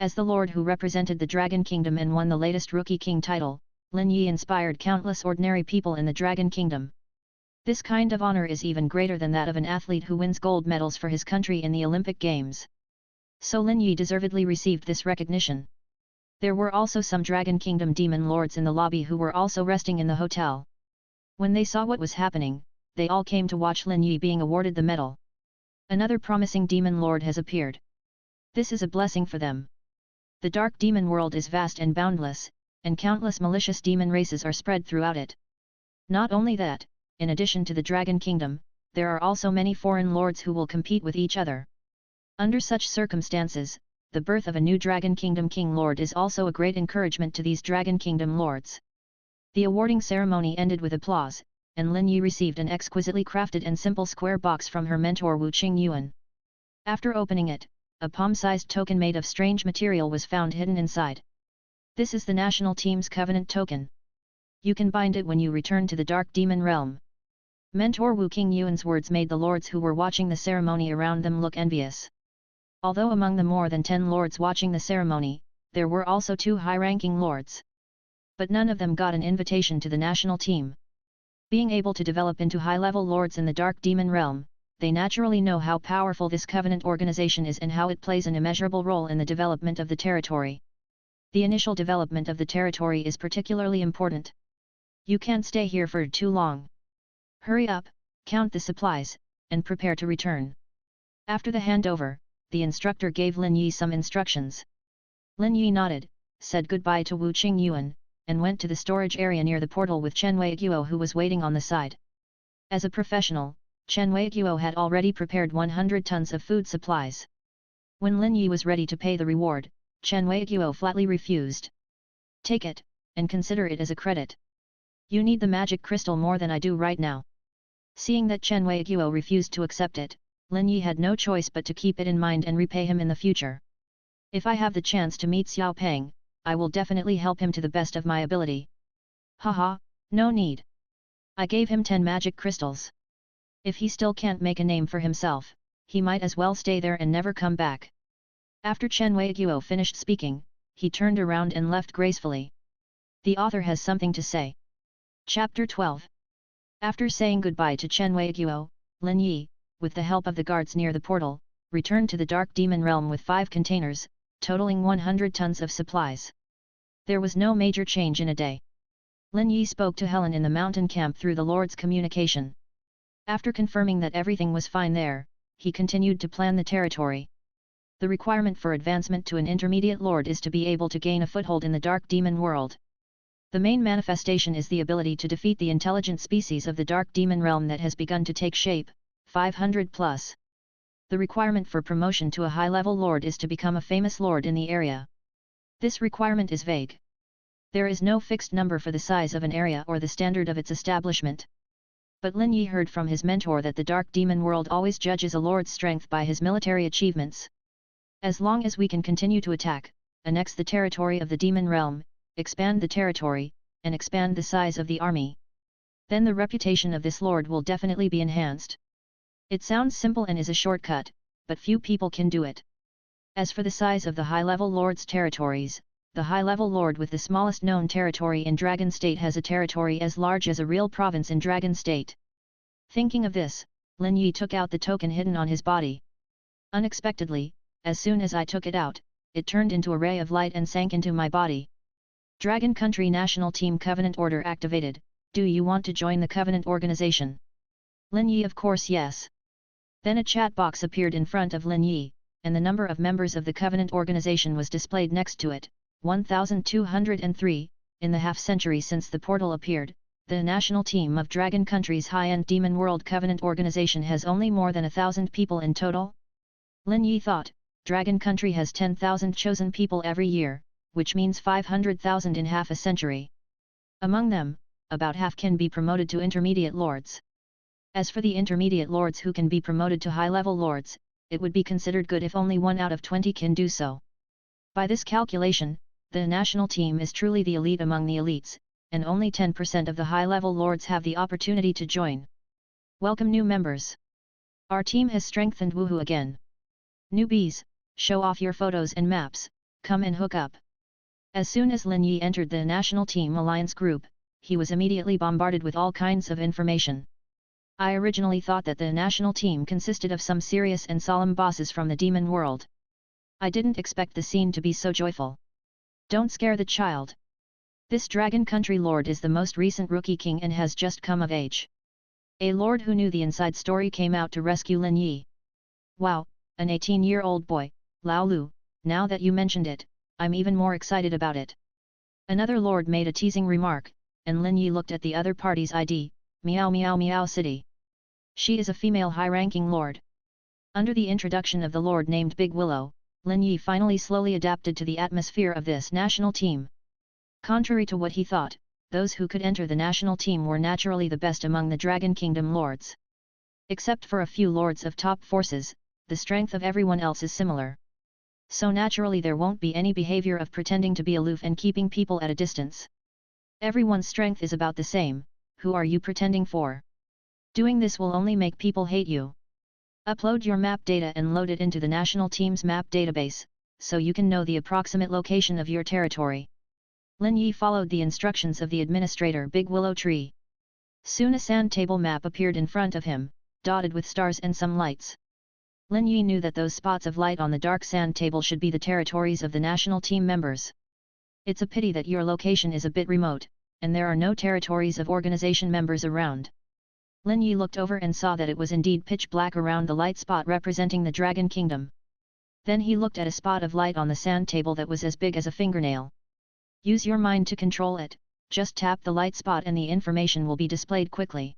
As the lord who represented the Dragon Kingdom and won the latest Rookie King title, Lin Yi inspired countless ordinary people in the Dragon Kingdom. This kind of honor is even greater than that of an athlete who wins gold medals for his country in the Olympic Games. So Lin Yi deservedly received this recognition. There were also some Dragon Kingdom demon lords in the lobby who were also resting in the hotel. When they saw what was happening, they all came to watch Lin Yi being awarded the medal. Another promising demon lord has appeared. This is a blessing for them. The dark demon world is vast and boundless, and countless malicious demon races are spread throughout it. Not only that, in addition to the Dragon Kingdom, there are also many foreign lords who will compete with each other. Under such circumstances, the birth of a new Dragon Kingdom King Lord is also a great encouragement to these Dragon Kingdom lords. The awarding ceremony ended with applause, and Lin Yi received an exquisitely crafted and simple square box from her mentor Wu Qingyuan. After opening it, a palm-sized token made of strange material was found hidden inside. This is the national team's covenant token. You can bind it when you return to the Dark Demon Realm. Mentor Wu Qingyuan's words made the lords who were watching the ceremony around them look envious. Although among the more than 10 lords watching the ceremony, there were also 2 high-ranking lords. But none of them got an invitation to the national team. Being able to develop into high-level lords in the Dark Demon Realm, they naturally know how powerful this covenant organization is and how it plays an immeasurable role in the development of the territory. The initial development of the territory is particularly important. You can't stay here for too long. Hurry up, count the supplies, and prepare to return. After the handover, the instructor gave Lin Yi some instructions. Lin Yi nodded, said goodbye to Wu Qingyuan, and went to the storage area near the portal with Chen Weiguo who was waiting on the side. As a professional, Chen Weiguo had already prepared 100 tons of food supplies. When Lin Yi was ready to pay the reward, Chen Weiguo flatly refused. Take it, and consider it as a credit. You need the magic crystal more than I do right now. Seeing that Chen Weiguo refused to accept it, Lin Yi had no choice but to keep it in mind and repay him in the future. If I have the chance to meet Xiao Peng, I will definitely help him to the best of my ability. Haha, no need. I gave him 10 magic crystals. If he still can't make a name for himself, he might as well stay there and never come back. After Chen Weiguo finished speaking, he turned around and left gracefully. The author has something to say. Chapter 12. After saying goodbye to Chen Weiguo, Lin Yi, with the help of the guards near the portal, returned to the Dark Demon Realm with 5 containers, totaling 100 tons of supplies. There was no major change in a day. Lin Yi spoke to Helen in the mountain camp through the Lord's communication. After confirming that everything was fine there, he continued to plan the territory. The requirement for advancement to an intermediate lord is to be able to gain a foothold in the Dark Demon world. The main manifestation is the ability to defeat the intelligent species of the Dark Demon realm that has begun to take shape, 500 plus. The requirement for promotion to a high-level lord is to become a famous lord in the area. This requirement is vague. There is no fixed number for the size of an area or the standard of its establishment. But Lin Yi heard from his mentor that the Dark Demon world always judges a lord's strength by his military achievements. As long as we can continue to attack, annex the territory of the demon realm, expand the territory, and expand the size of the army, then the reputation of this lord will definitely be enhanced. It sounds simple and is a shortcut, but few people can do it. As for the size of the high-level lord's territories, the high-level lord with the smallest known territory in Dragon State has a territory as large as a real province in Dragon State. Thinking of this, Lin Yi took out the token hidden on his body. Unexpectedly, as soon as I took it out, it turned into a ray of light and sank into my body. Dragon Country National Team Covenant Order activated. Do you want to join the Covenant organization? Lin Yi, of course yes. Then a chat box appeared in front of Lin Yi, and the number of members of the Covenant organization was displayed next to it, 1203. In the half-century since the portal appeared, the national team of Dragon Country's high-end Demon World Covenant organization has only more than 1,000 people in total. Lin Yi thought, Dragon Country has 10,000 chosen people every year, which means 500,000 in half a century. Among them, about half can be promoted to intermediate lords. As for the intermediate lords who can be promoted to high-level lords, it would be considered good if only 1 out of 20 can do so. By this calculation, the national team is truly the elite among the elites, and only 10% of the high-level lords have the opportunity to join. Welcome new members. Our team has strengthened Woohoo again. Newbies, show off your photos and maps, come and hook up. As soon as Lin Yi entered the National Team Alliance group, he was immediately bombarded with all kinds of information. I originally thought that the national team consisted of some serious and solemn bosses from the demon world. I didn't expect the scene to be so joyful. Don't scare the child. This Dragon Country Lord is the most recent rookie king and has just come of age. A lord who knew the inside story came out to rescue Lin Yi. Wow, an 18-year-old boy, Lao Lu, now that you mentioned it, I'm even more excited about it. Another lord made a teasing remark, and Lin Yi looked at the other party's ID, Meow Meow Meow City. She is a female high-ranking lord. Under the introduction of the lord named Big Willow, Lin Yi finally slowly adapted to the atmosphere of this national team. Contrary to what he thought, those who could enter the national team were naturally the best among the Dragon Kingdom lords. Except for a few lords of top forces, the strength of everyone else is similar. So naturally there won't be any behavior of pretending to be aloof and keeping people at a distance. Everyone's strength is about the same. Who are you pretending for? Doing this will only make people hate you. Upload your map data and load it into the national team's map database, so you can know the approximate location of your territory. Lin Yi followed the instructions of the administrator Big Willow Tree. Soon a sand table map appeared in front of him, dotted with stars and some lights. Lin Yi knew that those spots of light on the dark sand table should be the territories of the national team members. It's a pity that your location is a bit remote, and there are no territories of organization members around. Lin Yi looked over and saw that it was indeed pitch black around the light spot representing the Dragon Kingdom. Then he looked at a spot of light on the sand table that was as big as a fingernail. Use your mind to control it, just tap the light spot and the information will be displayed quickly.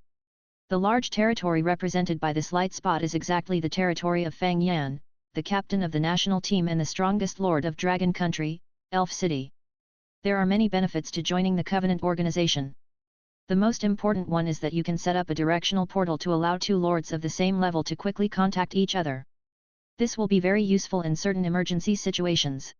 The large territory represented by this light spot is exactly the territory of Fang Yan, the captain of the national team and the strongest lord of Dragon Country, Elf City. There are many benefits to joining the Covenant organization. The most important one is that you can set up a directional portal to allow two lords of the same level to quickly contact each other. This will be very useful in certain emergency situations.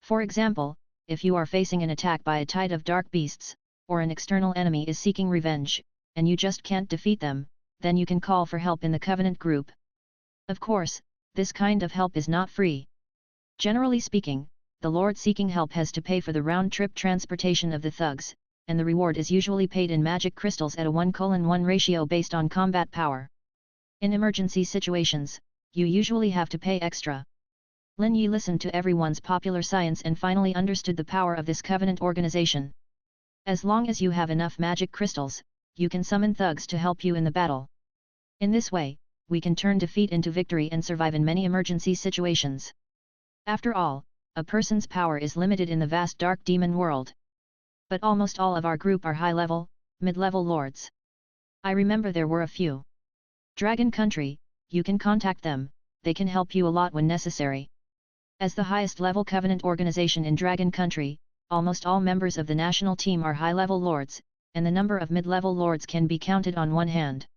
For example, if you are facing an attack by a tide of dark beasts, or an external enemy is seeking revenge, and you just can't defeat them, then you can call for help in the Covenant group. Of course, this kind of help is not free. Generally speaking, the lord seeking help has to pay for the round-trip transportation of the thugs, and the reward is usually paid in magic crystals at a 1:1 ratio based on combat power. In emergency situations, you usually have to pay extra. Lin Yi listened to everyone's popular science and finally understood the power of this Covenant organization. As long as you have enough magic crystals, you can summon thugs to help you in the battle. In this way, we can turn defeat into victory and survive in many emergency situations. After all, a person's power is limited in the vast dark demon world. But almost all of our group are high-level, mid-level lords. I remember there were a few. Dragon Country, you can contact them, they can help you a lot when necessary. As the highest level Covenant organization in Dragon Country, almost all members of the national team are high-level lords, and the number of mid-level lords can be counted on one hand.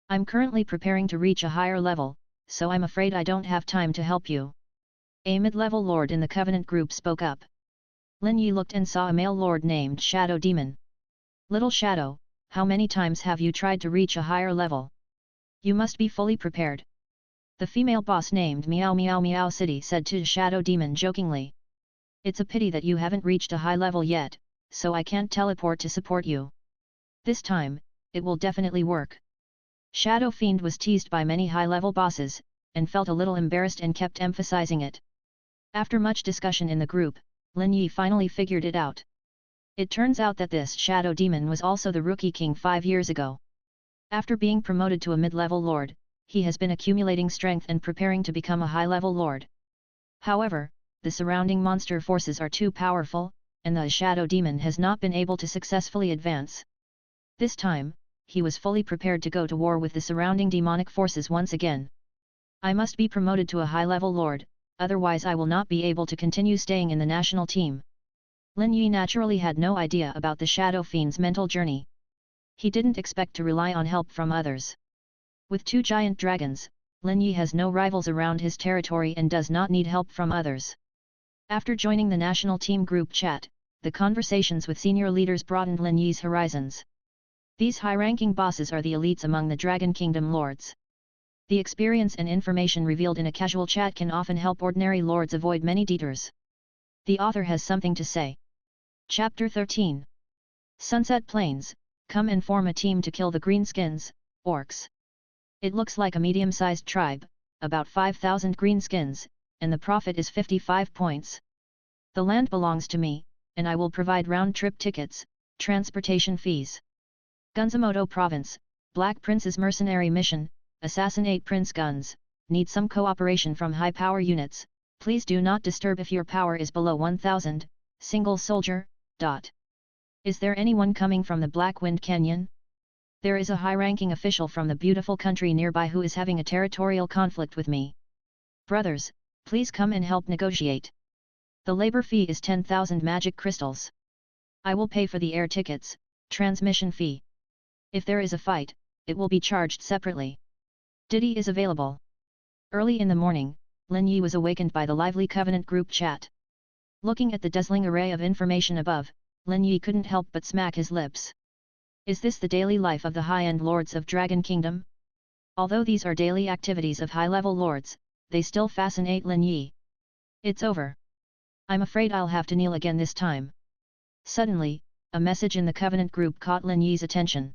I'm currently preparing to reach a higher level, so I'm afraid I don't have time to help you. A mid-level lord in the Covenant group spoke up. Lin Yi looked and saw a male lord named Shadow Demon. Little Shadow, how many times have you tried to reach a higher level? You must be fully prepared. The female boss named Meow Meow Meow City said to Shadow Demon jokingly. It's a pity that you haven't reached a high level yet, so I can't teleport to support you. This time, it will definitely work. Shadow Fiend was teased by many high-level bosses, and felt a little embarrassed and kept emphasizing it. After much discussion in the group, Lin Yi finally figured it out. It turns out that this Shadow Demon was also the Rookie King 5 years ago. After being promoted to a mid-level lord, he has been accumulating strength and preparing to become a high-level lord. However, the surrounding monster forces are too powerful, and the Shadow Demon has not been able to successfully advance. This time, he was fully prepared to go to war with the surrounding demonic forces once again. I must be promoted to a high-level lord, otherwise I will not be able to continue staying in the national team. Lin Yi naturally had no idea about the Shadow Fiend's mental journey. He didn't expect to rely on help from others. With 2 giant dragons, Lin Yi has no rivals around his territory and does not need help from others. After joining the national team group chat, the conversations with senior leaders broadened Lin Yi's horizons. These high-ranking bosses are the elites among the Dragon Kingdom lords. The experience and information revealed in a casual chat can often help ordinary lords avoid many detours. The author has something to say. Chapter 13. Sunset Plains, come and form a team to kill the greenskins, orcs. It looks like a medium-sized tribe, about 5,000 greenskins, and the profit is 55 points. The land belongs to me, and I will provide round-trip tickets, transportation fees. Gunzamoto Province, Black Prince's mercenary mission, assassinate Prince Guns, need some cooperation from high power units, please do not disturb if your power is below 1000, single soldier, ... Is there anyone coming from the Black Wind Canyon? There is a high-ranking official from the beautiful country nearby who is having a territorial conflict with me. Brothers, please come and help negotiate. The labor fee is 10,000 magic crystals. I will pay for the air tickets, transmission fee. If there is a fight, it will be charged separately. Diddy is available. Early in the morning, Lin Yi was awakened by the lively Covenant group chat. Looking at the dazzling array of information above, Lin Yi couldn't help but smack his lips. Is this the daily life of the high-end lords of Dragon Kingdom? Although these are daily activities of high-level lords, they still fascinate Lin Yi. It's over. I'm afraid I'll have to kneel again this time. Suddenly, a message in the Covenant group caught Lin Yi's attention.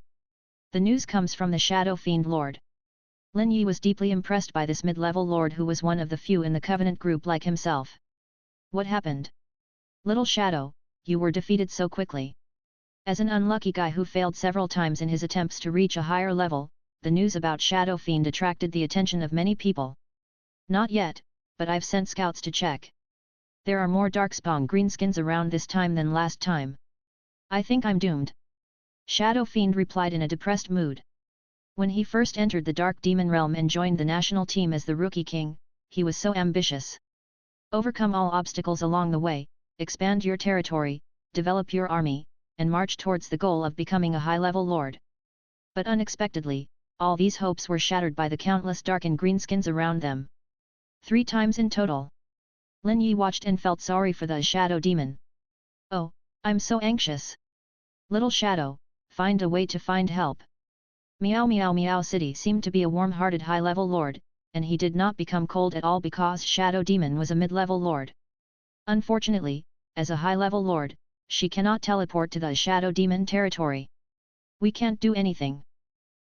The news comes from the Shadow Fiend Lord. Lin Yi was deeply impressed by this mid-level lord who was one of the few in the Covenant group like himself. What happened? Little Shadow, you were defeated so quickly. As an unlucky guy who failed several times in his attempts to reach a higher level, the news about Shadow Fiend attracted the attention of many people. Not yet, but I've sent scouts to check. There are more darkspawn greenskins around this time than last time. I think I'm doomed. Shadow Fiend replied in a depressed mood. When he first entered the Dark Demon Realm and joined the national team as the Rookie King, he was so ambitious. Overcome all obstacles along the way, expand your territory, develop your army, and march towards the goal of becoming a high-level lord. But unexpectedly, all these hopes were shattered by the countless dark and greenskins around them. 3 times in total. Lin Yi watched and felt sorry for the Shadow Demon. Oh, I'm so anxious. Little Shadow, find a way to find help. Meow Meow Meow City seemed to be a warm-hearted high-level lord, and he did not become cold at all because Shadow Demon was a mid-level lord. Unfortunately, as a high-level lord, she cannot teleport to the Shadow Demon territory. We can't do anything.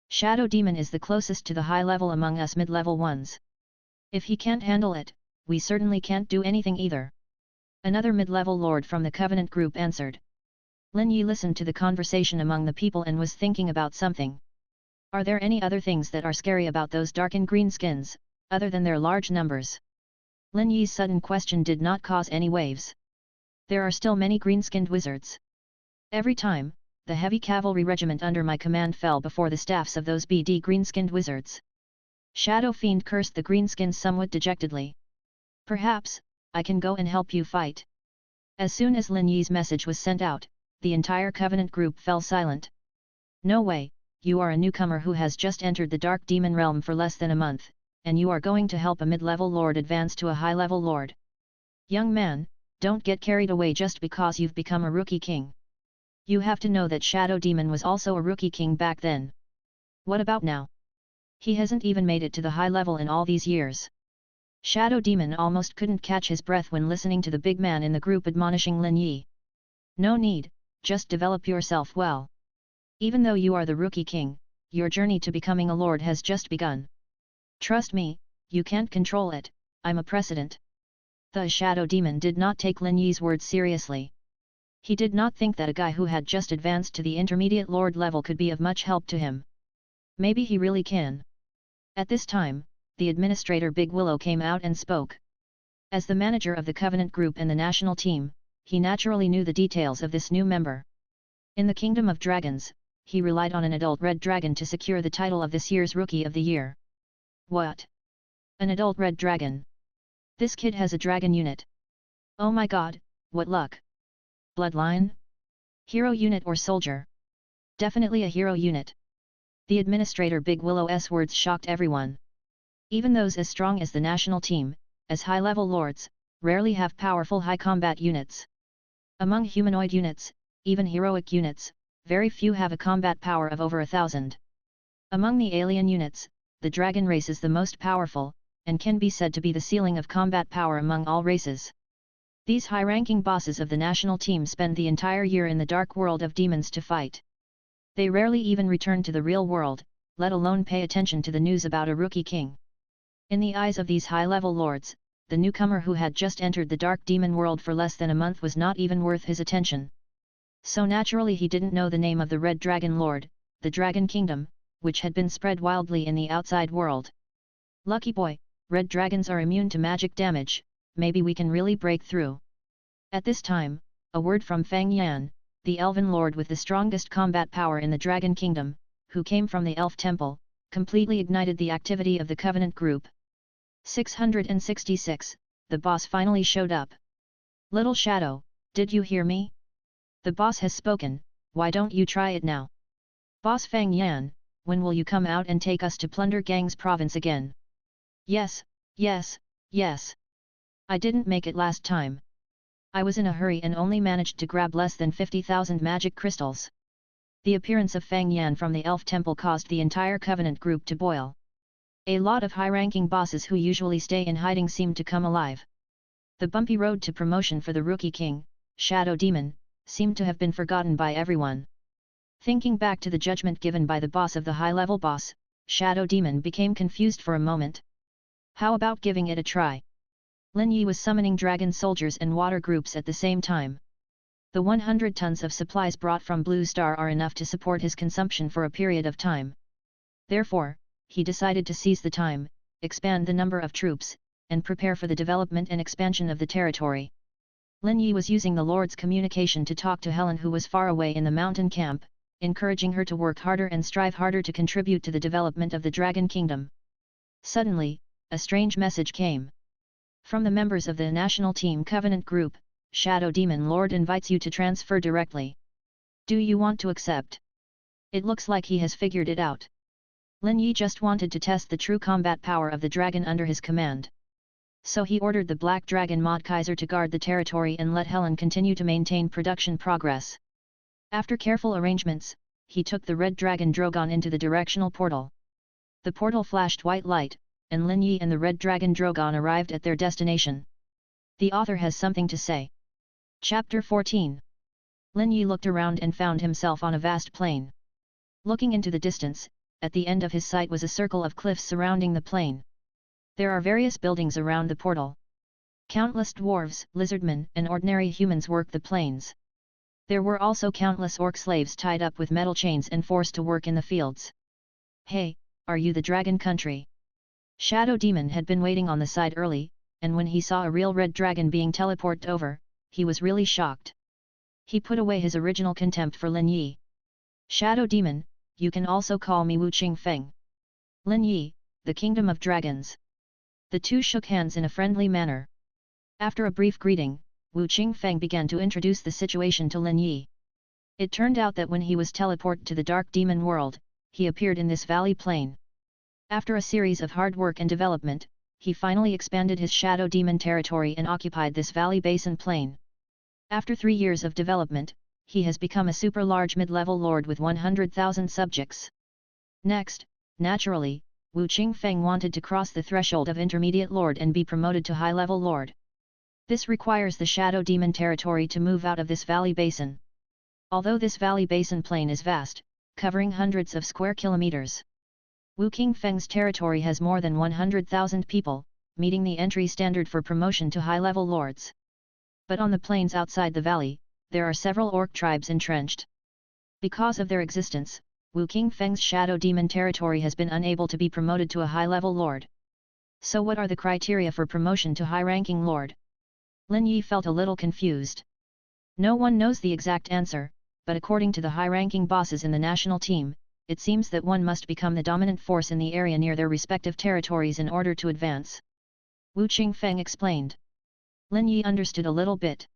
Shadow Demon is the closest to the high level among us mid-level ones. If he can't handle it, we certainly can't do anything either. Another mid-level lord from the Covenant group answered. Lin Yi listened to the conversation among the people and was thinking about something. Are there any other things that are scary about those dark and green skins, other than their large numbers? Lin Yi's sudden question did not cause any waves. There are still many green-skinned wizards. Every time, the heavy cavalry regiment under my command fell before the staffs of those BD green-skinned wizards. Shadow Fiend cursed the greenskins somewhat dejectedly. Perhaps, I can go and help you fight. As soon as Lin Yi's message was sent out, the entire Covenant group fell silent. No way, you are a newcomer who has just entered the Dark Demon Realm for less than a month, and you are going to help a mid-level lord advance to a high-level lord. Young man, don't get carried away just because you've become a rookie king. You have to know that Shadow Demon was also a rookie king back then. What about now? He hasn't even made it to the high level in all these years. Shadow Demon almost couldn't catch his breath when listening to the big man in the group admonishing Lin Yi. No need, just develop yourself well. Even though you are the rookie king, your journey to becoming a lord has just begun. Trust me, you can't control it, I'm a precedent. The Shadow Demon did not take Lin Yi's words seriously. He did not think that a guy who had just advanced to the intermediate lord level could be of much help to him. Maybe he really can. At this time, the administrator Big Willow came out and spoke. As the manager of the Covenant group and the national team, he naturally knew the details of this new member. In the Kingdom of Dragons, he relied on an adult red dragon to secure the title of this year's Rookie of the Year. What? An adult red dragon? This kid has a dragon unit. Oh my god, what luck! Bloodline? Hero unit or soldier? Definitely a hero unit. The administrator Big Willow's words shocked everyone. Even those as strong as the national team, as high-level lords, rarely have powerful high combat units. Among humanoid units, even heroic units, very few have a combat power of over 1,000. Among the alien units, the dragon race is the most powerful, and can be said to be the ceiling of combat power among all races. These high-ranking bosses of the national team spend the entire year in the dark world of demons to fight. They rarely even return to the real world, let alone pay attention to the news about a rookie king. In the eyes of these high-level lords, the newcomer who had just entered the dark demon world for less than a month was not even worth his attention. So naturally he didn't know the name of the Red Dragon Lord, the Dragon Kingdom, which had been spread wildly in the outside world. Lucky boy, red dragons are immune to magic damage, maybe we can really break through. At this time, a word from Fang Yan, the elven lord with the strongest combat power in the Dragon Kingdom, who came from the Elf Temple, completely ignited the activity of the Covenant group. 666, the boss finally showed up. Little Shadow, did you hear me? The boss has spoken, why don't you try it now? Boss Fang Yan, when will you come out and take us to Plunder Gang's province again? Yes, yes, yes. I didn't make it last time. I was in a hurry and only managed to grab less than 50,000 magic crystals. The appearance of Fang Yan from the Elf Temple caused the entire Covenant group to boil. A lot of high-ranking bosses who usually stay in hiding seemed to come alive. The bumpy road to promotion for the Rookie King, Shadow Demon, seemed to have been forgotten by everyone. Thinking back to the judgment given by the boss of the high-level boss, Shadow Demon became confused for a moment. How about giving it a try? Lin Yi was summoning dragon soldiers and water groups at the same time. The 100 tons of supplies brought from Blue Star are enough to support his consumption for a period of time. Therefore, he decided to seize the time, expand the number of troops, and prepare for the development and expansion of the territory. Lin Yi was using the Lord's communication to talk to Helen, who was far away in the mountain camp, encouraging her to work harder and strive harder to contribute to the development of the Dragon Kingdom. Suddenly, a strange message came. From the members of the National Team Covenant Group, Shadow Demon Lord invites you to transfer directly. Do you want to accept? It looks like he has figured it out. Lin Yi just wanted to test the true combat power of the dragon under his command. So he ordered the Black Dragon Mod Kaiser to guard the territory and let Helen continue to maintain production progress. After careful arrangements, he took the Red Dragon Drogon into the directional portal. The portal flashed white light, and Lin Yi and the Red Dragon Drogon arrived at their destination. The author has something to say. Chapter 14. Lin Yi looked around and found himself on a vast plain. Looking into the distance, at the end of his sight was a circle of cliffs surrounding the plain. There are various buildings around the portal. Countless dwarves, lizardmen, and ordinary humans work the plains. There were also countless orc slaves tied up with metal chains and forced to work in the fields. Hey, are you the dragon country? Shadow Demon had been waiting on the side early, and when he saw a real red dragon being teleported over, he was really shocked. He put away his original contempt for Lin Yi. Shadow Demon, you can also call me Wu Qingfeng. Lin Yi, the Kingdom of Dragons. The two shook hands in a friendly manner. After a brief greeting, Wu Qingfeng began to introduce the situation to Lin Yi. It turned out that when he was teleported to the Dark Demon world, he appeared in this valley plain. After a series of hard work and development, he finally expanded his Shadow Demon territory and occupied this valley basin plain. After 3 years of development, he has become a super large mid-level lord with 100,000 subjects. Next, naturally, Wu Qingfeng wanted to cross the threshold of intermediate lord and be promoted to high-level lord. This requires the Shadow Demon territory to move out of this valley basin. Although this valley basin plain is vast, covering hundreds of square kilometers, Wu Qingfeng's territory has more than 100,000 people, meeting the entry standard for promotion to high-level lords. But on the plains outside the valley, there are several orc tribes entrenched. Because of their existence, Wu Qingfeng's Shadow Demon territory has been unable to be promoted to a high-level lord. So what are the criteria for promotion to high-ranking lord? Lin Yi felt a little confused. No one knows the exact answer, but according to the high-ranking bosses in the national team, it seems that one must become the dominant force in the area near their respective territories in order to advance. Wu Qingfeng explained. Lin Yi understood a little bit.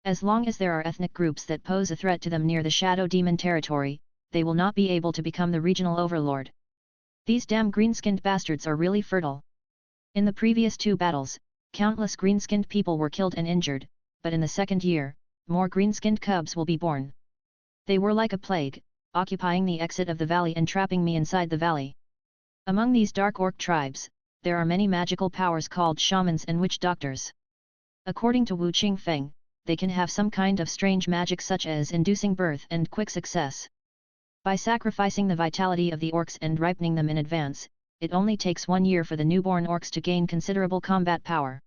As long as there are ethnic groups that pose a threat to them near the Shadow Demon territory, they will not be able to become the regional overlord. These damn green-skinned bastards are really fertile. In the previous 2 battles, countless green-skinned people were killed and injured, but in the second year, more green-skinned cubs will be born. They were like a plague, occupying the exit of the valley and trapping me inside the valley. Among these dark orc tribes, there are many magical powers called shamans and witch doctors. According to Wu Qingfeng, they can have some kind of strange magic such as inducing birth and quick success. By sacrificing the vitality of the orcs and ripening them in advance, it only takes 1 year for the newborn orcs to gain considerable combat power.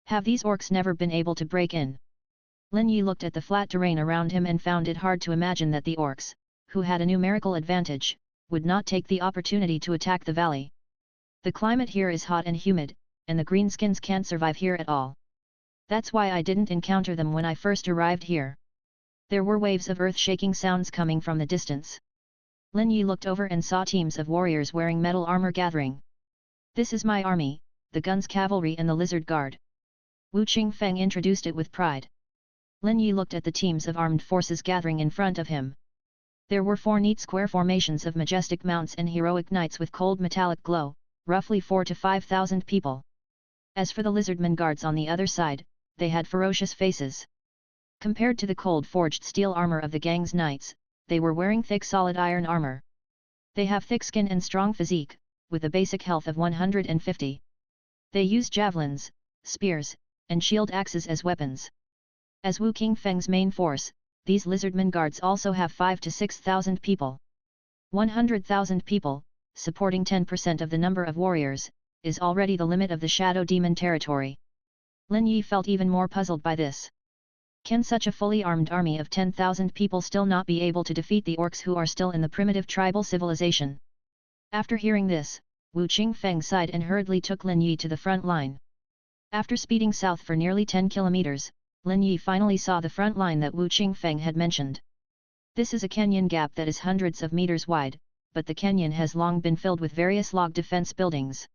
Have these orcs never been able to break in? Lin Yi looked at the flat terrain around him and found it hard to imagine that the orcs, who had a numerical advantage, would not take the opportunity to attack the valley. The climate here is hot and humid, and the greenskins can't survive here at all. That's why I didn't encounter them when I first arrived here. There were waves of earth-shaking sounds coming from the distance. Lin Yi looked over and saw teams of warriors wearing metal armor gathering. This is my army, the Guns Cavalry and the Lizard Guard. Wu Qingfeng introduced it with pride. Lin Yi looked at the teams of armed forces gathering in front of him. There were 4 neat square formations of majestic mounts and heroic knights with cold metallic glow, roughly 4,000 to 5,000 people. As for the lizardmen guards on the other side, they had ferocious faces. Compared to the cold forged steel armor of the gang's knights, they were wearing thick solid iron armor. They have thick skin and strong physique, with a basic health of 150. They use javelins, spears, and shield axes as weapons. As Wu Qingfeng's main force, these lizardmen guards also have 5,000 to 6,000 people. 100,000 people, supporting 10% of the number of warriors, is already the limit of the Shadow Demon territory. Lin Yi felt even more puzzled by this. Can such a fully armed army of 10,000 people still not be able to defeat the orcs who are still in the primitive tribal civilization? After hearing this, Wu Qingfeng sighed and hurriedly took Lin Yi to the front line. After speeding south for nearly 10 kilometers, Lin Yi finally saw the front line that Wu Qingfeng had mentioned. This is a canyon gap that is hundreds of meters wide, but the canyon has long been filled with various log defense buildings.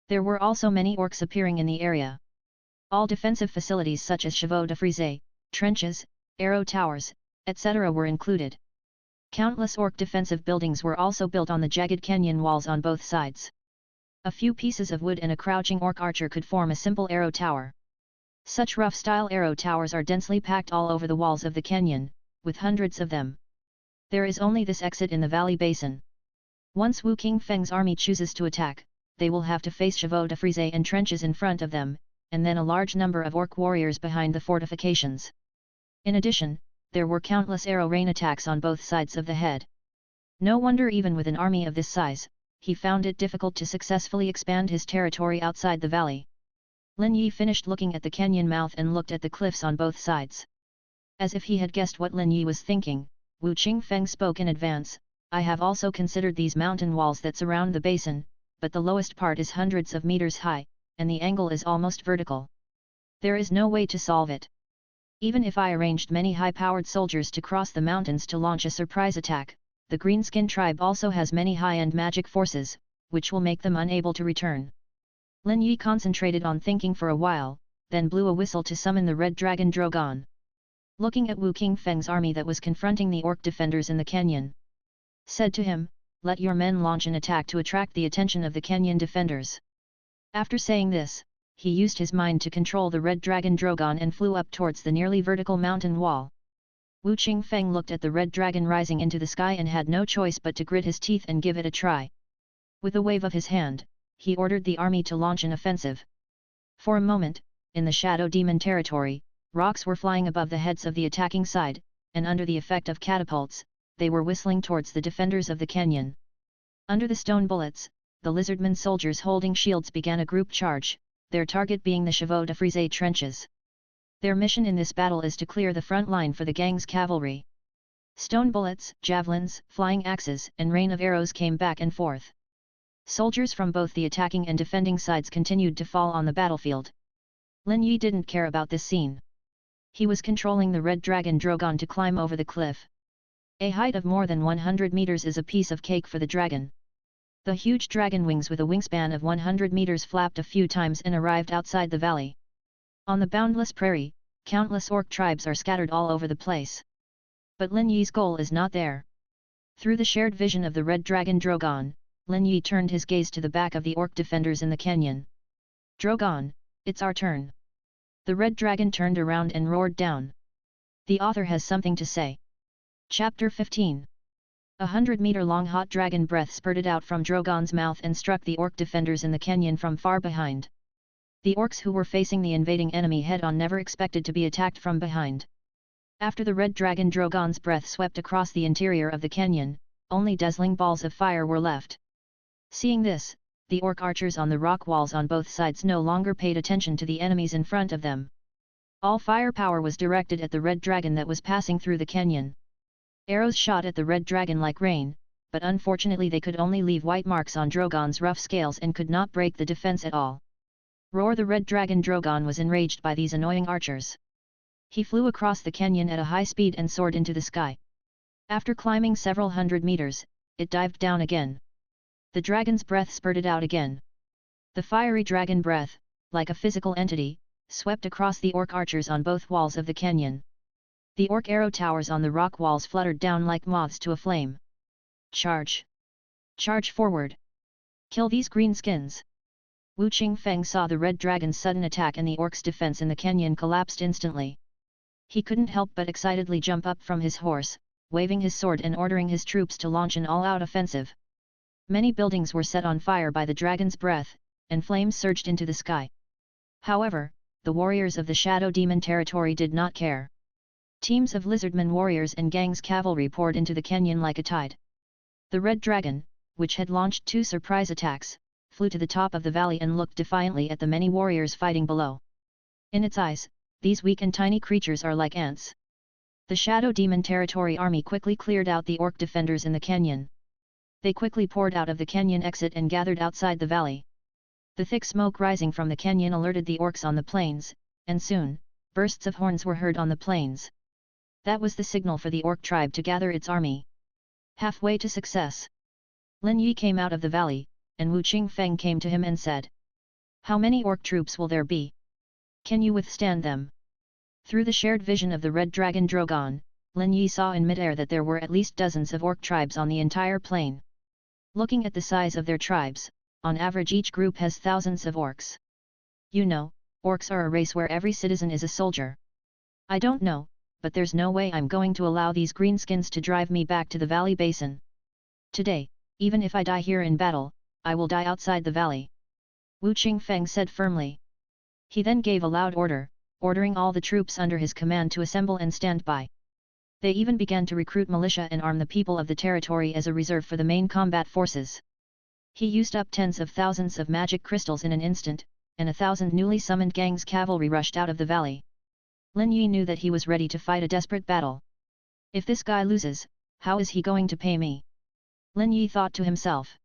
There were also many orcs appearing in the area. All defensive facilities such as chevaux de frise, trenches, arrow towers, etc. were included. Countless orc defensive buildings were also built on the jagged canyon walls on both sides. A few pieces of wood and a crouching orc archer could form a simple arrow tower. Such rough-style arrow towers are densely packed all over the walls of the canyon, with hundreds of them. There is only this exit in the valley basin. Once Wu Qingfeng's army chooses to attack, they will have to face chevaux de frise and trenches in front of them, and then a large number of orc warriors behind the fortifications. In addition, there were countless arrow rain attacks on both sides of the head. No wonder even with an army of this size, he found it difficult to successfully expand his territory outside the valley. Lin Yi finished looking at the canyon mouth and looked at the cliffs on both sides. As if he had guessed what Lin Yi was thinking, Wu Qingfeng spoke in advance. I have also considered these mountain walls that surround the basin, but the lowest part is hundreds of meters high, and the angle is almost vertical. There is no way to solve it. Even if I arranged many high-powered soldiers to cross the mountains to launch a surprise attack, the Greenskin tribe also has many high-end magic forces, which will make them unable to return. Lin Yi concentrated on thinking for a while, then blew a whistle to summon the Red Dragon Drogon. Looking at Wu Qingfeng's army that was confronting the orc defenders in the canyon, said to him, "Let your men launch an attack to attract the attention of the canyon defenders." After saying this, he used his mind to control the Red Dragon Drogon and flew up towards the nearly vertical mountain wall. Wu Qingfeng looked at the Red Dragon rising into the sky and had no choice but to grit his teeth and give it a try. With a wave of his hand, he ordered the army to launch an offensive. For a moment, in the Shadow Demon territory, rocks were flying above the heads of the attacking side, and under the effect of catapults, they were whistling towards the defenders of the canyon. Under the stone bullets, the lizardmen soldiers holding shields began a group charge, their target being the chevaux de frise trenches. Their mission in this battle is to clear the front line for the gang's cavalry. Stone bullets, javelins, flying axes, and rain of arrows came back and forth. Soldiers from both the attacking and defending sides continued to fall on the battlefield. Lin Yi didn't care about this scene. He was controlling the Red Dragon Drogon to climb over the cliff. A height of more than 100 meters is a piece of cake for the dragon. The huge dragon wings with a wingspan of 100 meters flapped a few times and arrived outside the valley. On the boundless prairie, countless orc tribes are scattered all over the place. But Lin Yi's goal is not there. Through the shared vision of the Red Dragon Drogon, Lin Yi turned his gaze to the back of the orc defenders in the canyon. "Drogon, it's our turn." The Red Dragon turned around and roared down. The author has something to say. Chapter 15. 100-meter-long hot dragon breath spurted out from Drogon's mouth and struck the orc defenders in the canyon from far behind. The orcs who were facing the invading enemy head-on never expected to be attacked from behind. After the red dragon Drogon's breath swept across the interior of the canyon, only dazzling balls of fire were left. Seeing this, the orc archers on the rock walls on both sides no longer paid attention to the enemies in front of them. All firepower was directed at the red dragon that was passing through the canyon. Arrows shot at the red dragon like rain, but unfortunately they could only leave white marks on Drogon's rough scales and could not break the defense at all. Roar the red dragon Drogon was enraged by these annoying archers. He flew across the canyon at a high speed and soared into the sky. After climbing several hundred meters, it dived down again. The dragon's breath spurted out again. The fiery dragon breath, like a physical entity, swept across the orc archers on both walls of the canyon. The orc arrow towers on the rock walls fluttered down like moths to a flame. Charge! Charge forward! Kill these greenskins! Wu Qingfeng saw the red dragon's sudden attack and the orcs' defense in the canyon collapsed instantly. He couldn't help but excitedly jump up from his horse, waving his sword and ordering his troops to launch an all-out offensive. Many buildings were set on fire by the dragon's breath, and flames surged into the sky. However, the warriors of the Shadow Demon territory did not care. Teams of lizardmen warriors and gangs cavalry poured into the canyon like a tide. The red dragon, which had launched 2 surprise attacks, flew to the top of the valley and looked defiantly at the many warriors fighting below. In its eyes, these weak and tiny creatures are like ants. The Shadow Demon territory army quickly cleared out the orc defenders in the canyon. They quickly poured out of the canyon exit and gathered outside the valley. The thick smoke rising from the canyon alerted the orcs on the plains, and soon, bursts of horns were heard on the plains. That was the signal for the orc tribe to gather its army. Halfway to success. Lin Yi came out of the valley, and Wu Qingfeng came to him and said, "How many orc troops will there be? Can you withstand them?" Through the shared vision of the red dragon Drogon, Lin Yi saw in midair that there were at least dozens of orc tribes on the entire plain. Looking at the size of their tribes, on average each group has thousands of orcs. You know, orcs are a race where every citizen is a soldier. I don't know, but there's no way I'm going to allow these greenskins to drive me back to the valley basin. Today, even if I die here in battle, I will die outside the valley," Wu Qingfeng said firmly. He then gave a loud order, ordering all the troops under his command to assemble and stand by. They even began to recruit militia and arm the people of the territory as a reserve for the main combat forces. He used up tens of thousands of magic crystals in an instant, and 1,000 newly summoned gangs cavalry rushed out of the valley. Lin Yi knew that he was ready to fight a desperate battle. If this guy loses, how is he going to pay me? Lin Yi thought to himself.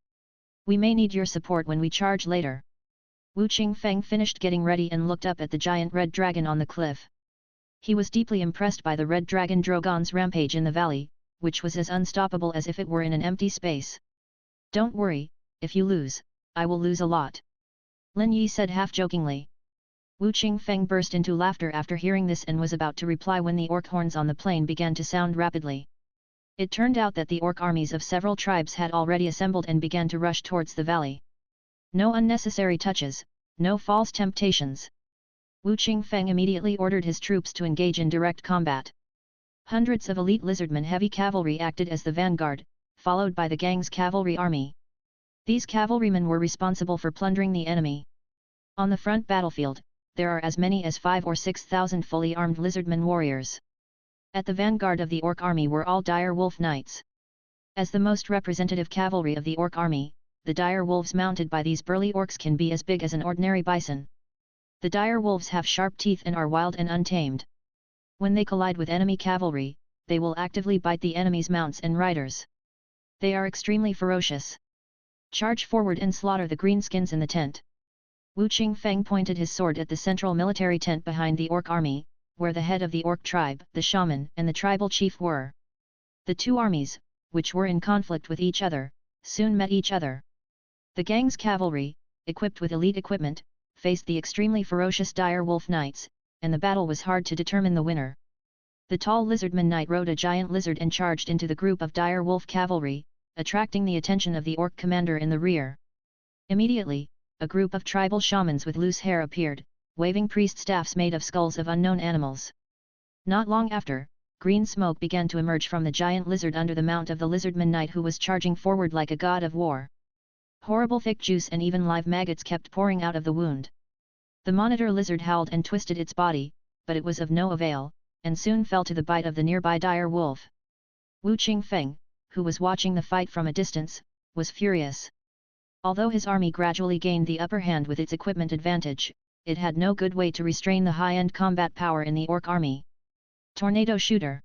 We may need your support when we charge later. Wu Qingfeng finished getting ready and looked up at the giant red dragon on the cliff. He was deeply impressed by the red dragon Drogon's rampage in the valley, which was as unstoppable as if it were in an empty space. Don't worry, if you lose, I will lose a lot, Lin Yi said half-jokingly. Wu Qingfeng burst into laughter after hearing this and was about to reply when the orc horns on the plain began to sound rapidly. It turned out that the orc armies of several tribes had already assembled and began to rush towards the valley. No unnecessary touches, no false temptations. Wu Qingfeng immediately ordered his troops to engage in direct combat. Hundreds of elite lizardmen heavy cavalry acted as the vanguard, followed by the gang's cavalry army. These cavalrymen were responsible for plundering the enemy. On the front battlefield, there are as many as 5,000 or 6,000 fully armed lizardmen warriors. At the vanguard of the orc army were all dire wolf knights. As the most representative cavalry of the orc army, the dire wolves mounted by these burly orcs can be as big as an ordinary bison. The dire wolves have sharp teeth and are wild and untamed. When they collide with enemy cavalry, they will actively bite the enemy's mounts and riders. They are extremely ferocious. Charge forward and slaughter the greenskins in the tent. Wu Qingfeng pointed his sword at the central military tent behind the orc army, where the head of the orc tribe, the shaman, and the tribal chief were. The two armies, which were in conflict with each other, soon met each other. The gang's cavalry, equipped with elite equipment, faced the extremely ferocious dire wolf knights, and the battle was hard to determine the winner. The tall lizardman knight rode a giant lizard and charged into the group of dire wolf cavalry, attracting the attention of the orc commander in the rear. Immediately, a group of tribal shamans with loose hair appeared, waving priest staffs made of skulls of unknown animals. Not long after, green smoke began to emerge from the giant lizard under the mount of the lizardman knight who was charging forward like a god of war. Horrible thick juice and even live maggots kept pouring out of the wound. The monitor lizard howled and twisted its body, but it was of no avail, and soon fell to the bite of the nearby dire wolf. Wu Qingfeng, who was watching the fight from a distance, was furious. Although his army gradually gained the upper hand with its equipment advantage, it had no good way to restrain the high-end combat power in the orc army. Tornado shooter.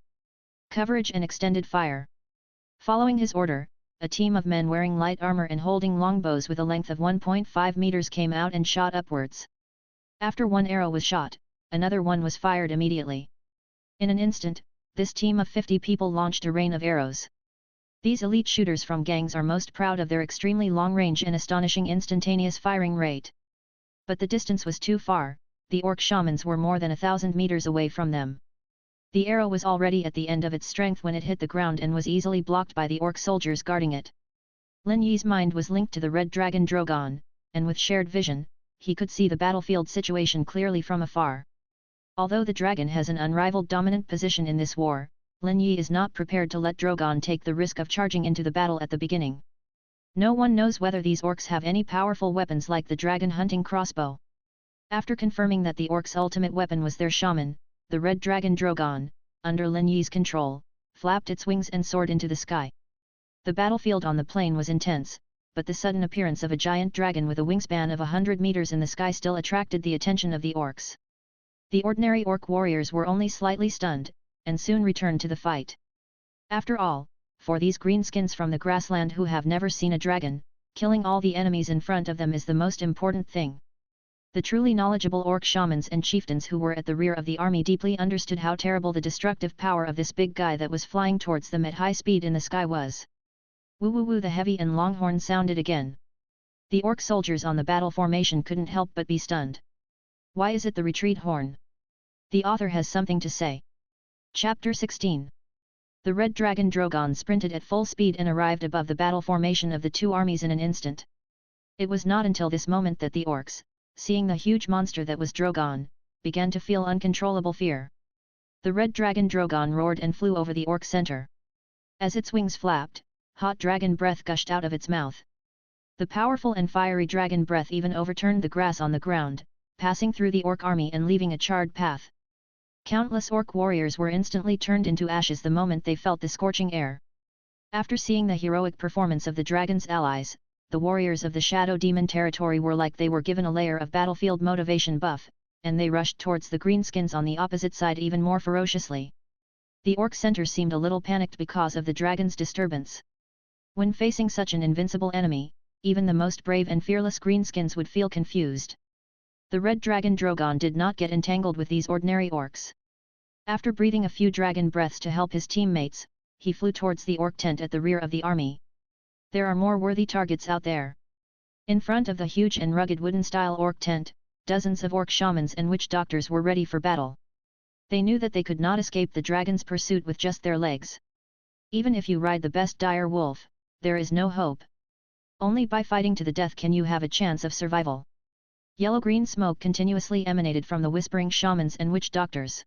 Coverage and extended fire. Following his order, a team of men wearing light armor and holding longbows with a length of 1.5 meters came out and shot upwards. After one arrow was shot, another one was fired immediately. In an instant, this team of 50 people launched a rain of arrows. These elite shooters from gangs are most proud of their extremely long range and astonishing instantaneous firing rate. But the distance was too far, the orc shamans were more than 1,000 meters away from them. The arrow was already at the end of its strength when it hit the ground and was easily blocked by the orc soldiers guarding it. Lin Yi's mind was linked to the red dragon Drogon, and with shared vision, he could see the battlefield situation clearly from afar. Although the dragon has an unrivaled dominant position in this war, Lin Yi is not prepared to let Drogon take the risk of charging into the battle at the beginning. No one knows whether these orcs have any powerful weapons like the dragon hunting crossbow. After confirming that the orcs' ultimate weapon was their shaman, the red dragon Drogon, under Lin Yi's control, flapped its wings and soared into the sky. The battlefield on the plain was intense, but the sudden appearance of a giant dragon with a wingspan of 100 meters in the sky still attracted the attention of the orcs. The ordinary orc warriors were only slightly stunned, and soon returned to the fight. After all, for these greenskins from the grassland who have never seen a dragon, killing all the enemies in front of them is the most important thing. The truly knowledgeable orc shamans and chieftains who were at the rear of the army deeply understood how terrible the destructive power of this big guy that was flying towards them at high speed in the sky was. Woo woo woo, the heavy and long horn sounded again. The orc soldiers on the battle formation couldn't help but be stunned. Why is it the retreat horn? The author has something to say. Chapter 16. The red dragon Drogon sprinted at full speed and arrived above the battle formation of the two armies in an instant. It was not until this moment that the orcs, seeing the huge monster that was Drogon, began to feel uncontrollable fear. The red dragon Drogon roared and flew over the orc center. As its wings flapped, hot dragon breath gushed out of its mouth. The powerful and fiery dragon breath even overturned the grass on the ground, passing through the orc army and leaving a charred path. Countless orc warriors were instantly turned into ashes the moment they felt the scorching air. After seeing the heroic performance of the dragon's allies, the warriors of the Shadow Demon territory were like they were given a layer of battlefield motivation buff, and they rushed towards the greenskins on the opposite side even more ferociously. The orc center seemed a little panicked because of the dragon's disturbance. When facing such an invincible enemy, even the most brave and fearless greenskins would feel confused. The red dragon Drogon did not get entangled with these ordinary orcs. After breathing a few dragon breaths to help his teammates, he flew towards the orc tent at the rear of the army. There are more worthy targets out there. In front of the huge and rugged wooden-style orc tent, dozens of orc shamans and witch doctors were ready for battle. They knew that they could not escape the dragon's pursuit with just their legs. Even if you ride the best dire wolf, there is no hope. Only by fighting to the death can you have a chance of survival. Yellow-green smoke continuously emanated from the whispering shamans and witch doctors.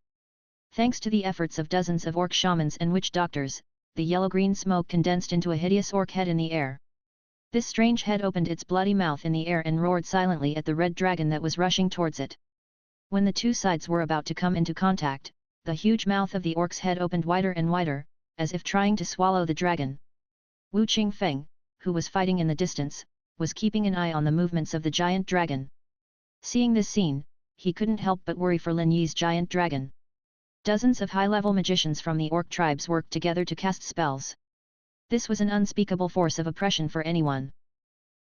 Thanks to the efforts of dozens of orc shamans and witch doctors, the yellow-green smoke condensed into a hideous orc head in the air. This strange head opened its bloody mouth in the air and roared silently at the red dragon that was rushing towards it. When the two sides were about to come into contact, the huge mouth of the orc's head opened wider and wider, as if trying to swallow the dragon. Wu Qingfeng, who was fighting in the distance, was keeping an eye on the movements of the giant dragon. Seeing this scene, he couldn't help but worry for Lin Yi's giant dragon. Dozens of high-level magicians from the orc tribes worked together to cast spells. This was an unspeakable force of oppression for anyone.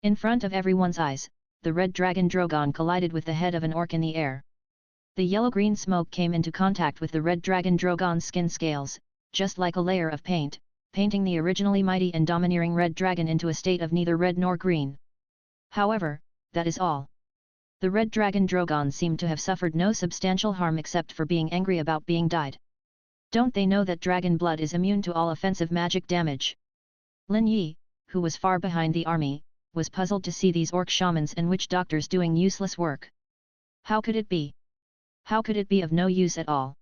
In front of everyone's eyes, the red dragon Drogon collided with the head of an orc in the air. The yellow-green smoke came into contact with the red dragon Drogon's skin scales, just like a layer of paint, painting the originally mighty and domineering red dragon into a state of neither red nor green. However, that is all. The red dragon Drogon seemed to have suffered no substantial harm except for being angry about being died. Don't they know that dragon blood is immune to all offensive magic damage? Lin Yi, who was far behind the army, was puzzled to see these orc shamans and witch doctors doing useless work. How could it be? How could it be of no use at all?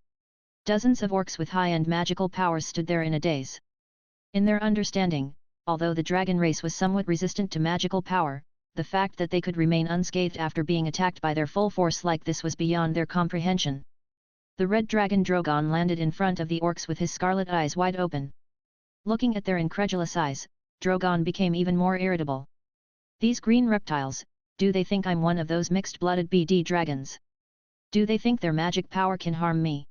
Dozens of orcs with high-end magical powers stood there in a daze. In their understanding, although the dragon race was somewhat resistant to magical power, the fact that they could remain unscathed after being attacked by their full force like this was beyond their comprehension. The red dragon Drogon landed in front of the orcs with his scarlet eyes wide open. Looking at their incredulous eyes, Drogon became even more irritable. These green reptiles, do they think I'm one of those mixed-blooded BD dragons? Do they think their magic power can harm me?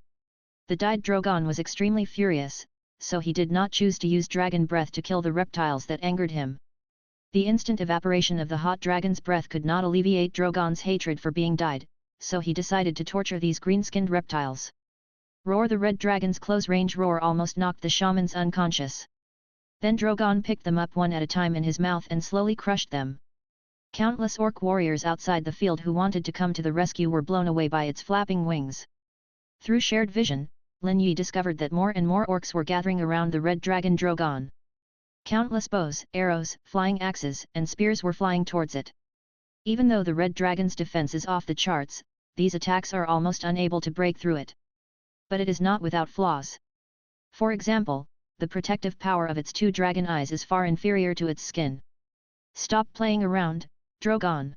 The dyed Drogon was extremely furious, so he did not choose to use dragon breath to kill the reptiles that angered him. The instant evaporation of the hot dragon's breath could not alleviate Drogon's hatred for being dyed, so he decided to torture these green-skinned reptiles. Roar! The red dragon's close-range roar almost knocked the shamans unconscious. Then Drogon picked them up one at a time in his mouth and slowly crushed them. Countless orc warriors outside the field who wanted to come to the rescue were blown away by its flapping wings. Through shared vision, Lin Yi discovered that more and more orcs were gathering around the red dragon Drogon. Countless bows, arrows, flying axes, and spears were flying towards it. Even though the red dragon's defense is off the charts, these attacks are almost unable to break through it. But it is not without flaws. For example, the protective power of its two dragon eyes is far inferior to its skin. Stop playing around, Drogon.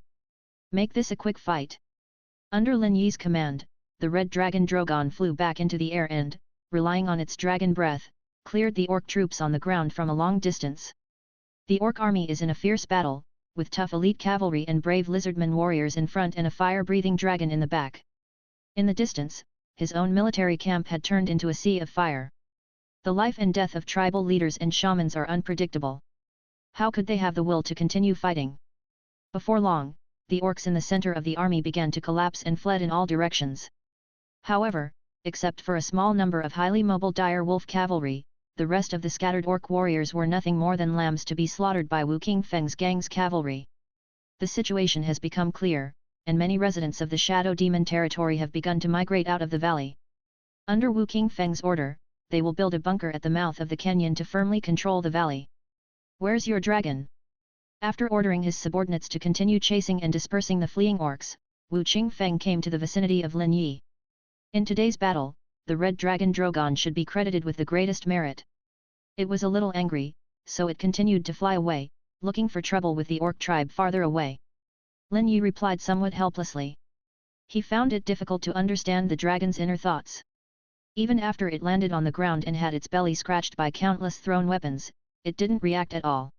Make this a quick fight. Under Lin Yi's command, the red dragon Drogon flew back into the air and, relying on its dragon breath, cleared the orc troops on the ground from a long distance. The orc army is in a fierce battle, with tough elite cavalry and brave lizardmen warriors in front and a fire-breathing dragon in the back. In the distance, his own military camp had turned into a sea of fire. The life and death of tribal leaders and shamans are unpredictable. How could they have the will to continue fighting? Before long, the orcs in the center of the army began to collapse and fled in all directions. However, except for a small number of highly mobile dire wolf cavalry, the rest of the scattered orc warriors were nothing more than lambs to be slaughtered by Wu Qingfeng's gang's cavalry. The situation has become clear, and many residents of the Shadow Demon territory have begun to migrate out of the valley. Under Wu Qingfeng's order, they will build a bunker at the mouth of the canyon to firmly control the valley. Where's your dragon? After ordering his subordinates to continue chasing and dispersing the fleeing orcs, Wu Qingfeng came to the vicinity of Lin Yi. In today's battle, the red dragon Drogon should be credited with the greatest merit. It was a little angry, so it continued to fly away, looking for trouble with the orc tribe farther away. Lin Yi replied somewhat helplessly. He found it difficult to understand the dragon's inner thoughts. Even after it landed on the ground and had its belly scratched by countless thrown weapons, it didn't react at all.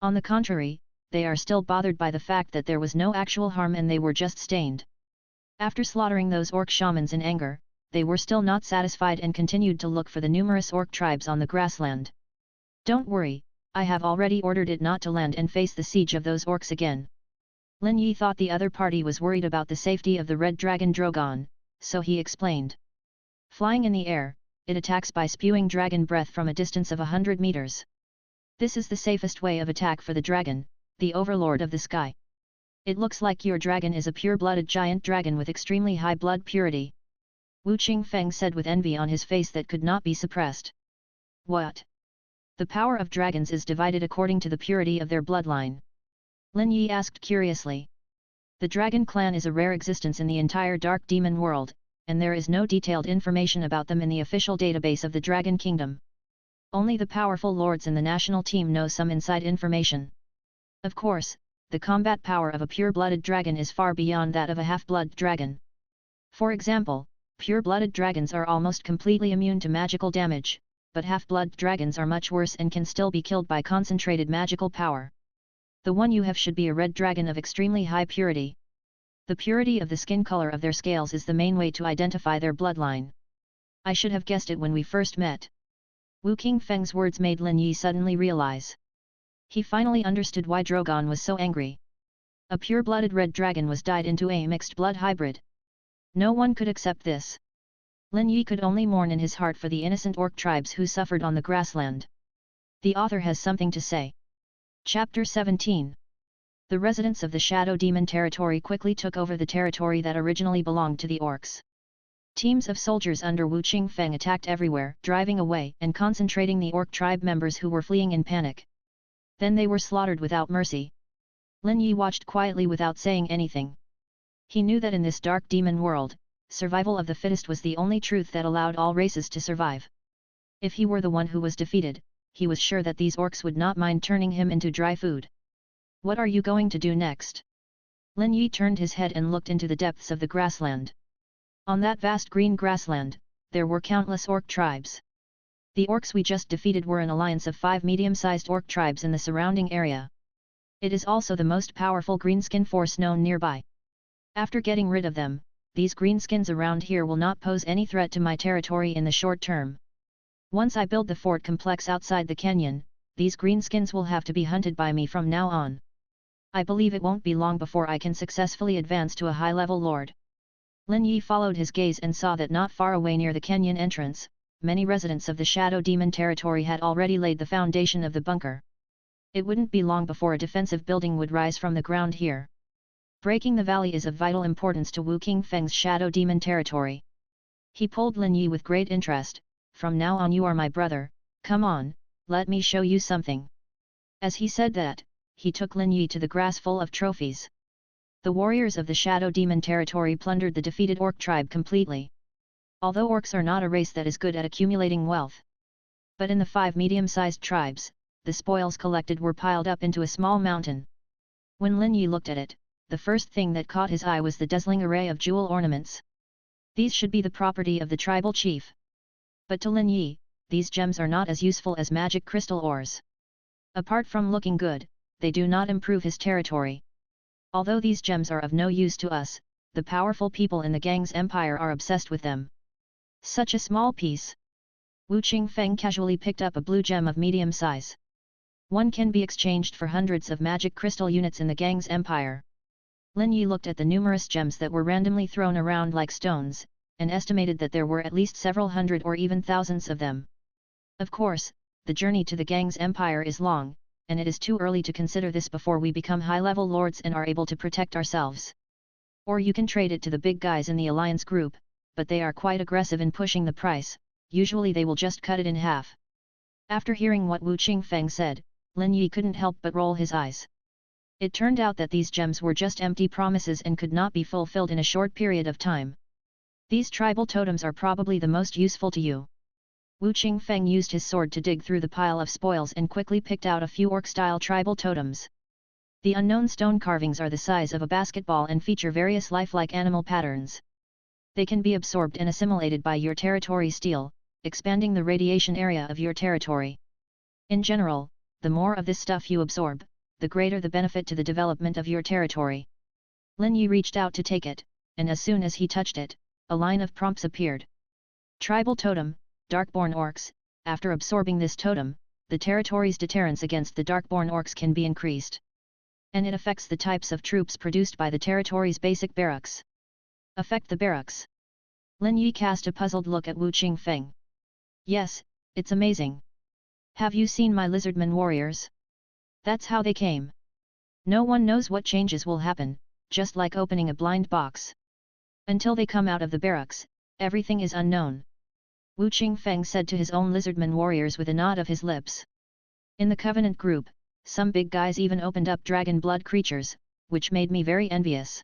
On the contrary, they are still bothered by the fact that there was no actual harm and they were just stained. After slaughtering those orc shamans in anger, they were still not satisfied and continued to look for the numerous orc tribes on the grassland. Don't worry, I have already ordered it not to land and face the siege of those orcs again. Lin Yi thought the other party was worried about the safety of the red dragon Drogon, so he explained. Flying in the air, it attacks by spewing dragon breath from a distance of 100 meters. This is the safest way of attack for the dragon, the overlord of the sky. It looks like your dragon is a pure-blooded giant dragon with extremely high blood purity. Wu Qingfeng said with envy on his face that could not be suppressed. What? The power of dragons is divided according to the purity of their bloodline. Lin Yi asked curiously. The dragon clan is a rare existence in the entire dark demon world, and there is no detailed information about them in the official database of the Dragon Kingdom. Only the powerful lords in the national team know some inside information. Of course, the combat power of a pure-blooded dragon is far beyond that of a half-blood dragon. For example, pure-blooded dragons are almost completely immune to magical damage, but half-blood dragons are much worse and can still be killed by concentrated magical power. The one you have should be a red dragon of extremely high purity. The purity of the skin color of their scales is the main way to identify their bloodline. I should have guessed it when we first met. Wu Qingfeng's words made Lin Yi suddenly realize. He finally understood why Drogon was so angry. A pure-blooded red dragon was dyed into a mixed-blood hybrid. No one could accept this. Lin Yi could only mourn in his heart for the innocent orc tribes who suffered on the grassland. The author has something to say. Chapter 17. The residents of the Shadow Demon territory quickly took over the territory that originally belonged to the orcs. Teams of soldiers under Wu Qingfeng attacked everywhere, driving away and concentrating the orc tribe members who were fleeing in panic. Then they were slaughtered without mercy. Lin Yi watched quietly without saying anything. He knew that in this dark demon world, survival of the fittest was the only truth that allowed all races to survive. If he were the one who was defeated, he was sure that these orcs would not mind turning him into dry food. What are you going to do next? Lin Yi turned his head and looked into the depths of the grassland. On that vast green grassland, there were countless orc tribes. The orcs we just defeated were an alliance of 5 medium-sized orc tribes in the surrounding area. It is also the most powerful greenskin force known nearby. After getting rid of them, these greenskins around here will not pose any threat to my territory in the short term. Once I build the fort complex outside the canyon, these greenskins will have to be hunted by me from now on. I believe it won't be long before I can successfully advance to a high-level lord. Lin Yi followed his gaze and saw that not far away near the canyon entrance, many residents of the Shadow Demon territory had already laid the foundation of the bunker. It wouldn't be long before a defensive building would rise from the ground here. Breaking the valley is of vital importance to Wu Qingfeng's Shadow Demon territory. He pulled Lin Yi with great interest. From now on you are my brother, come on, let me show you something. As he said that, he took Lin Yi to the grass full of trophies. The warriors of the Shadow Demon territory plundered the defeated orc tribe completely. Although orcs are not a race that is good at accumulating wealth. But in the 5 medium-sized tribes, the spoils collected were piled up into a small mountain. When Lin Yi looked at it, the first thing that caught his eye was the dazzling array of jewel ornaments. These should be the property of the tribal chief. But to Lin Yi, these gems are not as useful as magic crystal ores. Apart from looking good, they do not improve his territory. Although these gems are of no use to us, the powerful people in the gang's empire are obsessed with them. Such a small piece. Wu Qingfeng casually picked up a blue gem of medium size. One can be exchanged for hundreds of magic crystal units in the gang's empire. Lin Yi looked at the numerous gems that were randomly thrown around like stones, and estimated that there were at least several hundred or even thousands of them. Of course, the journey to the gang's empire is long, and it is too early to consider this before we become high-level lords and are able to protect ourselves. Or you can trade it to the big guys in the alliance group, but they are quite aggressive in pushing the price, usually they will just cut it in half. After hearing what Wu Qingfeng said, Lin Yi couldn't help but roll his eyes. It turned out that these gems were just empty promises and could not be fulfilled in a short period of time. These tribal totems are probably the most useful to you. Wu Qingfeng used his sword to dig through the pile of spoils and quickly picked out a few orc-style tribal totems. The unknown stone carvings are the size of a basketball and feature various lifelike animal patterns. They can be absorbed and assimilated by your territory steel, expanding the radiation area of your territory. In general, the more of this stuff you absorb, the greater the benefit to the development of your territory. Lin Yi reached out to take it, and as soon as he touched it, a line of prompts appeared. Tribal Totem, Darkborn Orcs. After absorbing this totem, the territory's deterrence against the Darkborn Orcs can be increased. And it affects the types of troops produced by the territory's basic barracks. Affect the barracks. Lin Yi cast a puzzled look at Wu Qingfeng. Yes, it's amazing. Have you seen my lizardmen warriors? That's how they came. No one knows what changes will happen, just like opening a blind box. Until they come out of the barracks, everything is unknown. Wu Qingfeng said to his own lizardmen warriors with a nod of his lips. In the Covenant group, some big guys even opened up dragon blood creatures, which made me very envious.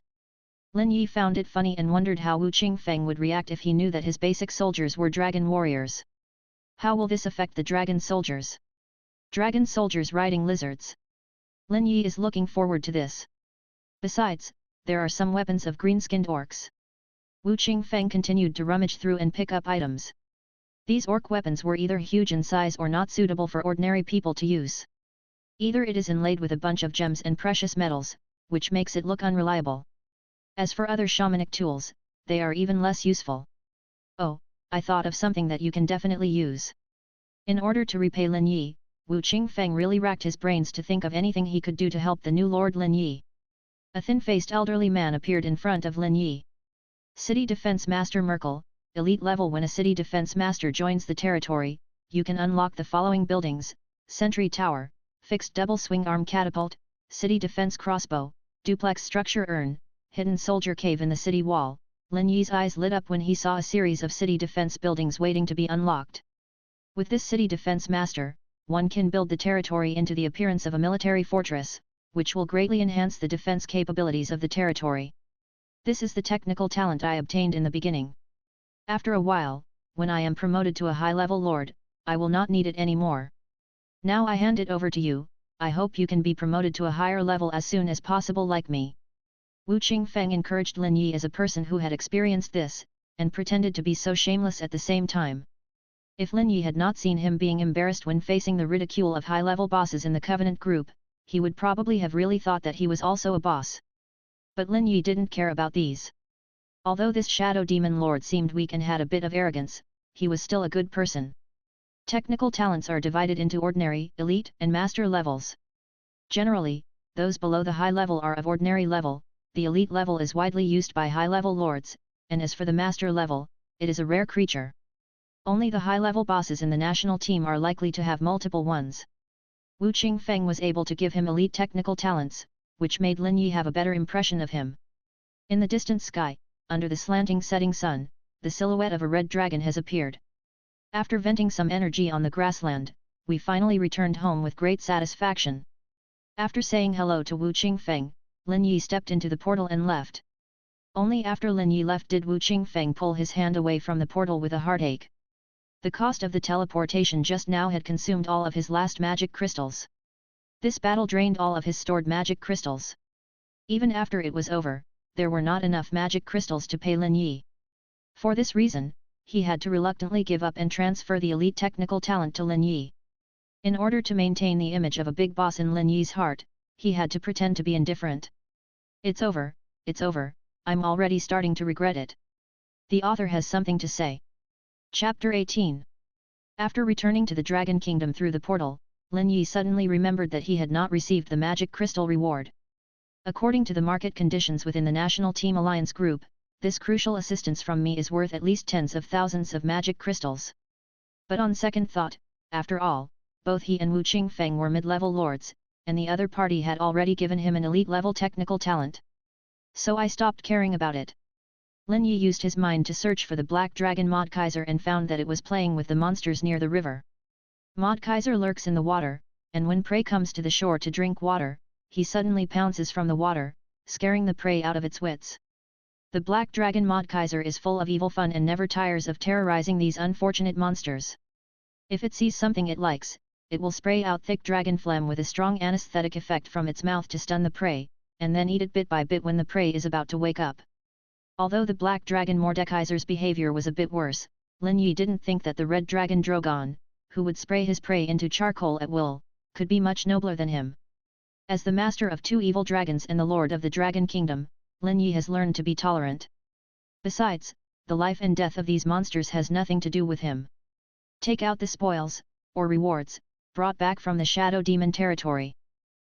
Lin Yi found it funny and wondered how Wu Qingfeng would react if he knew that his basic soldiers were dragon warriors. How will this affect the dragon soldiers? Dragon soldiers riding lizards. Lin Yi is looking forward to this. Besides, there are some weapons of green-skinned orcs. Wu Qingfeng continued to rummage through and pick up items. These orc weapons were either huge in size or not suitable for ordinary people to use. Either it is inlaid with a bunch of gems and precious metals, which makes it look unreliable. As for other shamanic tools, they are even less useful. Oh, I thought of something that you can definitely use. In order to repay Lin Yi, Wu Qingfeng really racked his brains to think of anything he could do to help the new Lord Lin Yi. A thin-faced elderly man appeared in front of Lin Yi. City Defense Master Merkel, elite level. When a City Defense Master joins the territory, you can unlock the following buildings: Sentry Tower, Fixed Double Swing Arm Catapult, City Defense Crossbow, Duplex Structure Urn, Hidden Soldier Cave in the city wall. Lin Yi's eyes lit up when he saw a series of city defense buildings waiting to be unlocked. With this City Defense Master, one can build the territory into the appearance of a military fortress, which will greatly enhance the defense capabilities of the territory. This is the technical talent I obtained in the beginning. After a while, when I am promoted to a high-level lord, I will not need it anymore. Now I hand it over to you, I hope you can be promoted to a higher level as soon as possible like me. Wu Qingfeng encouraged Lin Yi as a person who had experienced this, and pretended to be so shameless at the same time. If Lin Yi had not seen him being embarrassed when facing the ridicule of high-level bosses in the Covenant group, he would probably have really thought that he was also a boss. But Lin Yi didn't care about these. Although this Shadow Demon Lord seemed weak and had a bit of arrogance, he was still a good person. Technical talents are divided into ordinary, elite, and master levels. Generally, those below the high level are of ordinary level, the elite level is widely used by high-level lords, and as for the master level, it is a rare creature. Only the high-level bosses in the national team are likely to have multiple ones. Wu Qingfeng was able to give him elite technical talents, which made Lin Yi have a better impression of him. In the distant sky, under the slanting setting sun, the silhouette of a red dragon has appeared. After venting some energy on the grassland, we finally returned home with great satisfaction. After saying hello to Wu Qingfeng, Lin Yi stepped into the portal and left. Only after Lin Yi left did Wu Qingfeng pull his hand away from the portal with a heartache. The cost of the teleportation just now had consumed all of his last magic crystals. This battle drained all of his stored magic crystals. Even after it was over, there were not enough magic crystals to pay Lin Yi. For this reason, he had to reluctantly give up and transfer the elite technical talent to Lin Yi. In order to maintain the image of a big boss in Lin Yi's heart, he had to pretend to be indifferent. It's over, I'm already starting to regret it. The author has something to say. Chapter 18. After returning to the Dragon Kingdom through the portal, Lin Yi suddenly remembered that he had not received the magic crystal reward. According to the market conditions within the National Team Alliance group, this crucial assistance from me is worth at least tens of thousands of magic crystals. But on second thought, after all, both he and Wu Qingfeng were mid-level lords, and the other party had already given him an elite-level technical talent. So I stopped caring about it. Lin Yi used his mind to search for the black dragon Modkaiser and found that it was playing with the monsters near the river. Modkaiser lurks in the water, and when prey comes to the shore to drink water, he suddenly pounces from the water, scaring the prey out of its wits. The black dragon Modkaiser is full of evil fun and never tires of terrorizing these unfortunate monsters. If it sees something it likes, it will spray out thick dragon phlegm with a strong anesthetic effect from its mouth to stun the prey, and then eat it bit by bit when the prey is about to wake up. Although the black dragon Mordekaiser's behavior was a bit worse, Lin Yi didn't think that the red dragon Drogon, who would spray his prey into charcoal at will, could be much nobler than him. As the master of two evil dragons and the lord of the Dragon Kingdom, Lin Yi has learned to be tolerant. Besides, the life and death of these monsters has nothing to do with him. Take out the spoils, or rewards, brought back from the Shadow Demon territory.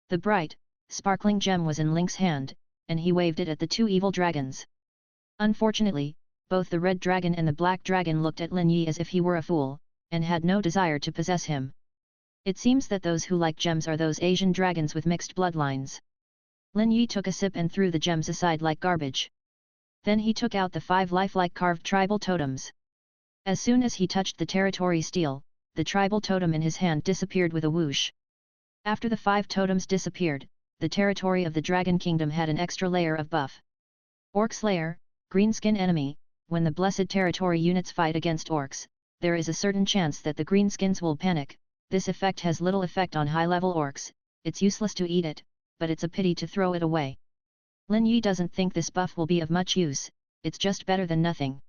The bright, sparkling gem was in Link's hand, and he waved it at the two evil dragons. Unfortunately, both the red dragon and the black dragon looked at Lin Yi as if he were a fool, and had no desire to possess him. It seems that those who like gems are those Asian dragons with mixed bloodlines. Lin Yi took a sip and threw the gems aside like garbage. Then he took out the 5 lifelike carved tribal totems. As soon as he touched the territory steel, the tribal totem in his hand disappeared with a whoosh. After the 5 totems disappeared, the territory of the Dragon Kingdom had an extra layer of buff. Orc Slayer, Greenskin enemy. When the Blessed Territory units fight against orcs, there is a certain chance that the greenskins will panic. This effect has little effect on high-level orcs, it's useless to eat it, but it's a pity to throw it away. Lin Yi doesn't think this buff will be of much use, it's just better than nothing.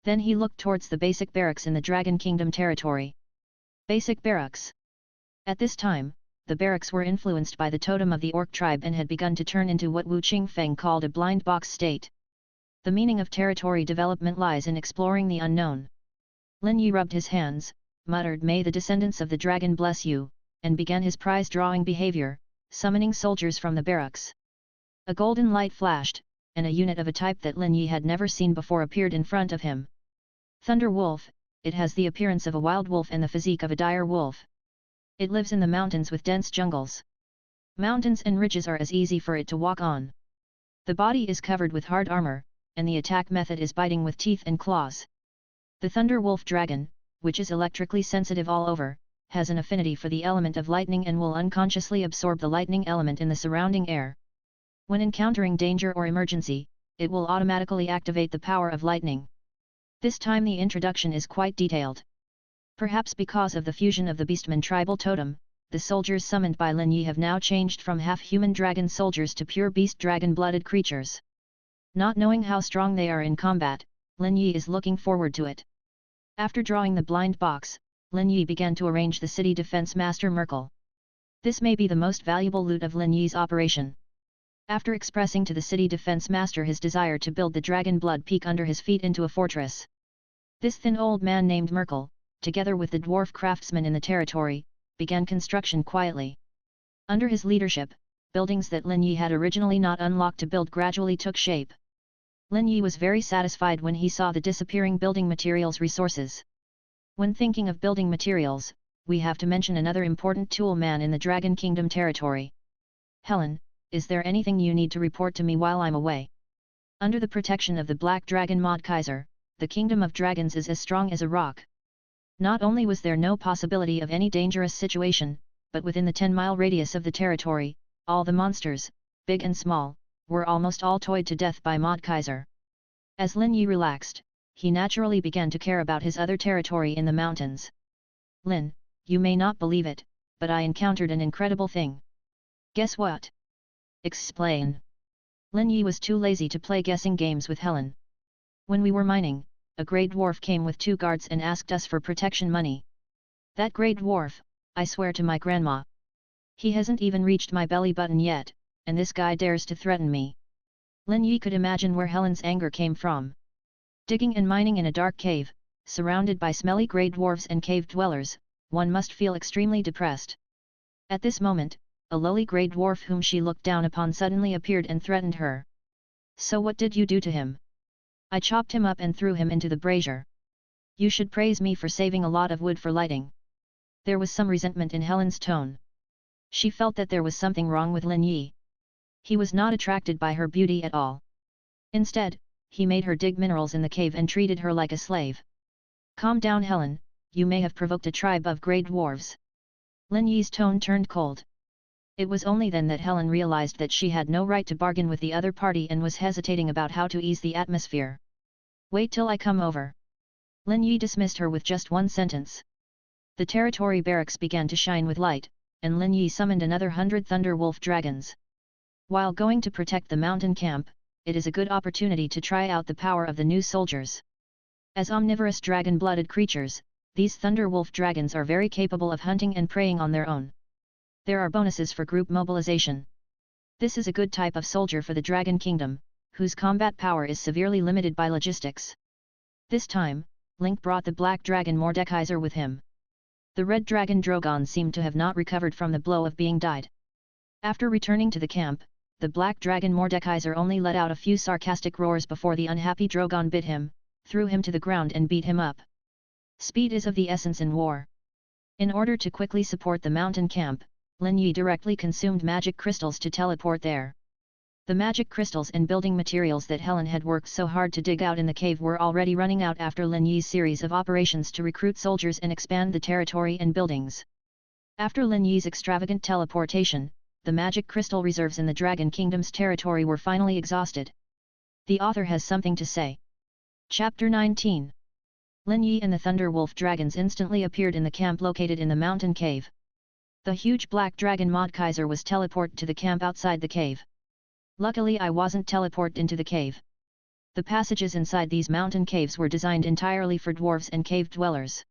Then he looked towards the basic barracks in the Dragon Kingdom territory. Basic barracks. At this time, the barracks were influenced by the totem of the orc tribe and had begun to turn into what Wu Qingfeng called a blind box state. The meaning of territory development lies in exploring the unknown. Lin Yi rubbed his hands, muttered "May the descendants of the dragon bless you," and began his prize-drawing behavior, summoning soldiers from the barracks. A golden light flashed, and a unit of a type that Lin Yi had never seen before appeared in front of him. Thunder Wolf, it has the appearance of a wild wolf and the physique of a dire wolf. It lives in the mountains with dense jungles. Mountains and ridges are as easy for it to walk on. The body is covered with hard armor, and the attack method is biting with teeth and claws. The Thunder Wolf dragon, which is electrically sensitive all over, has an affinity for the element of lightning and will unconsciously absorb the lightning element in the surrounding air. When encountering danger or emergency, it will automatically activate the power of lightning. This time the introduction is quite detailed. Perhaps because of the fusion of the Beastman tribal totem, the soldiers summoned by Lin Yi have now changed from half-human dragon soldiers to pure beast dragon-blooded creatures. Not knowing how strong they are in combat, Lin Yi is looking forward to it. After drawing the blind box, Lin Yi began to arrange the city defense master Merkel. This may be the most valuable loot of Lin Yi's operation. After expressing to the city defense master his desire to build the dragon blood peak under his feet into a fortress, this thin old man named Merkel, together with the dwarf craftsmen in the territory, began construction quietly. Under his leadership, buildings that Lin Yi had originally not unlocked to build gradually took shape. Lin Yi was very satisfied when he saw the disappearing building materials resources. When thinking of building materials, we have to mention another important tool man in the Dragon Kingdom territory. Helen, is there anything you need to report to me while I'm away? Under the protection of the Black Dragon Mod Kaiser, the Kingdom of Dragons is as strong as a rock. Not only was there no possibility of any dangerous situation, but within the 10-mile radius of the territory, all the monsters, big and small, were almost all toyed to death by Mod Kaiser. As Lin Yi relaxed, he naturally began to care about his other territory in the mountains. Lin, you may not believe it, but I encountered an incredible thing. Guess what? Explain. Lin Yi was too lazy to play guessing games with Helen. When we were mining, a grey dwarf came with 2 guards and asked us for protection money. That grey dwarf, I swear to my grandma. He hasn't even reached my belly button yet, and this guy dares to threaten me. Lin Yi could imagine where Helen's anger came from. Digging and mining in a dark cave, surrounded by smelly grey dwarves and cave dwellers, one must feel extremely depressed. At this moment, a lowly grey dwarf whom she looked down upon suddenly appeared and threatened her. So what did you do to him? I chopped him up and threw him into the brazier. You should praise me for saving a lot of wood for lighting. There was some resentment in Helen's tone. She felt that there was something wrong with Lin Yi. He was not attracted by her beauty at all. Instead, he made her dig minerals in the cave and treated her like a slave. Calm down, Helen, you may have provoked a tribe of grey dwarves. Lin Yi's tone turned cold. It was only then that Helen realized that she had no right to bargain with the other party and was hesitating about how to ease the atmosphere. Wait till I come over. Lin Yi dismissed her with just one sentence. The territory barracks began to shine with light, and Lin Yi summoned another 100 Thunder Wolf dragons. While going to protect the mountain camp, it is a good opportunity to try out the power of the new soldiers. As omnivorous dragon-blooded creatures, these Thunder Wolf dragons are very capable of hunting and preying on their own. There are bonuses for group mobilization. This is a good type of soldier for the Dragon Kingdom, whose combat power is severely limited by logistics. This time, Link brought the Black Dragon Mordekaiser with him. The Red Dragon Drogon seemed to have not recovered from the blow of being died. After returning to the camp, the Black Dragon Mordekaiser only let out a few sarcastic roars before the unhappy Drogon bit him, threw him to the ground and beat him up. Speed is of the essence in war. In order to quickly support the mountain camp, Lin Yi directly consumed magic crystals to teleport there. The magic crystals and building materials that Helen had worked so hard to dig out in the cave were already running out after Lin Yi's series of operations to recruit soldiers and expand the territory and buildings. After Lin Yi's extravagant teleportation, the magic crystal reserves in the Dragon Kingdom's territory were finally exhausted. The author has something to say. Chapter 19. Lin Yi and the Thunder Wolf dragons instantly appeared in the camp located in the mountain cave. The huge black dragon Mordekaiser was teleported to the camp outside the cave. Luckily I wasn't teleported into the cave. The passages inside these mountain caves were designed entirely for dwarves and cave dwellers.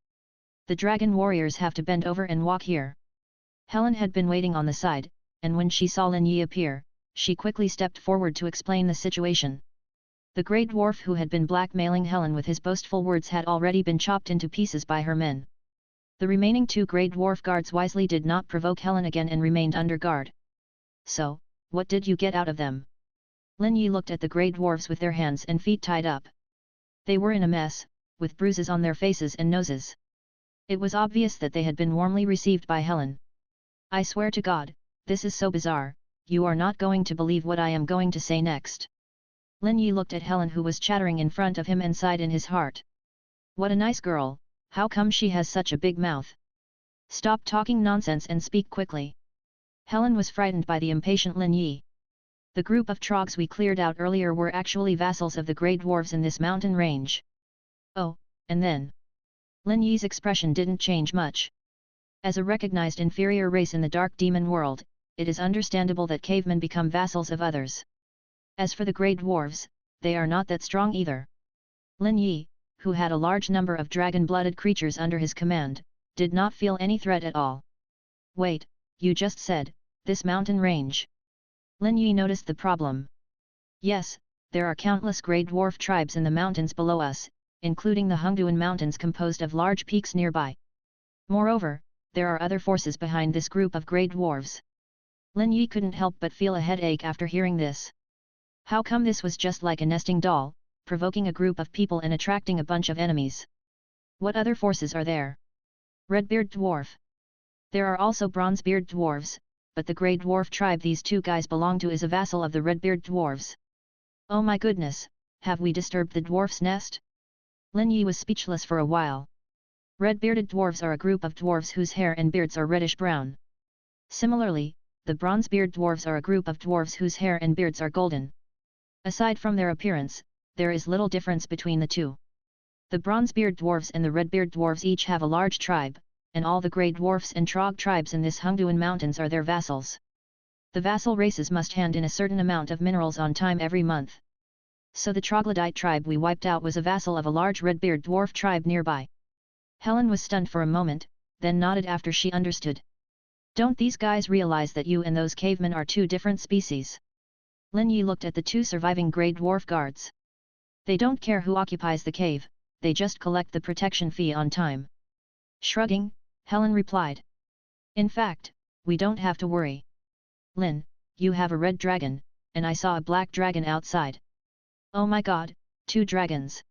The dragon warriors have to bend over and walk here. Helen had been waiting on the side, and when she saw Lin Yi appear, she quickly stepped forward to explain the situation. The grey dwarf who had been blackmailing Helen with his boastful words had already been chopped into pieces by her men. The remaining 2 grey dwarf guards wisely did not provoke Helen again and remained under guard. So, what did you get out of them? Lin Yi looked at the grey dwarves with their hands and feet tied up. They were in a mess, with bruises on their faces and noses. It was obvious that they had been warmly received by Helen. I swear to God, this is so bizarre, you are not going to believe what I am going to say next. Lin Yi looked at Helen who was chattering in front of him and sighed in his heart. What a nice girl, how come she has such a big mouth? Stop talking nonsense and speak quickly. Helen was frightened by the impatient Lin Yi. The group of trogs we cleared out earlier were actually vassals of the grey dwarves in this mountain range. Oh, and then? Lin Yi's expression didn't change much. As a recognized inferior race in the dark demon world, it is understandable that cavemen become vassals of others. As for the grey dwarves, they are not that strong either. Lin Yi, who had a large number of dragon-blooded creatures under his command, did not feel any threat at all. Wait, you just said, this mountain range. Lin Yi noticed the problem. Yes, there are countless grey dwarf tribes in the mountains below us, including the Hungduan Mountains composed of large peaks nearby. Moreover, there are other forces behind this group of grey dwarves. Lin Yi couldn't help but feel a headache after hearing this. How come this was just like a nesting doll, provoking a group of people and attracting a bunch of enemies? What other forces are there? Redbeard dwarf. There are also bronzebeard dwarves, but the grey dwarf tribe these two guys belong to is a vassal of the redbeard dwarves. Oh my goodness, have we disturbed the dwarf's nest? Lin Yi was speechless for a while. Red-bearded dwarves are a group of dwarves whose hair and beards are reddish-brown. Similarly, the bronzebeard dwarves are a group of dwarves whose hair and beards are golden. Aside from their appearance, there is little difference between the two. The bronzebeard dwarves and the redbeard dwarves each have a large tribe, and all the grey dwarfs and trog tribes in this Hungduan Mountains are their vassals. The vassal races must hand in a certain amount of minerals on time every month. So the troglodyte tribe we wiped out was a vassal of a large redbeard dwarf tribe nearby. Helen was stunned for a moment, then nodded after she understood. Don't these guys realize that you and those cavemen are two different species? Lin Yi looked at the two surviving grey dwarf guards. They don't care who occupies the cave, they just collect the protection fee on time. Shrugging, Helen replied. In fact, we don't have to worry. Lin, you have a red dragon, and I saw a black dragon outside. Oh my god, 2 dragons.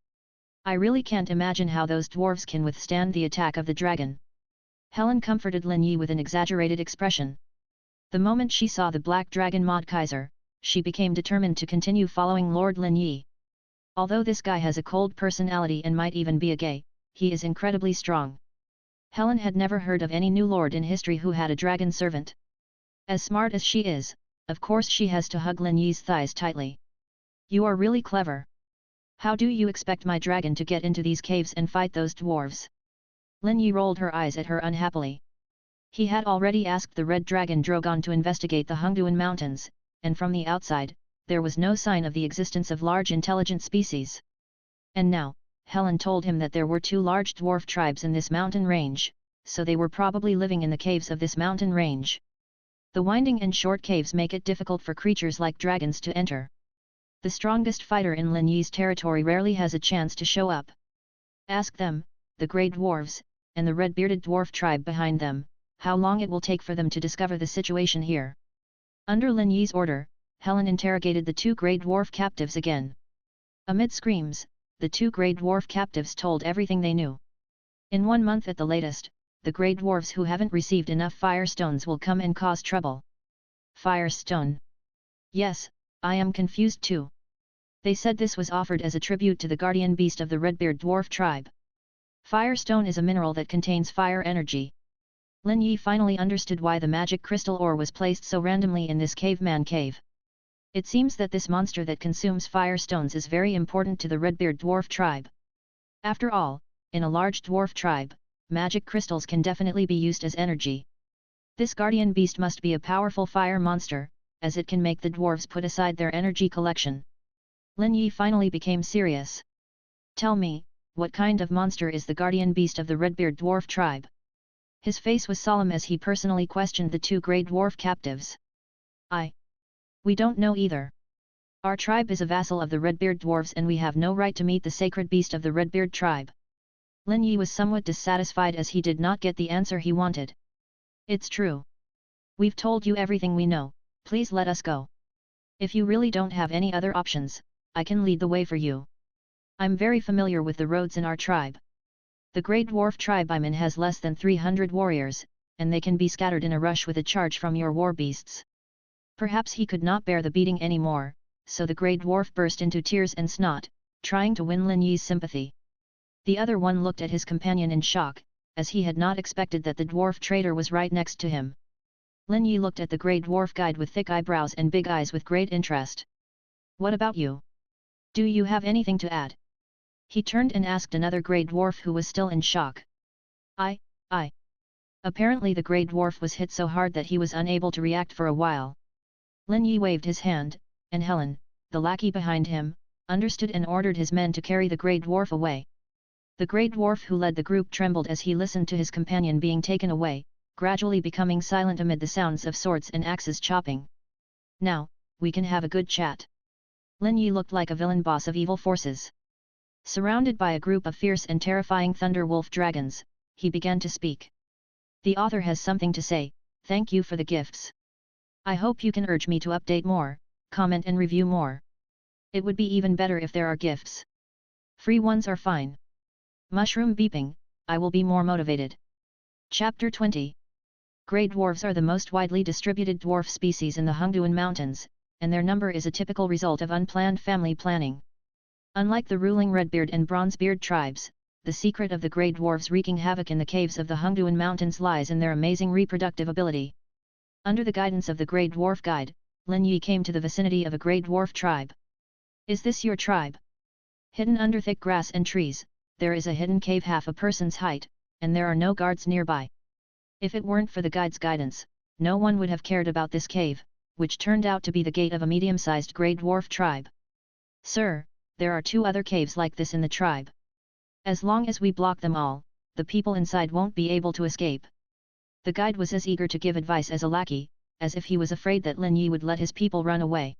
I really can't imagine how those dwarves can withstand the attack of the dragon. Helen comforted Lin Yi with an exaggerated expression. The moment she saw the black dragon Kaiser, she became determined to continue following Lord Lin Yi. Although this guy has a cold personality and might even be a gay, he is incredibly strong. Helen had never heard of any new lord in history who had a dragon servant. As smart as she is, of course she has to hug Lin Yi's thighs tightly. You are really clever. How do you expect my dragon to get into these caves and fight those dwarves? Lin Yi rolled her eyes at her unhappily. He had already asked the red dragon Drogon to investigate the Hungduan Mountains, and from the outside, there was no sign of the existence of large intelligent species. And now, Helen told him that there were 2 large dwarf tribes in this mountain range, so they were probably living in the caves of this mountain range. The winding and short caves make it difficult for creatures like dragons to enter. The strongest fighter in Lin Yi's territory rarely has a chance to show up. Ask them, the grey dwarves, and the red-bearded dwarf tribe behind them, how long it will take for them to discover the situation here. Under Lin Yi's order, Helen interrogated the 2 grey dwarf captives again. Amid screams, the 2 grey dwarf captives told everything they knew. In 1 month at the latest, the grey dwarves who haven't received enough fire stones will come and cause trouble. Fire stone? Yes, I am confused too. They said this was offered as a tribute to the guardian beast of the Redbeard dwarf tribe. Firestone is a mineral that contains fire energy. Lin Yi finally understood why the magic crystal ore was placed so randomly in this caveman cave. It seems that this monster that consumes firestones is very important to the Redbeard dwarf tribe. After all, in a large dwarf tribe, magic crystals can definitely be used as energy. This guardian beast must be a powerful fire monster, as it can make the dwarves put aside their energy collection. Lin Yi finally became serious. Tell me, what kind of monster is the guardian beast of the Redbeard dwarf tribe? His face was solemn as he personally questioned the 2 grey dwarf captives. We don't know either. Our tribe is a vassal of the Redbeard dwarves and we have no right to meet the sacred beast of the Redbeard tribe. Lin Yi was somewhat dissatisfied as he did not get the answer he wanted. It's true. We've told you everything we know, please let us go. If you really don't have any other options, I can lead the way for you. I'm very familiar with the roads in our tribe. The Grey Dwarf tribe I'm in has less than 300 warriors, and they can be scattered in a rush with a charge from your war beasts. Perhaps he could not bear the beating anymore, so the Grey Dwarf burst into tears and snot, trying to win Lin Yi's sympathy. The other one looked at his companion in shock, as he had not expected that the dwarf trader was right next to him. Lin Yi looked at the grey dwarf guide with thick eyebrows and big eyes with great interest. What about you? Do you have anything to add? He turned and asked another grey dwarf who was still in shock. I. Apparently the grey dwarf was hit so hard that he was unable to react for a while. Lin Yi waved his hand, and Helen, the lackey behind him, understood and ordered his men to carry the grey dwarf away. The grey dwarf who led the group trembled as he listened to his companion being taken away, gradually becoming silent amid the sounds of swords and axes chopping. Now, we can have a good chat. Lin Yi looked like a villain boss of evil forces. Surrounded by a group of fierce and terrifying thunder wolf dragons, he began to speak. The author has something to say. Thank you for the gifts. I hope you can urge me to update more, comment and review more. It would be even better if there are gifts. Free ones are fine. Mushroom beeping, I will be more motivated. Chapter 20. Grey dwarves are the most widely distributed dwarf species in the Hongduan Mountains, and their number is a typical result of unplanned family planning. Unlike the ruling Redbeard and Bronzebeard tribes, the secret of the grey dwarves wreaking havoc in the caves of the Hongduan Mountains lies in their amazing reproductive ability. Under the guidance of the grey dwarf guide, Lin Yi came to the vicinity of a grey dwarf tribe. Is this your tribe? Hidden under thick grass and trees, there is a hidden cave half a person's height, and there are no guards nearby. If it weren't for the guide's guidance, no one would have cared about this cave, which turned out to be the gate of a medium-sized grey dwarf tribe. Sir, there are 2 other caves like this in the tribe. As long as we block them all, the people inside won't be able to escape. The guide was as eager to give advice as a lackey, as if he was afraid that Lin Yi would let his people run away.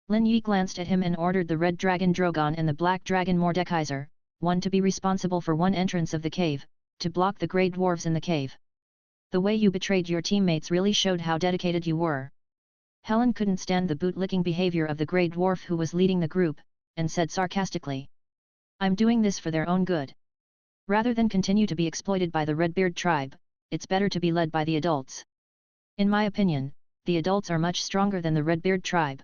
Lin Yi glanced at him and ordered the red dragon Drogon and the black dragon Mordekaiser, one to be responsible for one entrance of the cave, to block the grey dwarves in the cave. The way you betrayed your teammates really showed how dedicated you were. Helen couldn't stand the boot-licking behavior of the grey dwarf who was leading the group, and said sarcastically. I'm doing this for their own good. Rather than continue to be exploited by the Redbeard tribe, it's better to be led by the adults. In my opinion, the adults are much stronger than the Redbeard tribe.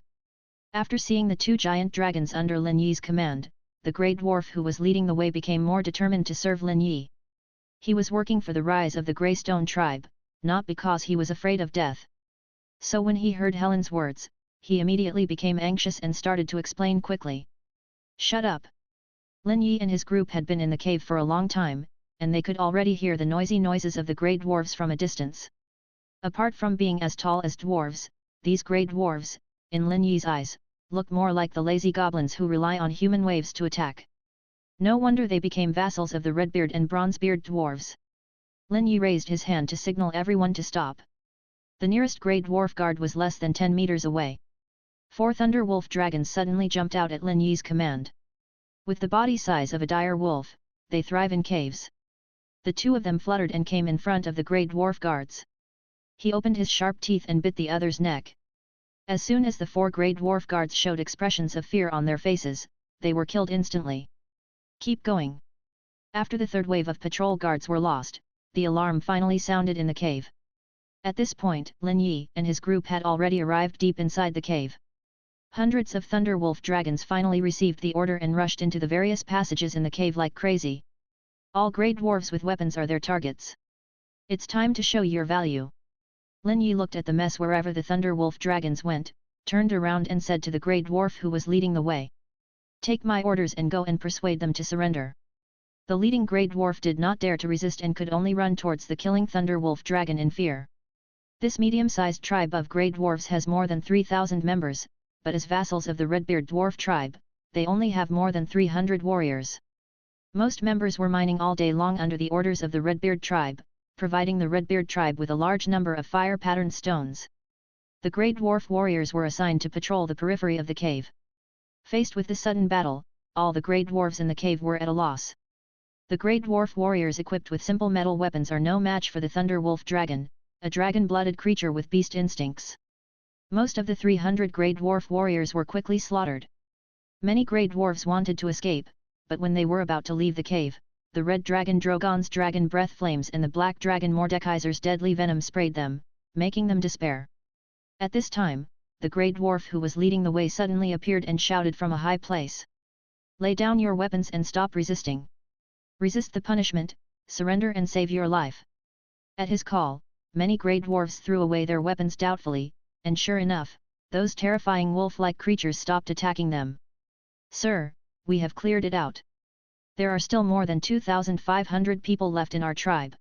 After seeing the 2 giant dragons under Lin Yi's command, the grey dwarf who was leading the way became more determined to serve Lin Yi. He was working for the rise of the Greystone tribe, not because he was afraid of death. So when he heard Helen's words, he immediately became anxious and started to explain quickly. Shut up! Lin Yi and his group had been in the cave for a long time, and they could already hear the noisy noises of the grey dwarves from a distance. Apart from being as tall as dwarves, these grey dwarves, in Lin Yi's eyes, look more like the lazy goblins who rely on human waves to attack. No wonder they became vassals of the Redbeard and Bronzebeard dwarves. Lin Yi raised his hand to signal everyone to stop. The nearest grey dwarf guard was less than 10 meters away. 4 thunder wolf dragons suddenly jumped out at Lin Yi's command. With the body size of a dire wolf, they thrive in caves. The 2 of them fluttered and came in front of the grey dwarf guards. He opened his sharp teeth and bit the other's neck. As soon as the 4 grey dwarf guards showed expressions of fear on their faces, they were killed instantly. Keep going. After the 3rd wave of patrol guards were lost, the alarm finally sounded in the cave. At this point, Lin Yi and his group had already arrived deep inside the cave. Hundreds of thunderwolf dragons finally received the order and rushed into the various passages in the cave like crazy. All grey dwarves with weapons are their targets. It's time to show your value. Lin Yi looked at the mess wherever the thunderwolf dragons went, turned around and said to the grey dwarf who was leading the way. Take my orders and go and persuade them to surrender. The leading grey dwarf did not dare to resist and could only run towards the killing thunderwolf dragon in fear. This medium-sized tribe of grey dwarves has more than 3,000 members, but as vassals of the Redbeard dwarf tribe, they only have more than 300 warriors. Most members were mining all day long under the orders of the Redbeard tribe, providing the Redbeard tribe with a large number of fire-patterned stones. The grey dwarf warriors were assigned to patrol the periphery of the cave. Faced with the sudden battle, all the grey dwarves in the cave were at a loss. The grey dwarf warriors equipped with simple metal weapons are no match for the thunder wolf dragon, a dragon-blooded creature with beast instincts. Most of the 300 grey dwarf warriors were quickly slaughtered. Many grey dwarves wanted to escape, but when they were about to leave the cave, the red dragon Drogon's dragon breath flames and the black dragon Mordekaiser's deadly venom sprayed them, making them despair. At this time, the grey dwarf who was leading the way suddenly appeared and shouted from a high place. Lay down your weapons and stop resisting. Resist the punishment, surrender and save your life. At his call, many grey dwarves threw away their weapons doubtfully, and sure enough, those terrifying wolf-like creatures stopped attacking them. "Sir, we have cleared it out. There are still more than 2,500 people left in our tribe."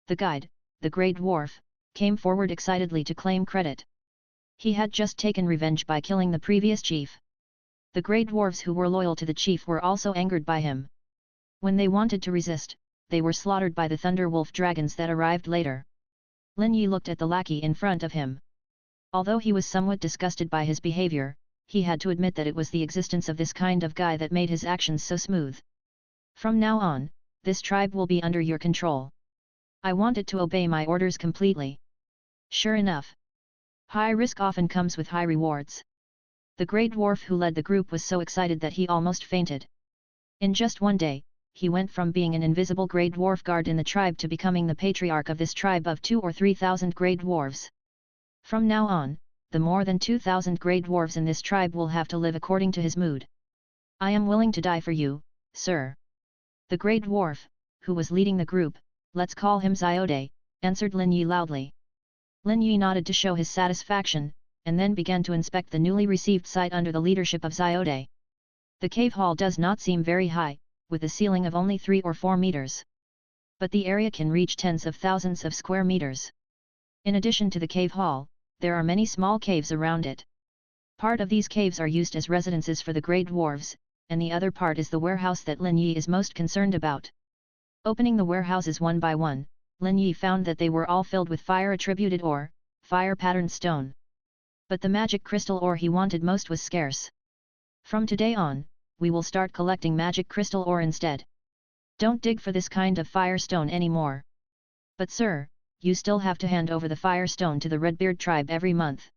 The guide, the grey dwarf, came forward excitedly to claim credit. He had just taken revenge by killing the previous chief. The grey dwarves who were loyal to the chief were also angered by him. When they wanted to resist, they were slaughtered by the thunder wolf dragons that arrived later. Lin Yi looked at the lackey in front of him. Although he was somewhat disgusted by his behavior, he had to admit that it was the existence of this kind of guy that made his actions so smooth. "From now on, this tribe will be under your control. I want it to obey my orders completely." Sure enough, high risk often comes with high rewards. The grey dwarf who led the group was so excited that he almost fainted. In just one day, he went from being an invisible grey dwarf guard in the tribe to becoming the patriarch of this tribe of 2,000 or 3,000 grey dwarves. From now on, the more than 2,000 grey dwarves in this tribe will have to live according to his mood. "I am willing to die for you, sir." The grey dwarf, who was leading the group, let's call him Xiaode, answered Lin Yi loudly. Lin Yi nodded to show his satisfaction, and then began to inspect the newly received site under the leadership of Xiaode. The cave hall does not seem very high, with a ceiling of only 3 or 4 meters. But the area can reach tens of thousands of square meters. In addition to the cave hall, there are many small caves around it. Part of these caves are used as residences for the grey dwarves, and the other part is the warehouse that Lin Yi is most concerned about. Opening the warehouses one by one, Lin Yi found that they were all filled with fire-attributed ore, fire-patterned stone. But the magic crystal ore he wanted most was scarce. "From today on, we will start collecting magic crystal ore instead. Don't dig for this kind of firestone anymore." "But sir, you still have to hand over the firestone to the Redbeard tribe every month.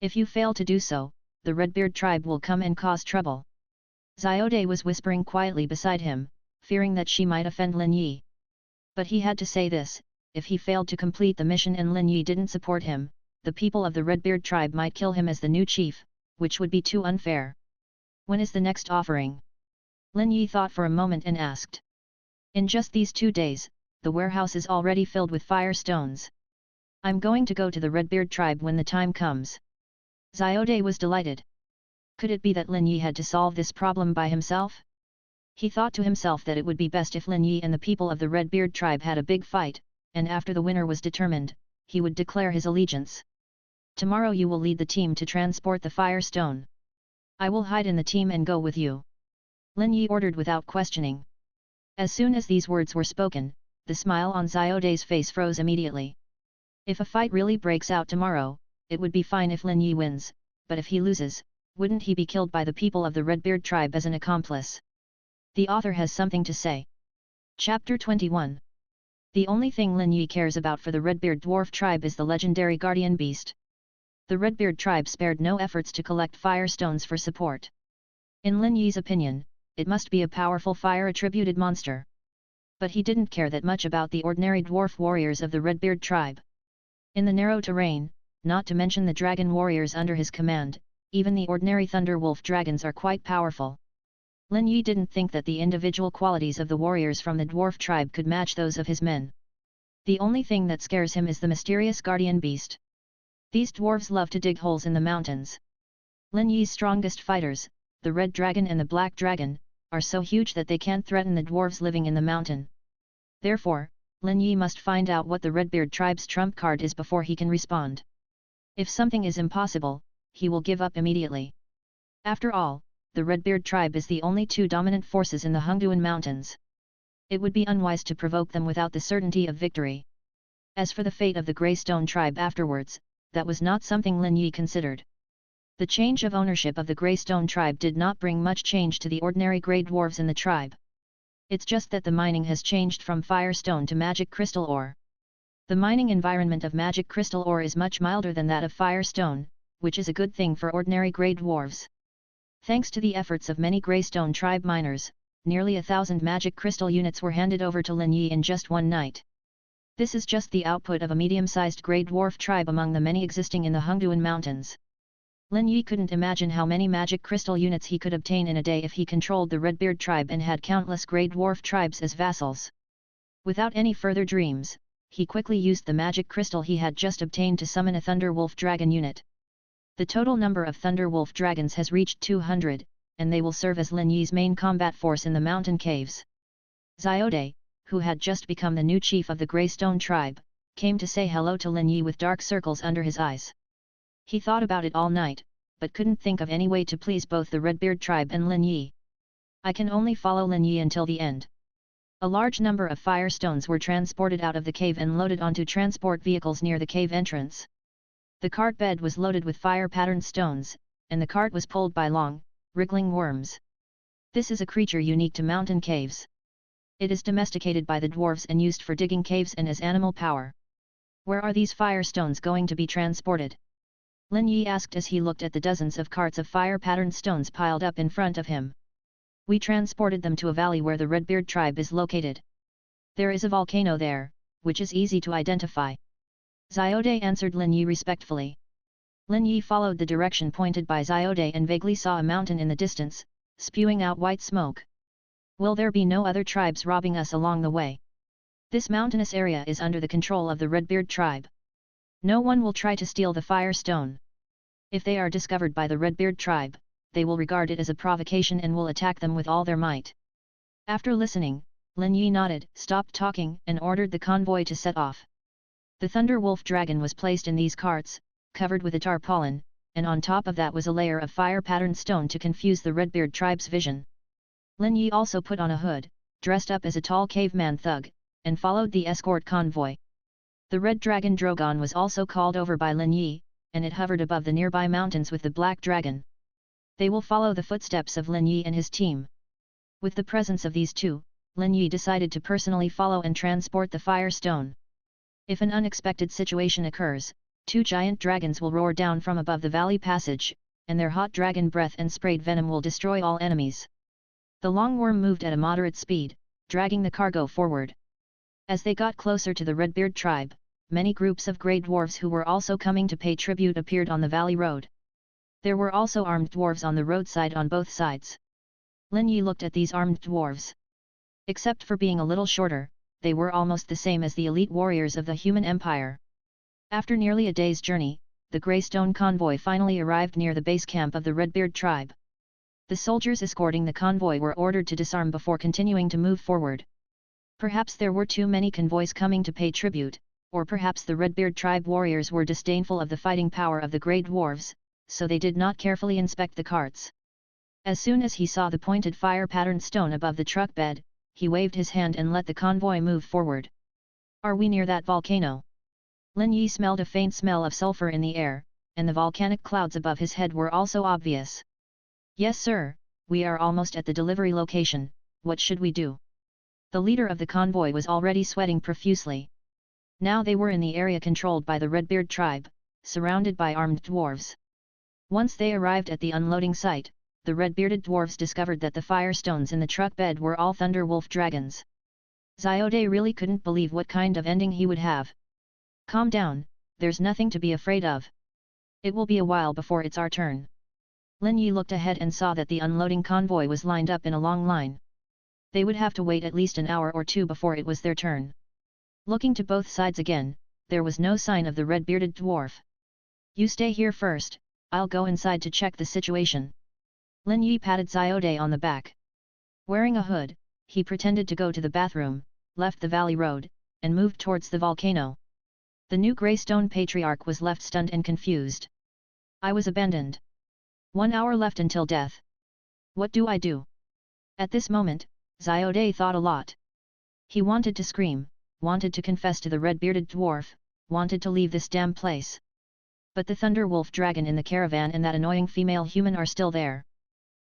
If you fail to do so, the Redbeard tribe will come and cause trouble." Xiaode was whispering quietly beside him, fearing that she might offend Lin Yi. But he had to say this: if he failed to complete the mission and Lin Yi didn't support him, the people of the Redbeard tribe might kill him as the new chief, which would be too unfair. "When is the next offering?" Lin Yi thought for a moment and asked. "In just these 2 days, the warehouse is already filled with firestones. I'm going to go to the Redbeard tribe when the time comes." Xiaode was delighted. Could it be that Lin Yi had to solve this problem by himself? He thought to himself that it would be best if Lin Yi and the people of the Redbeard tribe had a big fight, and after the winner was determined, he would declare his allegiance. "Tomorrow you will lead the team to transport the firestone. I will hide in the team and go with you," Lin Yi ordered without questioning. As soon as these words were spoken, the smile on Xiaode's face froze immediately. If a fight really breaks out tomorrow, it would be fine if Lin Yi wins, but if he loses, wouldn't he be killed by the people of the Redbeard tribe as an accomplice? The author has something to say. Chapter 21. The only thing Lin Yi cares about for the Redbeard dwarf tribe is the legendary guardian beast. The Redbeard tribe spared no efforts to collect firestones for support. In Lin Yi's opinion, it must be a powerful fire-attributed monster. But he didn't care that much about the ordinary dwarf warriors of the Redbeard tribe. In the narrow terrain, not to mention the dragon warriors under his command, even the ordinary thunderwolf dragons are quite powerful. Lin Yi didn't think that the individual qualities of the warriors from the dwarf tribe could match those of his men. The only thing that scares him is the mysterious guardian beast. These dwarves love to dig holes in the mountains. Lin Yi's strongest fighters, the red dragon and the black dragon, are so huge that they can't threaten the dwarves living in the mountain. Therefore, Lin Yi must find out what the Redbeard tribe's trump card is before he can respond. If something is impossible, he will give up immediately. After all, the Redbeard tribe is the only 2 dominant forces in the Hongduan Mountains. It would be unwise to provoke them without the certainty of victory. As for the fate of the Greystone tribe afterwards, that was not something Lin Yi considered. The change of ownership of the Greystone tribe did not bring much change to the ordinary grey dwarves in the tribe. It's just that the mining has changed from firestone to magic crystal ore. The mining environment of magic crystal ore is much milder than that of firestone, which is a good thing for ordinary grey dwarves. Thanks to the efforts of many Greystone tribe miners, nearly 1,000 magic crystal units were handed over to Lin Yi in just one night. This is just the output of a medium-sized grey dwarf tribe among the many existing in the Hongduan Mountains. Lin Yi couldn't imagine how many magic crystal units he could obtain in a day if he controlled the Redbeard tribe and had countless grey dwarf tribes as vassals. Without any further dreams, he quickly used the magic crystal he had just obtained to summon a Thunder Wolf Dragon unit. The total number of Thunder Wolf Dragons has reached 200, and they will serve as Lin Yi's main combat force in the mountain caves. Xiaode, who had just become the new chief of the Greystone tribe, came to say hello to Lin Yi with dark circles under his eyes. He thought about it all night, but couldn't think of any way to please both the Redbeard tribe and Lin Yi. I can only follow Lin Yi until the end. A large number of fire stones were transported out of the cave and loaded onto transport vehicles near the cave entrance. The cart bed was loaded with fire-patterned stones, and the cart was pulled by long, wriggling worms. This is a creature unique to mountain caves. It is domesticated by the dwarves and used for digging caves and as animal power. Where are these fire stones going to be transported? Lin Yi asked as he looked at the dozens of carts of fire-patterned stones piled up in front of him. We transported them to a valley where the Redbeard tribe is located. There is a volcano there, which is easy to identify. Xiaode answered Lin Yi respectfully. Lin Yi followed the direction pointed by Xiaode and vaguely saw a mountain in the distance, spewing out white smoke. Will there be no other tribes robbing us along the way? This mountainous area is under the control of the Redbeard tribe. No one will try to steal the fire stone. If they are discovered by the Redbeard tribe, they will regard it as a provocation and will attack them with all their might. After listening, Lin Yi nodded, stopped talking, and ordered the convoy to set off. The Thunder Wolf Dragon was placed in these carts, covered with a tarpaulin, and on top of that was a layer of fire-patterned stone to confuse the Redbeard tribe's vision. Lin Yi also put on a hood, dressed up as a tall caveman thug, and followed the escort convoy. The Red Dragon Drogon was also called over by Lin Yi, and it hovered above the nearby mountains with the Black Dragon. They will follow the footsteps of Lin Yi and his team. With the presence of these two, Lin Yi decided to personally follow and transport the fire stone. If an unexpected situation occurs, two giant dragons will roar down from above the valley passage, and their hot dragon breath and sprayed venom will destroy all enemies. The long worm moved at a moderate speed, dragging the cargo forward. As they got closer to the Redbeard tribe, many groups of grey dwarves who were also coming to pay tribute appeared on the valley road. There were also armed dwarves on the roadside on both sides. Lin Yi looked at these armed dwarves. Except for being a little shorter, they were almost the same as the elite warriors of the human empire. After nearly a day's journey, the Greystone convoy finally arrived near the base camp of the Redbeard tribe. The soldiers escorting the convoy were ordered to disarm before continuing to move forward. Perhaps there were too many convoys coming to pay tribute, or perhaps the Redbeard tribe warriors were disdainful of the fighting power of the Grey Dwarves, so they did not carefully inspect the carts. As soon as he saw the pointed fire-patterned stone above the truck bed, he waved his hand and let the convoy move forward. Are we near that volcano? Lin Yi smelled a faint smell of sulfur in the air, and the volcanic clouds above his head were also obvious. Yes sir, we are almost at the delivery location. What should we do? The leader of the convoy was already sweating profusely. Now they were in the area controlled by the Redbeard tribe, surrounded by armed dwarves. Once they arrived at the unloading site, the red-bearded dwarves discovered that the fire stones in the truck bed were all Thunder Wolf dragons. Xiaode really couldn't believe what kind of ending he would have. Calm down, there's nothing to be afraid of. It will be a while before it's our turn. Lin Yi looked ahead and saw that the unloading convoy was lined up in a long line. They would have to wait at least an hour or two before it was their turn. Looking to both sides again, there was no sign of the red-bearded dwarf. You stay here first, I'll go inside to check the situation. Lin Yi patted Xiaode on the back. Wearing a hood, he pretended to go to the bathroom, left the valley road, and moved towards the volcano. The new Greystone Patriarch was left stunned and confused. I was abandoned. 1 hour left until death. What do I do? At this moment, Xiaode thought a lot. He wanted to scream, wanted to confess to the red-bearded dwarf, wanted to leave this damn place. But the Thunder Wolf dragon in the caravan and that annoying female human are still there.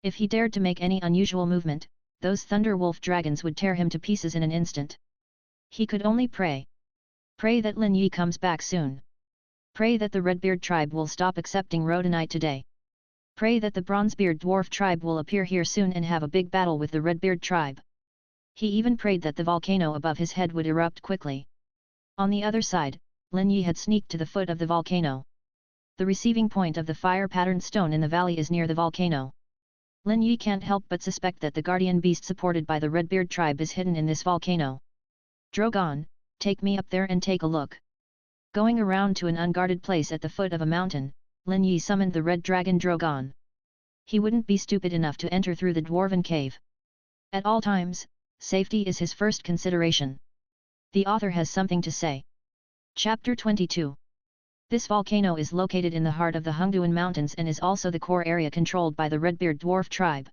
If he dared to make any unusual movement, those Thunder Wolf dragons would tear him to pieces in an instant. He could only pray. Pray that Lin Yi comes back soon. Pray that the Redbeard tribe will stop accepting rhodonite today. Pray that the Bronzebeard dwarf tribe will appear here soon and have a big battle with the Redbeard tribe. He even prayed that the volcano above his head would erupt quickly. On the other side, Lin Yi had sneaked to the foot of the volcano. The receiving point of the fire-patterned stone in the valley is near the volcano. Lin Yi can't help but suspect that the guardian beast supported by the Redbeard tribe is hidden in this volcano. Drogon, Take me up there and take a look. Going around to an unguarded place at the foot of a mountain, Lin Yi summoned the red dragon Drogon. He wouldn't be stupid enough to enter through the dwarven cave. At all times, safety is his first consideration. The author has something to say. Chapter 22. This volcano is located in the heart of the Hungduan Mountains and is also the core area controlled by the Redbeard dwarf tribe.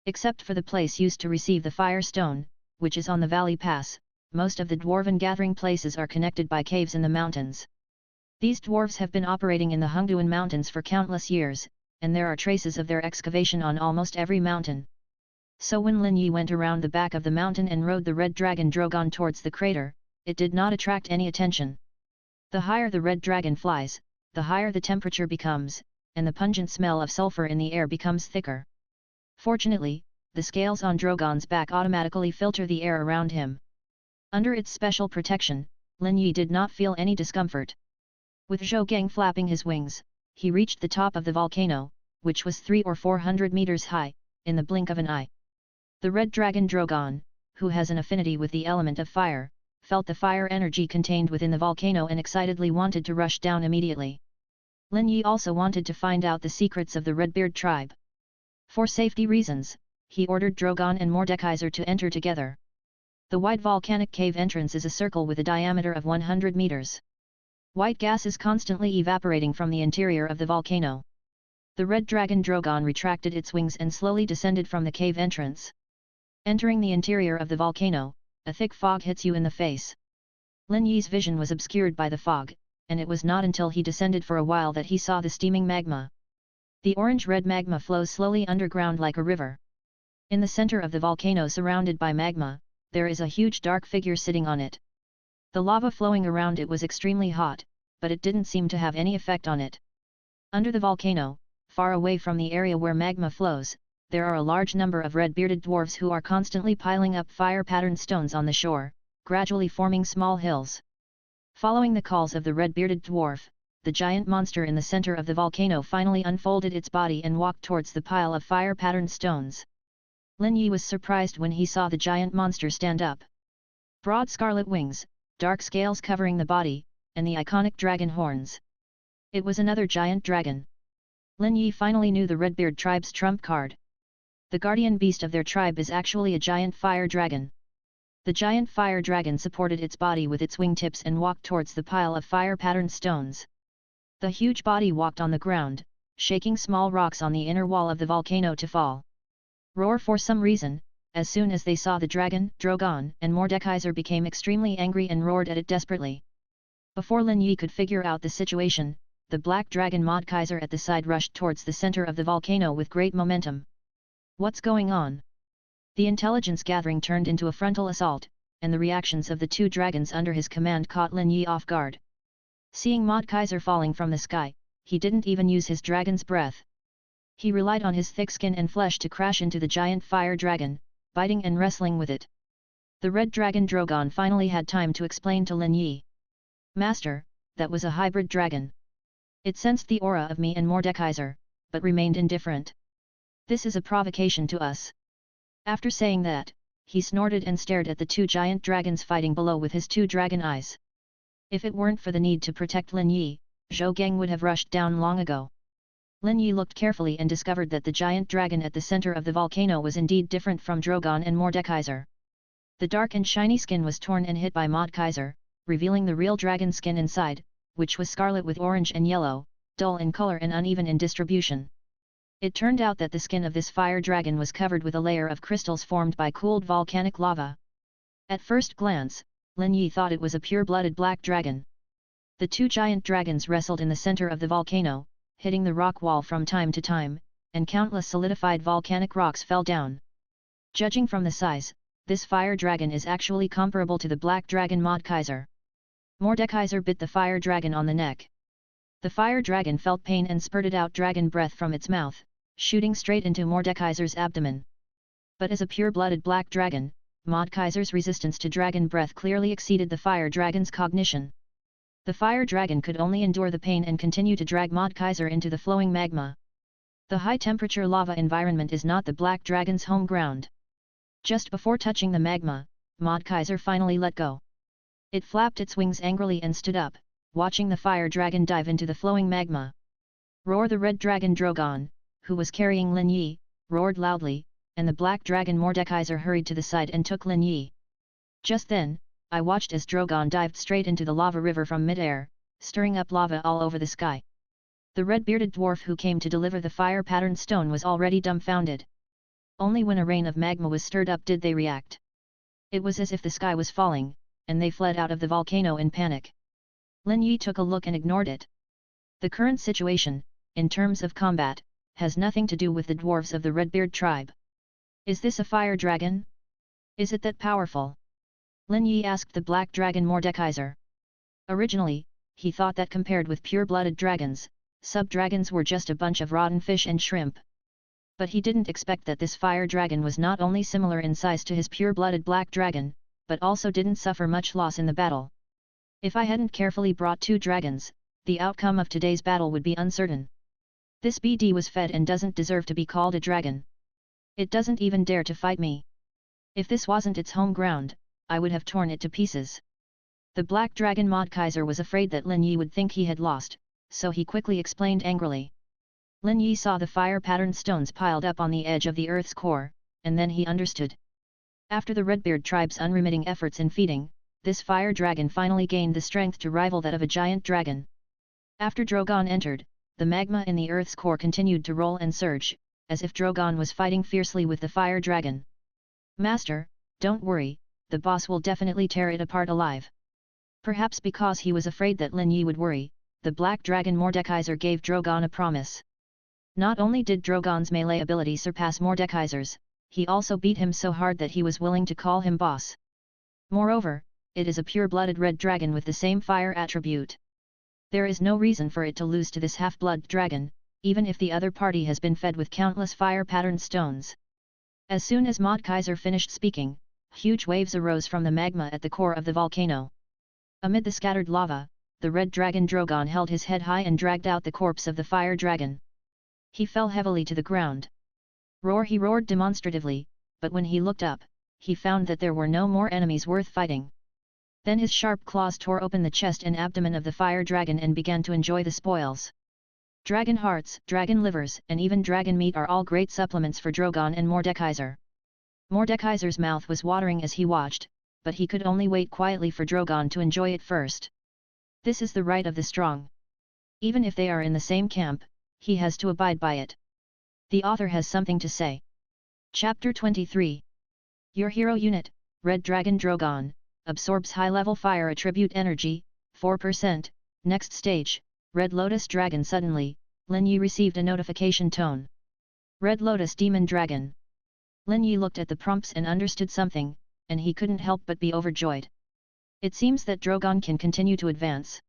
Except for the place used to receive the Fire Stone, which is on the Valley Pass, most of the dwarven gathering places are connected by caves in the mountains. These dwarves have been operating in the Hungduan Mountains for countless years, and there are traces of their excavation on almost every mountain. So when Lin Yi went around the back of the mountain and rode the red dragon Drogon towards the crater, it did not attract any attention. The higher the red dragon flies, the higher the temperature becomes, and the pungent smell of sulfur in the air becomes thicker. Fortunately, the scales on Drogon's back automatically filter the air around him. Under its special protection, Lin Yi did not feel any discomfort. With Zhou Gang flapping his wings, he reached the top of the volcano, which was 300 or 400 meters high, in the blink of an eye. The red dragon Drogon, who has an affinity with the element of fire, felt the fire energy contained within the volcano and excitedly wanted to rush down immediately. Lin Yi also wanted to find out the secrets of the Redbeard tribe. For safety reasons, he ordered Drogon and Mordekaiser to enter together. The wide volcanic cave entrance is a circle with a diameter of 100 meters. White gas is constantly evaporating from the interior of the volcano. The red dragon Drogon retracted its wings and slowly descended from the cave entrance. Entering the interior of the volcano, a thick fog hits you in the face. Lin Yi's vision was obscured by the fog, and it was not until he descended for a while that he saw the steaming magma. The orange-red magma flows slowly underground like a river. In the center of the volcano, surrounded by magma, there is a huge dark figure sitting on it. The lava flowing around it was extremely hot, but it didn't seem to have any effect on it. Under the volcano, far away from the area where magma flows, there are a large number of red-bearded dwarves who are constantly piling up fire-patterned stones on the shore, gradually forming small hills. Following the calls of the red-bearded dwarf, the giant monster in the center of the volcano finally unfolded its body and walked towards the pile of fire-patterned stones. Lin Yi was surprised when he saw the giant monster stand up. Broad scarlet wings, dark scales covering the body, and the iconic dragon horns. It was another giant dragon. Lin Yi finally knew the Redbeard tribe's trump card. The guardian beast of their tribe is actually a giant fire dragon. The giant fire dragon supported its body with its wingtips and walked towards the pile of fire-patterned stones. The huge body walked on the ground, shaking small rocks on the inner wall of the volcano to fall. Roar! For some reason, as soon as they saw the dragon, Drogon and Mordekaiser became extremely angry and roared at it desperately. Before Lin Yi could figure out the situation, the black dragon Mordekaiser at the side rushed towards the center of the volcano with great momentum. What's going on? The intelligence gathering turned into a frontal assault, and the reactions of the two dragons under his command caught Lin Yi off guard. Seeing Mordekaiser falling from the sky, he didn't even use his dragon's breath. He relied on his thick skin and flesh to crash into the giant fire dragon, biting and wrestling with it. The red dragon Drogon finally had time to explain to Lin Yi. Master, that was a hybrid dragon. It sensed the aura of me and Mordekaiser, but remained indifferent. This is a provocation to us. After saying that, he snorted and stared at the two giant dragons fighting below with his two dragon eyes. If it weren't for the need to protect Lin Yi, Zhou Gang would have rushed down long ago. Lin Yi looked carefully and discovered that the giant dragon at the center of the volcano was indeed different from Drogon and Mordekaiser. The dark and shiny skin was torn and hit by Mordekaiser, revealing the real dragon skin inside, which was scarlet with orange and yellow, dull in color and uneven in distribution. It turned out that the skin of this fire dragon was covered with a layer of crystals formed by cooled volcanic lava. At first glance, Lin Yi thought it was a pure-blooded black dragon. The two giant dragons wrestled in the center of the volcano, hitting the rock wall from time to time, and countless solidified volcanic rocks fell down. Judging from the size, this fire dragon is actually comparable to the black dragon Mordekaiser. Mordekaiser bit the fire dragon on the neck. The fire dragon felt pain and spurted out dragon breath from its mouth, shooting straight into Mordekaiser's abdomen. But as a pure-blooded black dragon, Mordekaiser's resistance to dragon breath clearly exceeded the fire dragon's cognition. The fire dragon could only endure the pain and continue to drag Mordekaiser into the flowing magma. The high-temperature lava environment is not the black dragon's home ground. Just before touching the magma, Mordekaiser finally let go. It flapped its wings angrily and stood up, watching the fire dragon dive into the flowing magma. Roar! The red dragon Drogon, who was carrying Lin Yi, roared loudly, and the black dragon Mordekaiser hurried to the side and took Lin Yi. Just then, I watched as Drogon dived straight into the lava river from mid-air, stirring up lava all over the sky. The red-bearded dwarf who came to deliver the fire-patterned stone was already dumbfounded. Only when a rain of magma was stirred up did they react. It was as if the sky was falling, and they fled out of the volcano in panic. Lin Yi took a look and ignored it. The current situation, in terms of combat, has nothing to do with the dwarves of the Redbeard tribe. Is this a fire dragon? Is it that powerful? Lin Yi asked the black dragon Mordekaiser. Originally, he thought that compared with pure-blooded dragons, sub-dragons were just a bunch of rotten fish and shrimp. But he didn't expect that this fire dragon was not only similar in size to his pure-blooded black dragon, but also didn't suffer much loss in the battle. If I hadn't carefully brought 2 dragons, the outcome of today's battle would be uncertain. This BD was fed and doesn't deserve to be called a dragon. It doesn't even dare to fight me. If this wasn't its home ground, I would have torn it to pieces. The black dragon Mordekaiser was afraid that Lin Yi would think he had lost, so he quickly explained angrily. Lin Yi saw the fire-patterned stones piled up on the edge of the earth's core, and then he understood. After the Redbeard tribe's unremitting efforts in feeding, this fire dragon finally gained the strength to rival that of a giant dragon. After Drogon entered, the magma in the earth's core continued to roll and surge, as if Drogon was fighting fiercely with the fire dragon. Master, don't worry, the boss will definitely tear it apart alive. Perhaps because he was afraid that Lin Yi would worry, the black dragon Mordekaiser gave Drogon a promise. Not only did Drogon's melee ability surpass Mordekaiser's, he also beat him so hard that he was willing to call him boss. Moreover, it is a pure-blooded red dragon with the same fire attribute. There is no reason for it to lose to this half-blood dragon, even if the other party has been fed with countless fire-patterned stones. As soon as Mordekaiser finished speaking, huge waves arose from the magma at the core of the volcano. Amid the scattered lava, the red dragon Drogon held his head high and dragged out the corpse of the fire dragon. He fell heavily to the ground. Roar! He roared demonstratively, but when he looked up, he found that there were no more enemies worth fighting. Then his sharp claws tore open the chest and abdomen of the fire dragon and began to enjoy the spoils. Dragon hearts, dragon livers, and even dragon meat are all great supplements for Drogon and Mordekaiser. Mordekaiser's mouth was watering as he watched, but he could only wait quietly for Drogon to enjoy it first. This is the right of the strong. Even if they are in the same camp, he has to abide by it. The author has something to say. Chapter 23. Your hero unit, Red Dragon Drogon, absorbs high-level fire attribute energy, 4%, next stage, Red Lotus Dragon. Suddenly, Lin Yi received a notification tone. Red Lotus Demon Dragon. Lin Yi looked at the prompts and understood something, and he couldn't help but be overjoyed. It seems that Drogon can continue to advance.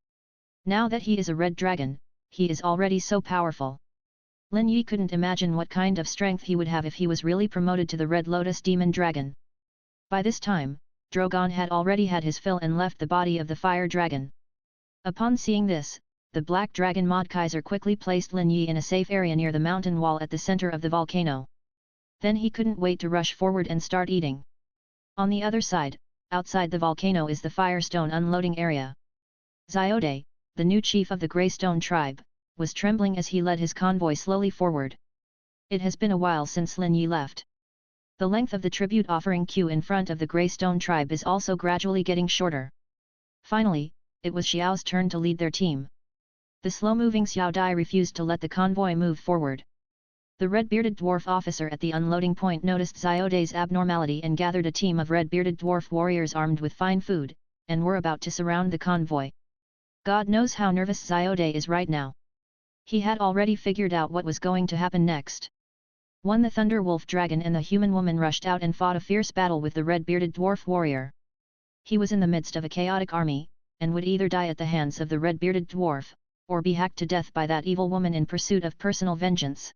Now that he is a red dragon, he is already so powerful. Lin Yi couldn't imagine what kind of strength he would have if he was really promoted to the Red Lotus Demon Dragon. By this time, Drogon had already had his fill and left the body of the fire dragon. Upon seeing this, the black dragon Mordekaiser quickly placed Lin Yi in a safe area near the mountain wall at the center of the volcano. Then he couldn't wait to rush forward and start eating. On the other side, outside the volcano is the Firestone unloading area. Xiode, the new chief of the Greystone tribe, was trembling as he led his convoy slowly forward. It has been a while since Lin Yi left. The length of the tribute offering queue in front of the Greystone tribe is also gradually getting shorter. Finally, it was Xiao's turn to lead their team. The slow-moving Xiao Dai refused to let the convoy move forward. The red-bearded dwarf officer at the unloading point noticed Xiode's abnormality and gathered a team of red-bearded dwarf warriors armed with fine food, and were about to surround the convoy. God knows how nervous Xiode is right now. He had already figured out what was going to happen next. The Thunder Wolf Dragon and the human woman rushed out and fought a fierce battle with the red-bearded dwarf warrior. He was in the midst of a chaotic army, and would either die at the hands of the red-bearded dwarf, or be hacked to death by that evil woman in pursuit of personal vengeance.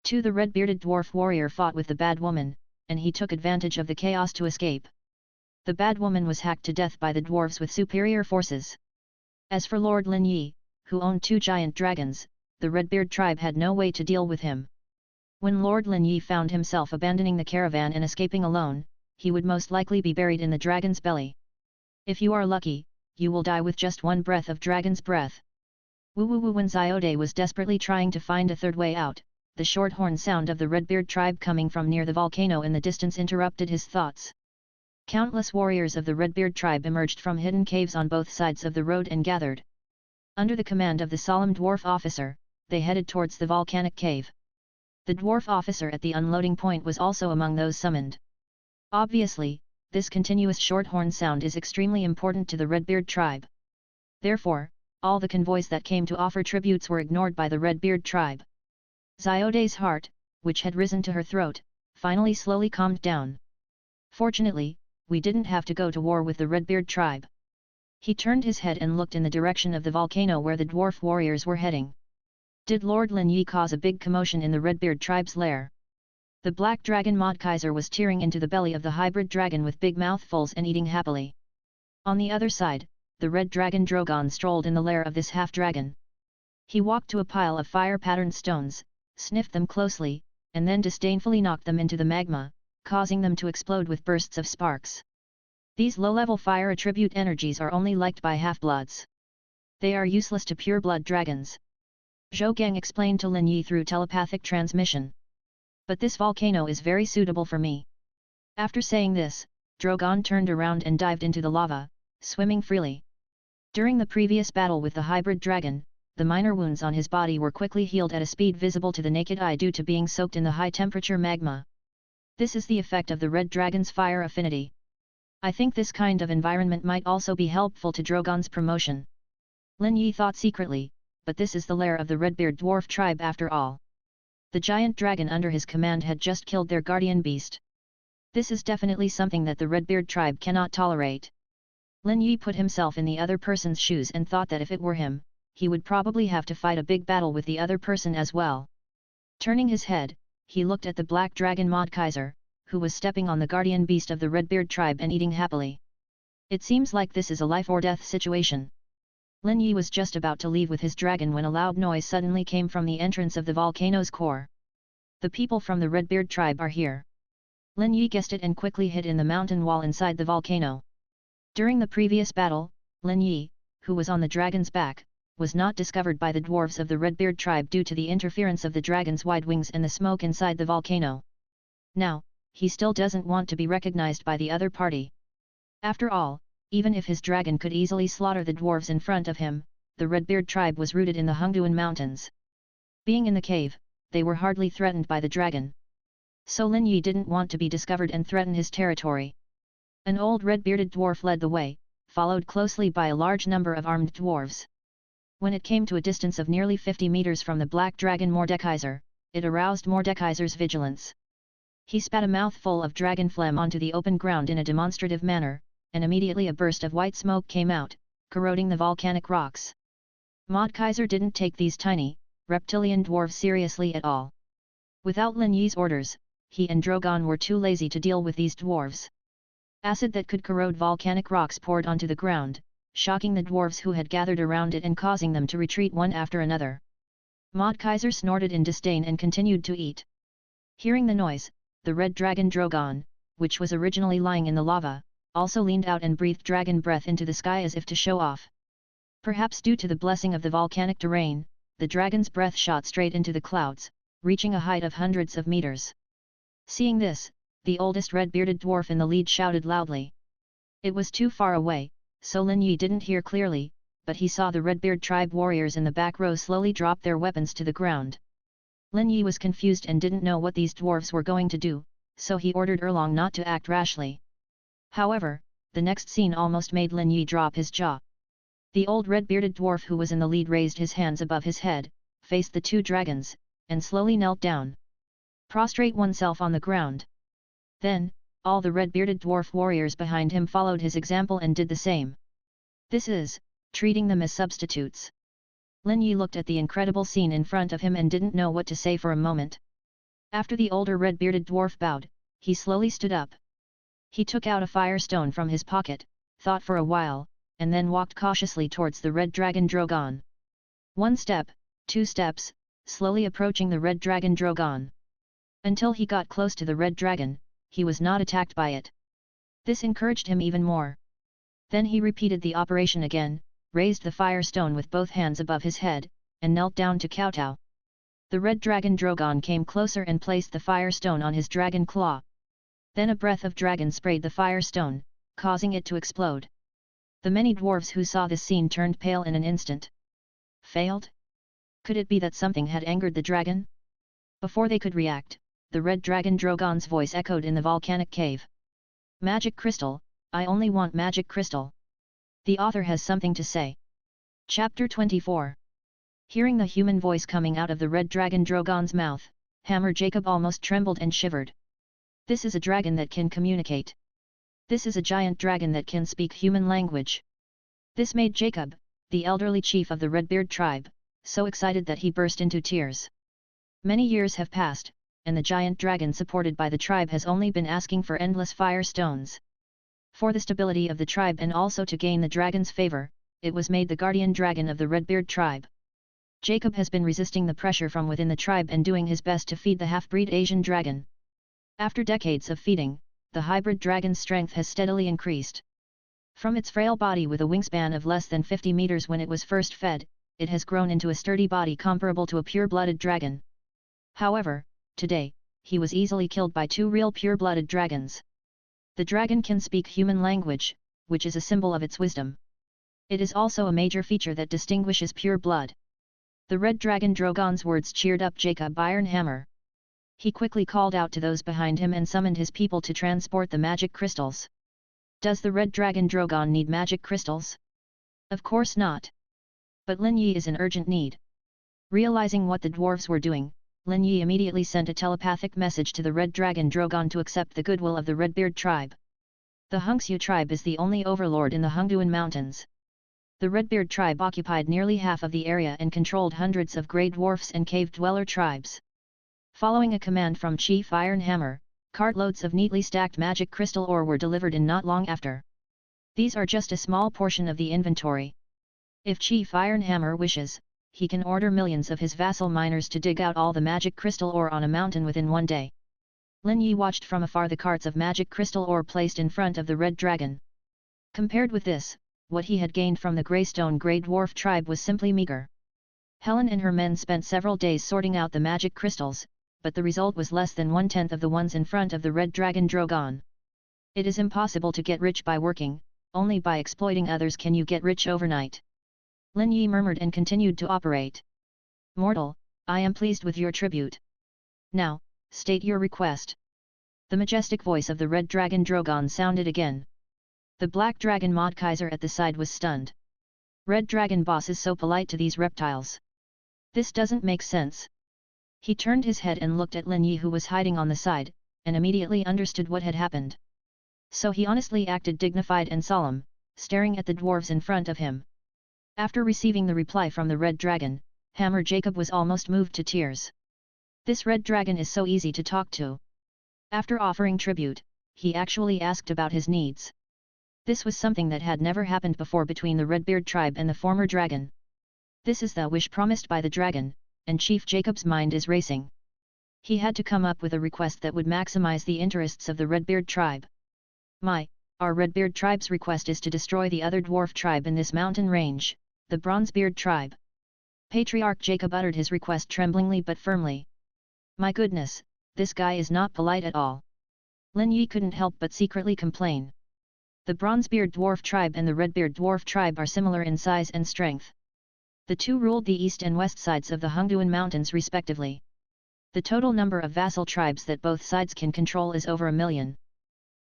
The red-bearded dwarf warrior fought with the bad woman, and he took advantage of the chaos to escape. The bad woman was hacked to death by the dwarves with superior forces. As for Lord Lin Yi, who owned 2 giant dragons, the Redbeard tribe had no way to deal with him. When Lord Lin Yi found himself abandoning the caravan and escaping alone, he would most likely be buried in the dragon's belly. If you are lucky, you will die with just one breath of dragon's breath. Woo woo woo. When Xiaode was desperately trying to find a third way out, the short horn sound of the Redbeard tribe coming from near the volcano in the distance interrupted his thoughts. Countless warriors of the Redbeard tribe emerged from hidden caves on both sides of the road and gathered. Under the command of the solemn dwarf officer, they headed towards the volcanic cave. The dwarf officer at the unloading point was also among those summoned. Obviously, this continuous short horn sound is extremely important to the Redbeard tribe. Therefore, all the convoys that came to offer tributes were ignored by the Redbeard tribe. Xiaode's heart, which had risen to her throat, finally slowly calmed down. Fortunately, we didn't have to go to war with the Redbeard tribe. He turned his head and looked in the direction of the volcano where the dwarf warriors were heading. Did Lord Lin Yi cause a big commotion in the Redbeard tribe's lair? The black dragon Mordekaiser was tearing into the belly of the hybrid dragon with big mouthfuls and eating happily. On the other side, the red dragon Drogon strolled in the lair of this half-dragon. He walked to a pile of fire-patterned stones, sniffed them closely, and then disdainfully knocked them into the magma, causing them to explode with bursts of sparks. These low-level fire attribute energies are only liked by half-bloods. They are useless to pure-blood dragons. Zhou Gang explained to Lin Yi through telepathic transmission. But this volcano is very suitable for me. After saying this, Drogon turned around and dived into the lava, swimming freely. During the previous battle with the hybrid dragon, the minor wounds on his body were quickly healed at a speed visible to the naked eye due to being soaked in the high-temperature magma. This is the effect of the red dragon's fire affinity. I think this kind of environment might also be helpful to Drogon's promotion. Lin Yi thought secretly, but this is the lair of the Redbeard dwarf tribe after all. The giant dragon under his command had just killed their guardian beast. This is definitely something that the Redbeard tribe cannot tolerate. Lin Yi put himself in the other person's shoes and thought that if it were him, he would probably have to fight a big battle with the other person as well. Turning his head, he looked at the black dragon Mordekaiser, who was stepping on the guardian beast of the Redbeard tribe and eating happily. It seems like this is a life-or-death situation. Lin Yi was just about to leave with his dragon when a loud noise suddenly came from the entrance of the volcano's core. The people from the Redbeard tribe are here. Lin Yi guessed it and quickly hid in the mountain wall inside the volcano. During the previous battle, Lin Yi, who was on the dragon's back, was not discovered by the dwarves of the Redbeard tribe due to the interference of the dragon's wide wings and the smoke inside the volcano. Now, he still doesn't want to be recognized by the other party. After all, even if his dragon could easily slaughter the dwarves in front of him, the Redbeard tribe was rooted in the Hungduan mountains. Being in the cave, they were hardly threatened by the dragon. So Lin Yi didn't want to be discovered and threaten his territory. An old red-bearded dwarf led the way, followed closely by a large number of armed dwarves. When it came to a distance of nearly 50 meters from the black dragon Mordekaiser, it aroused Mordekaiser's vigilance. He spat a mouthful of dragon phlegm onto the open ground in a demonstrative manner, and immediately a burst of white smoke came out, corroding the volcanic rocks. Mordekaiser didn't take these tiny, reptilian dwarves seriously at all. Without Lin Yi's orders, he and Drogon were too lazy to deal with these dwarves. Acid that could corrode volcanic rocks poured onto the ground, shocking the dwarves who had gathered around it and causing them to retreat one after another. Mordekaiser snorted in disdain and continued to eat. Hearing the noise, the red dragon Drogon, which was originally lying in the lava, also leaned out and breathed dragon breath into the sky as if to show off. Perhaps due to the blessing of the volcanic terrain, the dragon's breath shot straight into the clouds, reaching a height of hundreds of meters. Seeing this, the oldest red-bearded dwarf in the lead shouted loudly. It was too far away, so Lin Yi didn't hear clearly, but he saw the Redbeard tribe warriors in the back row slowly drop their weapons to the ground. Lin Yi was confused and didn't know what these dwarves were going to do, so he ordered Erlong not to act rashly. However, the next scene almost made Lin Yi drop his jaw. The old red-bearded dwarf who was in the lead raised his hands above his head, faced the two dragons, and slowly knelt down. Prostrate oneself on the ground. Then, all the red-bearded dwarf warriors behind him followed his example and did the same. This is, treating them as substitutes. Lin Yi looked at the incredible scene in front of him and didn't know what to say for a moment. After the older red-bearded dwarf bowed, he slowly stood up. He took out a firestone from his pocket, thought for a while, and then walked cautiously towards the red dragon Drogon. 1 step, 2 steps, slowly approaching the red dragon Drogon. Until he got close to the red dragon, he was not attacked by it. This encouraged him even more. Then he repeated the operation again, raised the fire stone with both hands above his head, and knelt down to kowtow. The red dragon Drogon came closer and placed the fire stone on his dragon claw. Then a breath of dragon sprayed the fire stone, causing it to explode. The many dwarves who saw this scene turned pale in an instant. Failed? Could it be that something had angered the dragon? Before they could react, the red dragon Drogon's voice echoed in the volcanic cave. Magic crystal, I only want magic crystal. The author has something to say. Chapter 24. Hearing the human voice coming out of the red dragon Drogon's mouth, Hammer Jacob almost trembled and shivered. This is a dragon that can communicate. This is a giant dragon that can speak human language. This made Jacob, the elderly chief of the Redbeard tribe, so excited that he burst into tears. Many years have passed, and the giant dragon supported by the tribe has only been asking for endless fire stones. For the stability of the tribe and also to gain the dragon's favor, it was made the guardian dragon of the Redbeard tribe. Jacob has been resisting the pressure from within the tribe and doing his best to feed the half-breed Asian dragon. After decades of feeding, the hybrid dragon's strength has steadily increased. From its frail body with a wingspan of less than 50 meters when it was first fed, it has grown into a sturdy body comparable to a pure-blooded dragon. However, today, he was easily killed by 2 real pure-blooded dragons. The dragon can speak human language, which is a symbol of its wisdom. It is also a major feature that distinguishes pure blood. The red dragon Drogon's words cheered up Jacob Ironhammer. He quickly called out to those behind him and summoned his people to transport the magic crystals. Does the red dragon Drogon need magic crystals? Of course not. But Lin Yi is in urgent need. Realizing what the dwarves were doing, Lin Yi immediately sent a telepathic message to the red dragon Drogon to accept the goodwill of the Redbeard tribe. The Hunxu tribe is the only overlord in the Hungduan Mountains. The Redbeard tribe occupied nearly half of the area and controlled hundreds of grey dwarfs and cave dweller tribes. Following a command from Chief Ironhammer, cartloads of neatly stacked magic crystal ore were delivered in not long after. These are just a small portion of the inventory. If Chief Ironhammer wishes, he can order millions of his vassal miners to dig out all the magic crystal ore on a mountain within one day. Lin Yi watched from afar the carts of magic crystal ore placed in front of the red dragon. Compared with this, what he had gained from the Greystone Grey Dwarf tribe was simply meager. Helen and her men spent several days sorting out the magic crystals, but the result was less than 1/10 of the ones in front of the red dragon Drogon. It is impossible to get rich by working, only by exploiting others can you get rich overnight. Lin Yi murmured and continued to operate. Mortal, I am pleased with your tribute. Now, state your request. The majestic voice of the red dragon Drogon sounded again. The black dragon Mordekaiser at the side was stunned. Red dragon boss is so polite to these reptiles. This doesn't make sense. He turned his head and looked at Lin Yi who was hiding on the side, and immediately understood what had happened. So he honestly acted dignified and solemn, staring at the dwarves in front of him. After receiving the reply from the red dragon, Hammer Jacob was almost moved to tears. This red dragon is so easy to talk to. After offering tribute, he actually asked about his needs. This was something that had never happened before between the Redbeard tribe and the former dragon. This is the wish promised by the dragon, and Chief Jacob's mind is racing. He had to come up with a request that would maximize the interests of the Redbeard tribe. Our Redbeard tribe's request is to destroy the other dwarf tribe in this mountain range, the Bronzebeard tribe. Patriarch Jacob uttered his request tremblingly but firmly. My goodness, this guy is not polite at all. Lin Yi couldn't help but secretly complain. The Bronzebeard dwarf tribe and the Redbeard dwarf tribe are similar in size and strength. The two ruled the east and west sides of the Hungduan Mountains respectively. The total number of vassal tribes that both sides can control is over 1 million.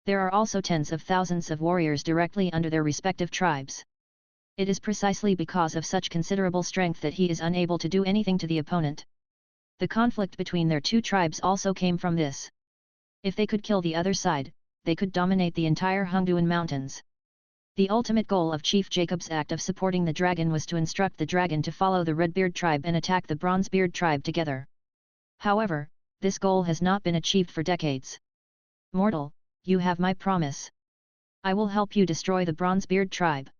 There are also tens of thousands of warriors directly under their respective tribes. It is precisely because of such considerable strength that he is unable to do anything to the opponent. The conflict between their two tribes also came from this. If they could kill the other side, they could dominate the entire Hungduan Mountains. The ultimate goal of Chief Jacob's act of supporting the dragon was to instruct the dragon to follow the Redbeard tribe and attack the Bronzebeard tribe together. However, this goal has not been achieved for decades. Mortal, you have my promise. I will help you destroy the Bronzebeard tribe.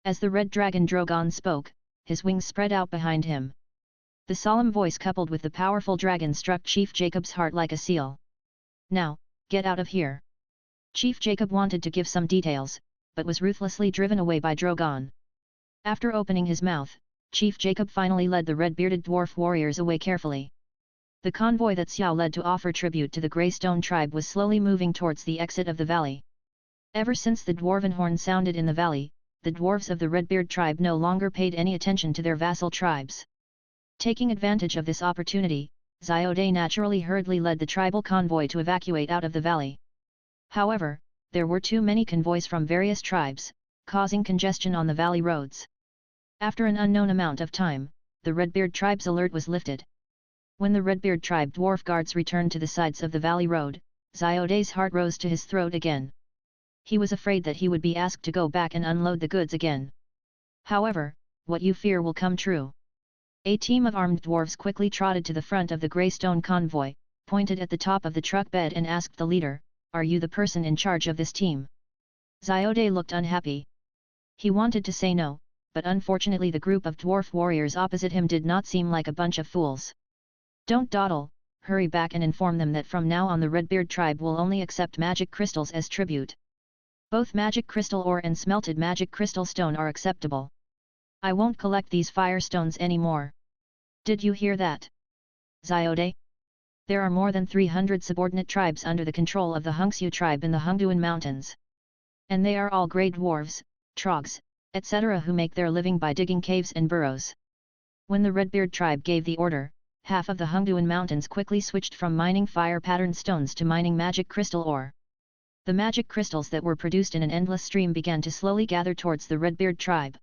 As the red dragon Drogon spoke, his wings spread out behind him. The solemn voice coupled with the powerful dragon struck Chief Jacob's heart like a seal. Now, get out of here. Chief Jacob wanted to give some details, but was ruthlessly driven away by Drogon. After opening his mouth, Chief Jacob finally led the red-bearded dwarf warriors away carefully. The convoy that Xiao led to offer tribute to the Greystone tribe was slowly moving towards the exit of the valley. Ever since the dwarven horn sounded in the valley, the dwarves of the Redbeard tribe no longer paid any attention to their vassal tribes. Taking advantage of this opportunity, Xiaode naturally hurriedly led the tribal convoy to evacuate out of the valley. However, there were too many convoys from various tribes, causing congestion on the valley roads. After an unknown amount of time, the Redbeard tribe's alert was lifted. When the Redbeard tribe dwarf guards returned to the sides of the valley road, Xiaode's heart rose to his throat again. He was afraid that he would be asked to go back and unload the goods again. However, what you fear will come true. A team of armed dwarves quickly trotted to the front of the Greystone convoy, pointed at the top of the truck bed and asked the leader, "Are you the person in charge of this team?" Xiaode looked unhappy. He wanted to say no, but unfortunately the group of dwarf warriors opposite him did not seem like a bunch of fools. "Don't dawdle, hurry back and inform them that from now on the Redbeard tribe will only accept magic crystals as tribute. Both magic crystal ore and smelted magic crystal stone are acceptable. I won't collect these fire stones anymore. Did you hear that? Xiaode? There are more than 300 subordinate tribes under the control of the Hungsu tribe in the Hungduan Mountains. And they are all grey dwarves, trogs, etc. who make their living by digging caves and burrows." When the Redbeard tribe gave the order, half of the Hungduan Mountains quickly switched from mining fire-patterned stones to mining magic crystal ore. The magic crystals that were produced in an endless stream began to slowly gather towards the Redbeard tribe.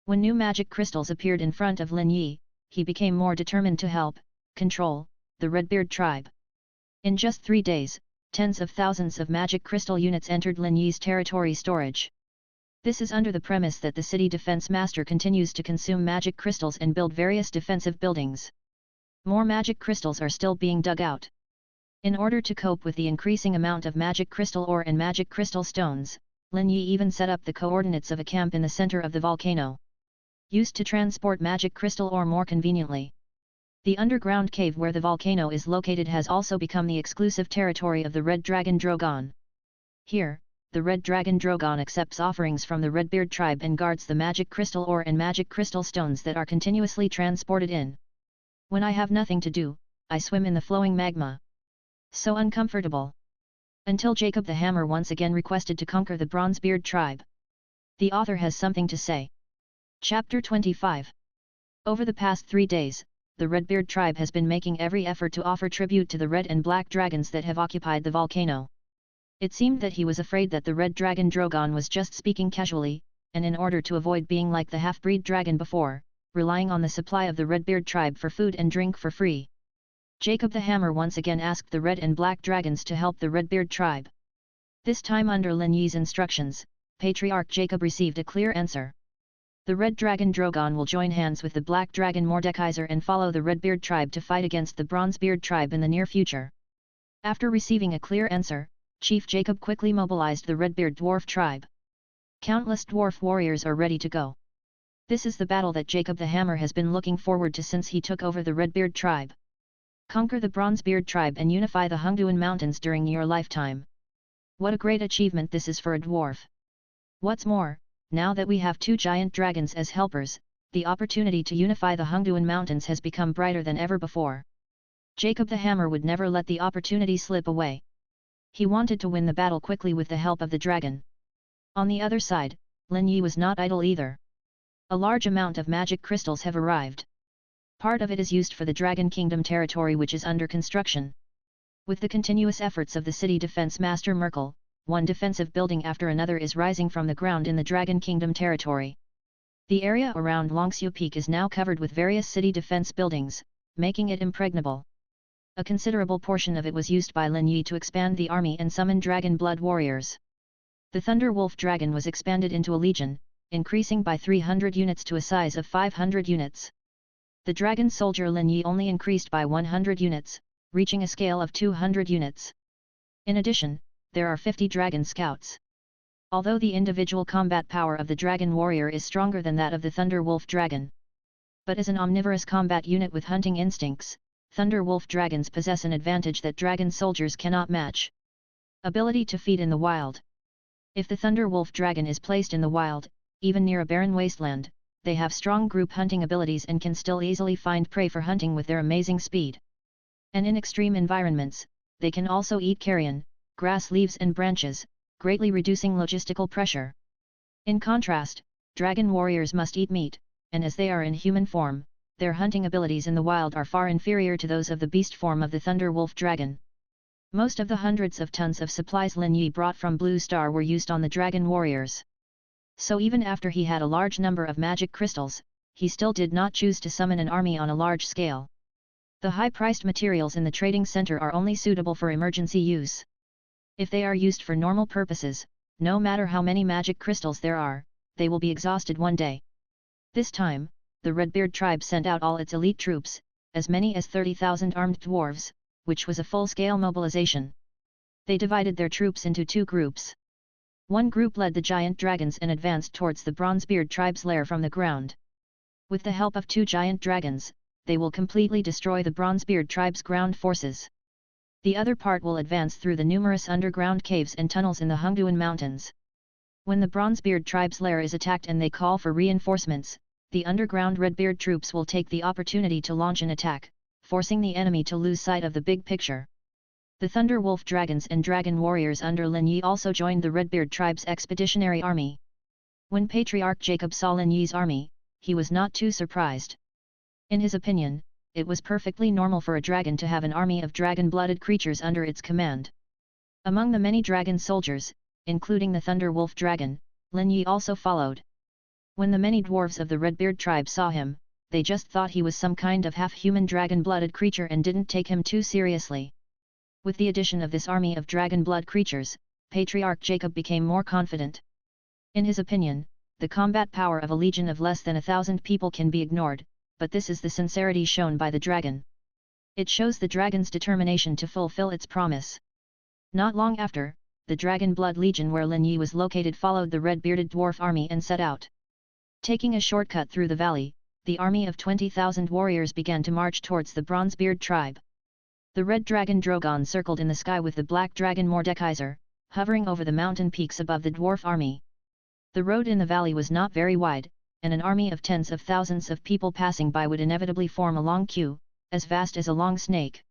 When new magic crystals appeared in front of Lin Yi, he became more determined to help, control, the Redbeard tribe. In just 3 days, tens of thousands of magic crystal units entered Lin Yi's territory storage. This is under the premise that the city defense master continues to consume magic crystals and build various defensive buildings. More magic crystals are still being dug out. In order to cope with the increasing amount of magic crystal ore and magic crystal stones, Lin Yi even set up the coordinates of a camp in the center of the volcano, used to transport magic crystal ore more conveniently. The underground cave where the volcano is located has also become the exclusive territory of the Red Dragon Drogon. Here, the Red Dragon Drogon accepts offerings from the Redbeard tribe and guards the magic crystal ore and magic crystal stones that are continuously transported in. "When I have nothing to do, I swim in the flowing magma. So uncomfortable." Until Jacob the Hammer once again requested to conquer the Bronzebeard tribe. The author has something to say. Chapter 25. Over the past 3 days, the Redbeard tribe has been making every effort to offer tribute to the red and black dragons that have occupied the volcano. It seemed that he was afraid that the Red Dragon Drogon was just speaking casually, and in order to avoid being like the half-breed dragon before, relying on the supply of the Redbeard tribe for food and drink for free. Jacob the Hammer once again asked the red and black dragons to help the Redbeard tribe. This time under Lin Yi's instructions, Patriarch Jacob received a clear answer. The Red Dragon Drogon will join hands with the Black Dragon Mordekaiser and follow the Redbeard tribe to fight against the Bronzebeard tribe in the near future. After receiving a clear answer, Chief Jacob quickly mobilized the Redbeard dwarf tribe. Countless dwarf warriors are ready to go. This is the battle that Jacob the Hammer has been looking forward to since he took over the Redbeard tribe. Conquer the Bronzebeard tribe and unify the Hungduan Mountains during your lifetime. What a great achievement this is for a dwarf. What's more, now that we have 2 giant dragons as helpers, the opportunity to unify the Hungduan Mountains has become brighter than ever before. Jacob the Hammer would never let the opportunity slip away. He wanted to win the battle quickly with the help of the dragon. On the other side, Lin Yi was not idle either. A large amount of magic crystals have arrived. Part of it is used for the Dragon Kingdom territory which is under construction. With the continuous efforts of the city defense master Merkel, one defensive building after another is rising from the ground in the Dragon Kingdom territory. The area around Longxiu Peak is now covered with various city defense buildings, making it impregnable. A considerable portion of it was used by Lin Yi to expand the army and summon dragon blood warriors. The Thunder Wolf Dragon was expanded into a legion, increasing by 300 units to a size of 500 units. The Dragon Soldier Lin Yi only increased by 100 units, reaching a scale of 200 units. In addition, there are 50 Dragon Scouts. Although the individual combat power of the Dragon Warrior is stronger than that of the Thunder Wolf Dragon, but as an omnivorous combat unit with hunting instincts, Thunder Wolf Dragons possess an advantage that Dragon Soldiers cannot match. Ability to feed in the wild. If the Thunder Wolf Dragon is placed in the wild, even near a barren wasteland, they have strong group hunting abilities and can still easily find prey for hunting with their amazing speed. And in extreme environments, they can also eat carrion, grass leaves and branches, greatly reducing logistical pressure. In contrast, dragon warriors must eat meat, and as they are in human form, their hunting abilities in the wild are far inferior to those of the beast form of the Thunder Wolf Dragon. Most of the hundreds of tons of supplies Lin Yi brought from Blue Star were used on the dragon warriors. So even after he had a large number of magic crystals, he still did not choose to summon an army on a large scale. The high-priced materials in the trading center are only suitable for emergency use. If they are used for normal purposes, no matter how many magic crystals there are, they will be exhausted one day. This time, the Redbeard tribe sent out all its elite troops, as many as 30,000 armed dwarves, which was a full-scale mobilization. They divided their troops into two groups. One group led the giant dragons and advanced towards the Bronzebeard tribe's lair from the ground. With the help of two giant dragons, they will completely destroy the Bronzebeard tribe's ground forces. The other part will advance through the numerous underground caves and tunnels in the Hungduan Mountains. When the Bronzebeard tribe's lair is attacked and they call for reinforcements, the underground Redbeard troops will take the opportunity to launch an attack, forcing the enemy to lose sight of the big picture. The Thunder Wolf Dragons and Dragon Warriors under Lin Yi also joined the Redbeard tribe's expeditionary army. When Patriarch Jacob saw Lin Yi's army, he was not too surprised. In his opinion, it was perfectly normal for a dragon to have an army of dragon-blooded creatures under its command. Among the many dragon soldiers, including the Thunder Wolf Dragon, Lin Yi also followed. When the many dwarves of the Redbeard tribe saw him, they just thought he was some kind of half-human dragon-blooded creature and didn't take him too seriously. With the addition of this army of dragon blood creatures, Patriarch Jacob became more confident. In his opinion, the combat power of a legion of less than 1,000 people can be ignored, but this is the sincerity shown by the dragon. It shows the dragon's determination to fulfill its promise. Not long after, the Dragon Blood Legion where Lin Yi was located followed the red-bearded dwarf army and set out. Taking a shortcut through the valley, the army of 20,000 warriors began to march towards the Bronzebeard tribe. The red dragon Drogon circled in the sky with the black dragon Mordekaiser, hovering over the mountain peaks above the dwarf army. The road in the valley was not very wide, and an army of tens of thousands of people passing by would inevitably form a long queue, as vast as a long snake.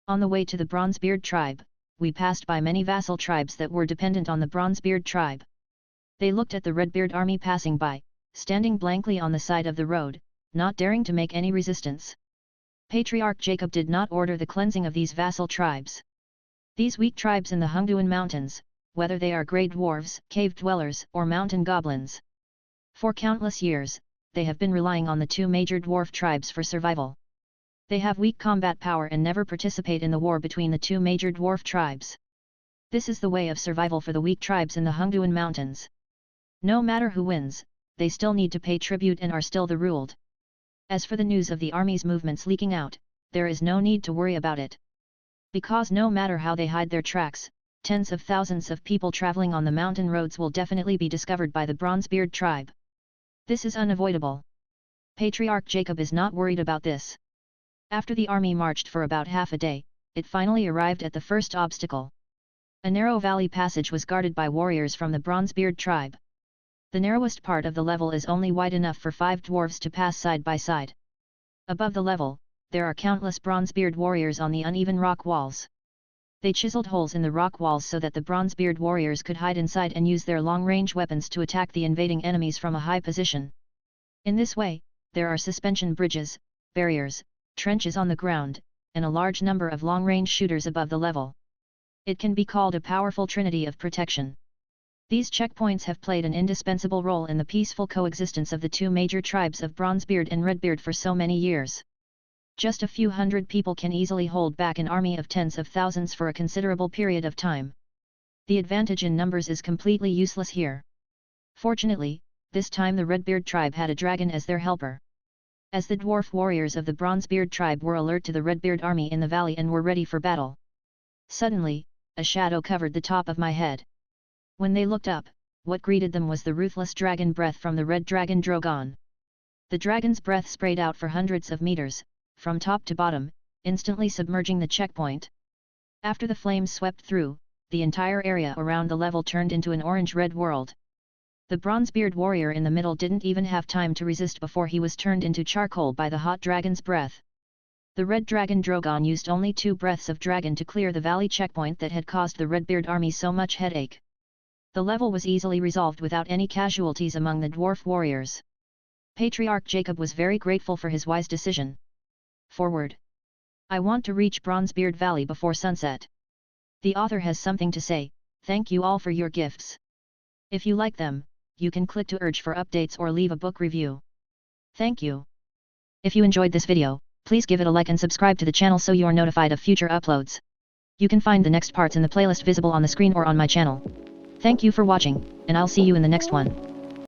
On the way to the Bronzebeard tribe, we passed by many vassal tribes that were dependent on the Bronzebeard tribe. They looked at the Redbeard army passing by, standing blankly on the side of the road, not daring to make any resistance. Patriarch Jacob did not order the cleansing of these vassal tribes. These weak tribes in the Hungduan Mountains, whether they are grey dwarves, cave dwellers, or mountain goblins. For countless years, they have been relying on the two major dwarf tribes for survival. They have weak combat power and never participate in the war between the two major dwarf tribes. This is the way of survival for the weak tribes in the Hungduan Mountains. No matter who wins, they still need to pay tribute and are still the ruled. As for the news of the army's movements leaking out, there is no need to worry about it. Because no matter how they hide their tracks, tens of thousands of people traveling on the mountain roads will definitely be discovered by the Bronzebeard tribe. This is unavoidable. Patriarch Jacob is not worried about this. After the army marched for about half a day, it finally arrived at the first obstacle. A narrow valley passage was guarded by warriors from the Bronzebeard tribe. The narrowest part of the level is only wide enough for 5 dwarves to pass side by side. Above the level, there are countless Bronzebeard warriors on the uneven rock walls. They chiseled holes in the rock walls so that the Bronzebeard warriors could hide inside and use their long-range weapons to attack the invading enemies from a high position. In this way, there are suspension bridges, barriers, trenches on the ground, and a large number of long-range shooters above the level. It can be called a powerful trinity of protection. These checkpoints have played an indispensable role in the peaceful coexistence of the two major tribes of Bronzebeard and Redbeard for so many years. Just a few hundred people can easily hold back an army of tens of thousands for a considerable period of time. The advantage in numbers is completely useless here. Fortunately, this time the Redbeard tribe had a dragon as their helper. As the dwarf warriors of the Bronzebeard tribe were alert to the Redbeard army in the valley and were ready for battle. Suddenly, a shadow covered the top of my head. When they looked up, what greeted them was the ruthless dragon breath from the red dragon Drogon. The dragon's breath sprayed out for hundreds of meters, from top to bottom, instantly submerging the checkpoint. After the flames swept through, the entire area around the level turned into an orange-red world. The Bronzebeard warrior in the middle didn't even have time to resist before he was turned into charcoal by the hot dragon's breath. The red dragon Drogon used only 2 breaths of dragon to clear the valley checkpoint that had caused the Redbeard army so much headache. The level was easily resolved without any casualties among the dwarf warriors. Patriarch Jacob was very grateful for his wise decision. Forward. I want to reach Bronzebeard Valley before sunset. The author has something to say. Thank you all for your gifts. If you like them, you can click to urge for updates or leave a book review. Thank you. If you enjoyed this video, please give it a like and subscribe to the channel so you are notified of future uploads. You can find the next parts in the playlist visible on the screen or on my channel. Thank you for watching, and I'll see you in the next one.